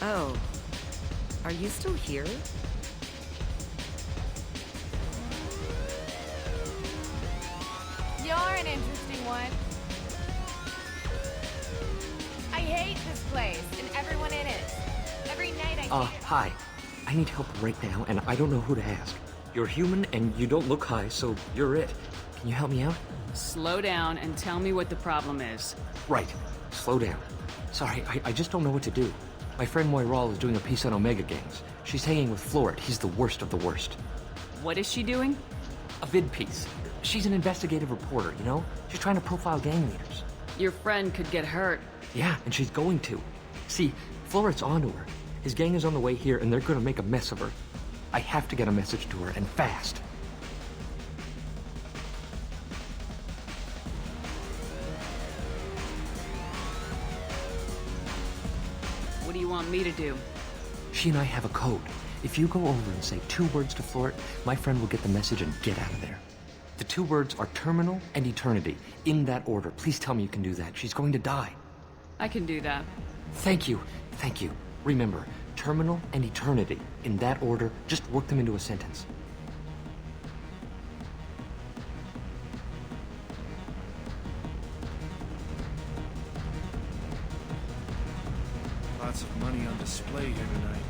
Oh. Are you still here? You're an interesting one. I hate this place and everyone in it. Every night I Hi. I need help right now, and I don't know who to ask. You're human, and you don't look high, so you're it. Can you help me out? Slow down and tell me what the problem is. Right. Slow down. Sorry, I just don't know what to do. My friend Moiral is doing a piece on Omega gangs. She's hanging with Floret. He's the worst of the worst. What is she doing? A vid piece. She's an investigative reporter, you know? She's trying to profile gang leaders. Your friend could get hurt. Yeah, and she's going to. See, Floret's onto her. His gang is on the way here, and they're gonna make a mess of her. I have to get a message to her, and fast. What do you want me to do? She and I have a code. If you go over and say 2 words to Floret, my friend will get the message and get out of there. The 2 words are terminal and eternity, in that order. Please tell me you can do that. She's going to die. I can do that. Thank you. Thank you. Remember, terminal and eternity, in that order. Just work them into a sentence. Lots of money on display here tonight.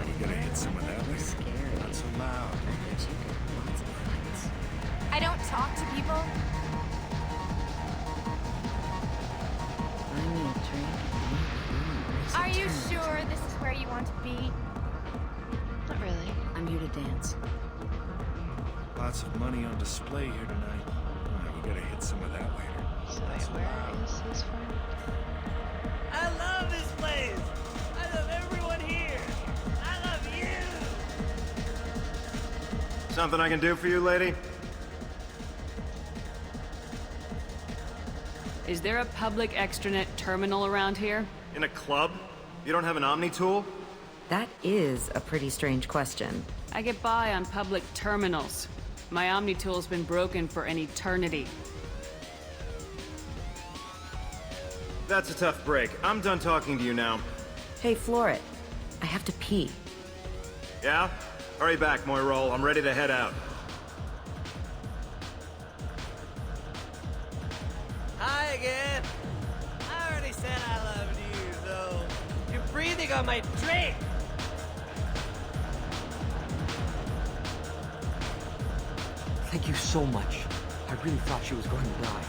We gotta hit some of that later. Not so loud. I don't talk to people. Buy me a drink. Are you sure this is where you want to be? Not really. I'm here to dance. Lots of money on display here tonight. We gotta hit some of that later. So where is his friend? I love this place! I love everyone here! I love you! Something I can do for you, lady? Is there a public extranet terminal around here? In a club? You don't have an Omni tool? That is a pretty strange question. I get by on public terminals. My Omni tool's been broken for an eternity. That's a tough break. I'm done talking to you now. Hey, Floret. I have to pee. Yeah? Hurry back, Moiral. I'm ready to head out. Hi again! I already said I loved you, though. You're breathing on my drink! Thank you so much. I really thought she was going to die.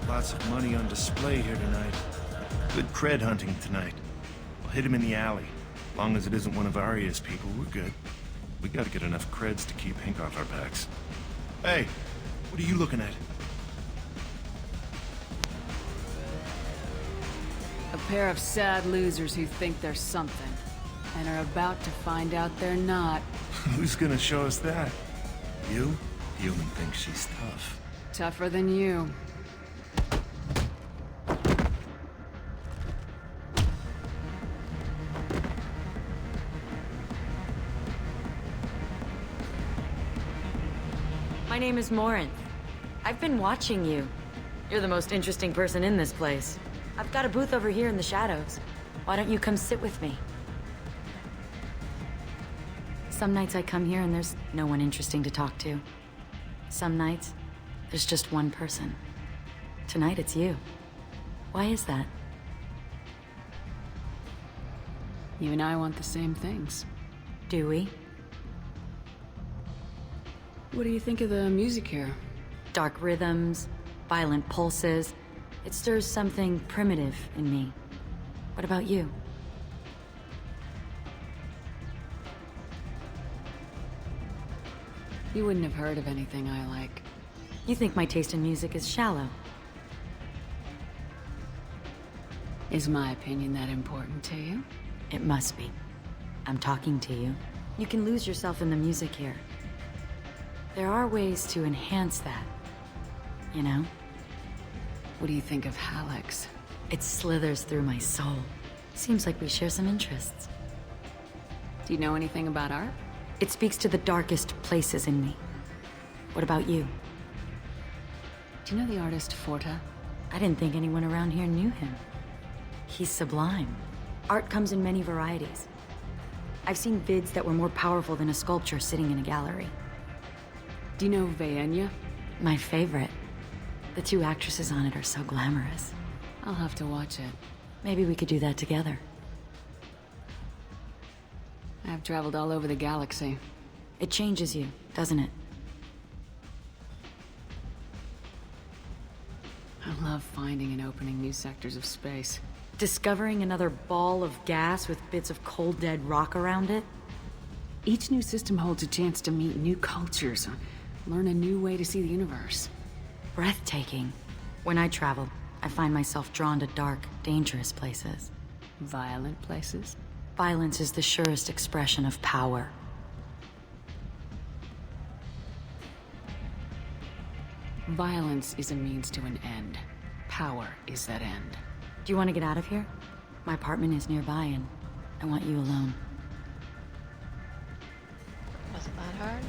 Lots of money on display here tonight. Good cred hunting tonight. We'll hit him in the alley. Long as it isn't one of Arya's people, we're good. We gotta get enough creds to keep Hink off our backs. Hey, what are you looking at? A pair of sad losers who think they're something, and are about to find out they're not. Who's gonna show us that? You? Human thinks she's tough. Tougher than you. My name is Morin. I've been watching you. You're the most interesting person in this place. I've got a booth over here in the shadows. Why don't you come sit with me? Some nights I come here and there's no one interesting to talk to. Some nights, there's just one person. Tonight it's you. Why is that? You and I want the same things. Do we? What do you think of the music here? Dark rhythms, violent pulses. It stirs something primitive in me. What about you? You wouldn't have heard of anything I like. You think my taste in music is shallow? Is my opinion that important to you? It must be. I'm talking to you. You can lose yourself in the music here. There are ways to enhance that, you know? What do you think of Hallex? It slithers through my soul. Seems like we share some interests. Do you know anything about art? It speaks to the darkest places in me. What about you? Do you know the artist Forta? I didn't think anyone around here knew him. He's sublime. Art comes in many varieties. I've seen vids that were more powerful than a sculpture sitting in a gallery. Do you know Vaenya? My favorite. The two actresses on it are so glamorous. I'll have to watch it. Maybe we could do that together. I've traveled all over the galaxy. It changes you, doesn't it? I love finding and opening new sectors of space. Discovering another ball of gas with bits of cold dead rock around it? Each new system holds a chance to meet new cultures, learn a new way to see the universe. Breathtaking. When I travel, I find myself drawn to dark, dangerous places. Violent places? Violence is the surest expression of power. Violence is a means to an end. Power is that end. Do you want to get out of here? My apartment is nearby and I want you alone. Wasn't that hard?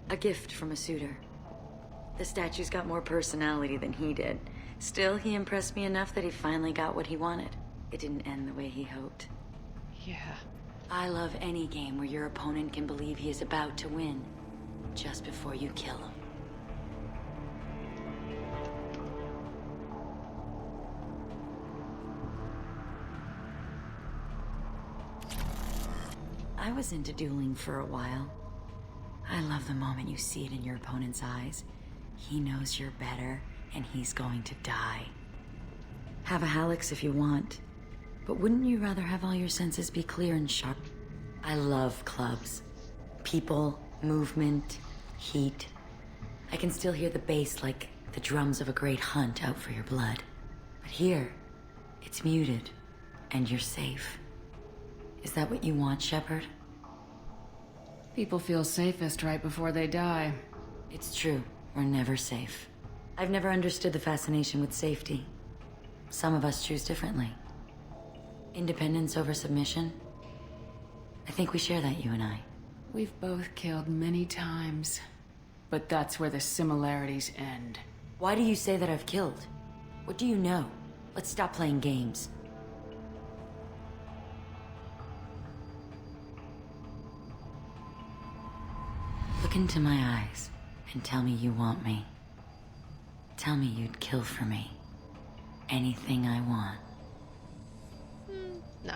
A gift from a suitor. The statue's got more personality than he did. Still, he impressed me enough that he finally got what he wanted. It didn't end the way he hoped. Yeah. I love any game where your opponent can believe he is about to win, just before you kill him. I was into dueling for a while. I love the moment you see it in your opponent's eyes. He knows you're better, and he's going to die. Have a Hallex if you want, but wouldn't you rather have all your senses be clear and sharp? I love clubs. People, movement, heat. I can still hear the bass like the drums of a great hunt out for your blood. But here, it's muted, and you're safe. Is that what you want, Shepard? People feel safest right before they die. It's true. We're never safe. I've never understood the fascination with safety. Some of us choose differently. Independence over submission? I think we share that, you and I. We've both killed many times, but that's where the similarities end. Why do you say that I've killed? What do you know? Let's stop playing games. Look into my eyes and tell me you want me. Tell me you'd kill for me. Anything I want. No.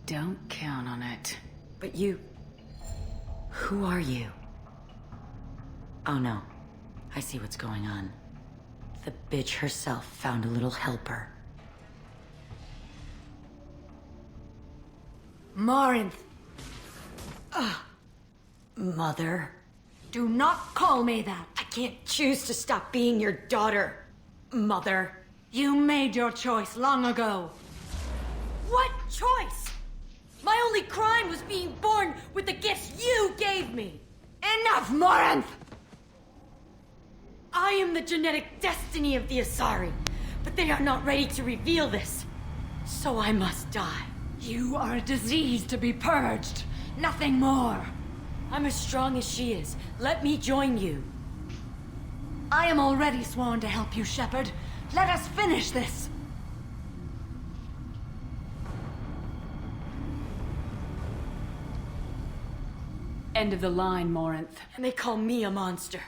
Don't count on it. But you... Who are you? Oh no. I see what's going on. The bitch herself found a little helper. Morinth! Mother? Do not call me that! I can't choose to stop being your daughter, Mother. You made your choice long ago. What choice? My only crime was being born with the gifts you gave me. Enough, Morinth! I am the genetic destiny of the Asari, but they are not ready to reveal this. So I must die. You are a disease to be purged. Nothing more. I'm as strong as she is. Let me join you. I am already sworn to help you, Shepard. Let us finish this. End of the line, Morinth. And they call me a monster.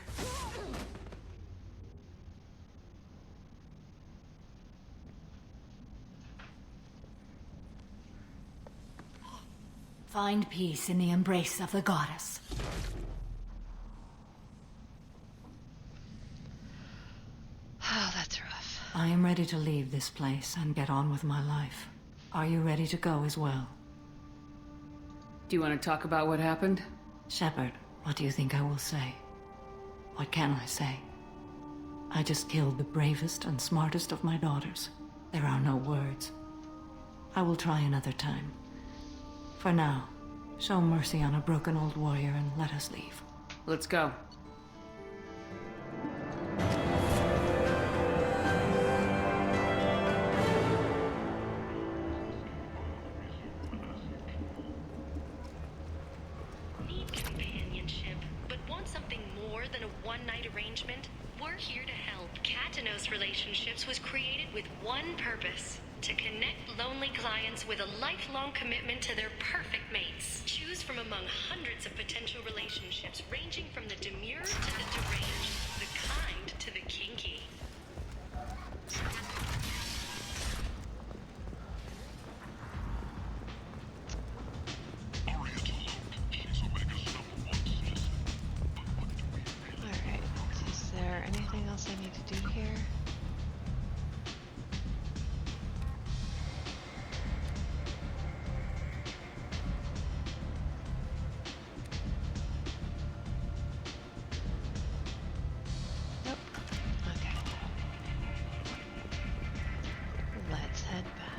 Find peace in the embrace of the goddess. Oh, that's rough. I am ready to leave this place and get on with my life. Are you ready to go as well? Do you want to talk about what happened? Shepard, what do you think I will say? What can I say? I just killed the bravest and smartest of my daughters. There are no words. I will try another time. For now, show mercy on a broken old warrior and let us leave. Let's go. Need companionship, but want something more than a one-night arrangement? We're here to help. Katanos Relationships was created with one purpose: to connect lonely clients with a lifelong commitment to their perfect mates. Choose from among hundreds of potential relationships ranging from the demure to the deranged, the kind to the kinky. Alright, is there anything else I need to do here? Nope. Okay. Let's head back.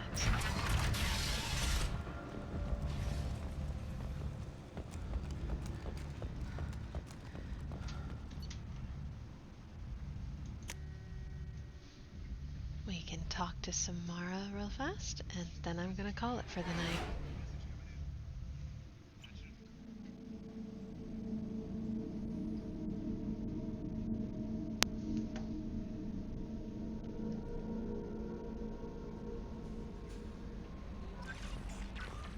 We can talk to Samara real fast, and then I'm gonna call it for the night.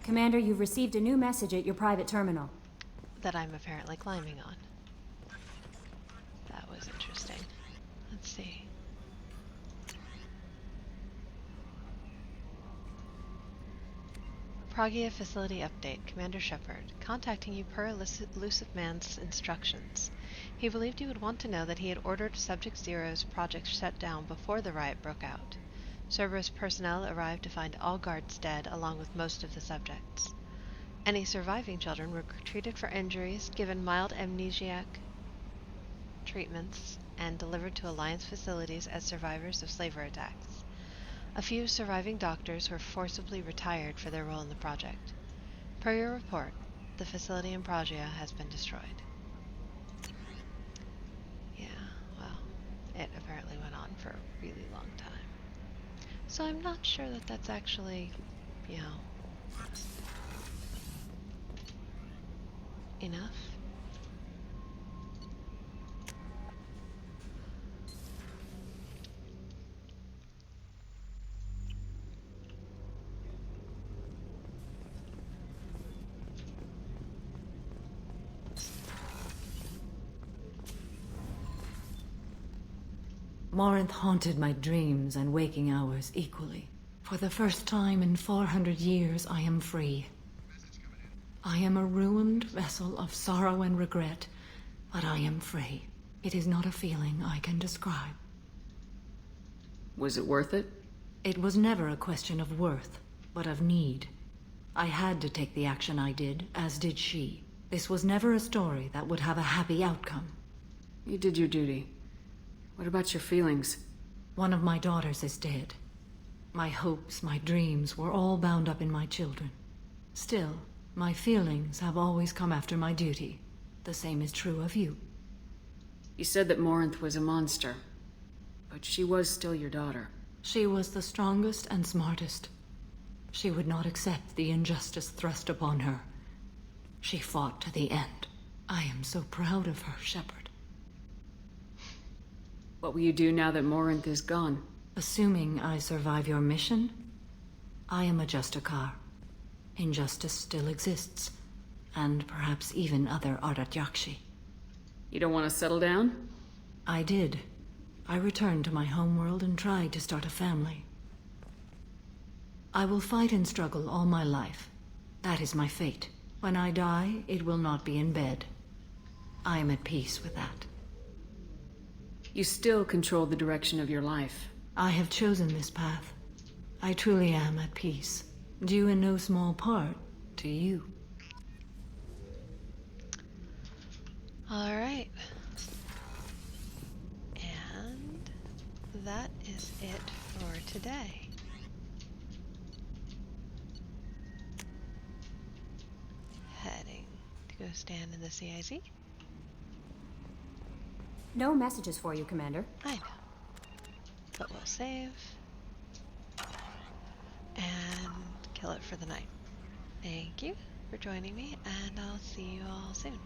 Commander, you've received a new message at your private terminal. That I'm apparently climbing on. That was interesting. Let's see. Pragia Facility Update. Commander Shepard. Contacting you per Elusive Man's instructions. He believed you would want to know that he had ordered Subject Zero's project shut down before the riot broke out. Cerberus personnel arrived to find all guards dead, along with most of the subjects. Any surviving children were treated for injuries, given mild amnesiac treatments, and delivered to Alliance facilities as survivors of slaver attacks. A few surviving doctors were forcibly retired for their role in the project. Per your report, the facility in Pragia has been destroyed. Yeah, well, it apparently went on for a really long time. So I'm not sure that that's actually, you know, enough. Morinth haunted my dreams and waking hours equally. For the first time in 400 years, I am free. I am a ruined vessel of sorrow and regret, but I am free. It is not a feeling I can describe. Was it worth it? It was never a question of worth, but of need. I had to take the action I did, as did she. This was never a story that would have a happy outcome. You did your duty. What about your feelings? One of my daughters is dead. My hopes, my dreams were all bound up in my children. Still, my feelings have always come after my duty. The same is true of you. You said that Morinth was a monster, but she was still your daughter. She was the strongest and smartest. She would not accept the injustice thrust upon her. She fought to the end. I am so proud of her, Shepard. What will you do now that Morinth is gone? Assuming I survive your mission, I am a Justicar. Injustice still exists, and perhaps even other Ardat Yakshi. You don't want to settle down? I did. I returned to my homeworld and tried to start a family. I will fight and struggle all my life. That is my fate. When I die, it will not be in bed. I am at peace with that. You still control the direction of your life. I have chosen this path. I truly am at peace, due in no small part to you. All right. And that is it for today. Heading to go stand in the CIZ. No messages for you, Commander. I know. But we'll save. And kill it for the night. Thank you for joining me, and I'll see you all soon.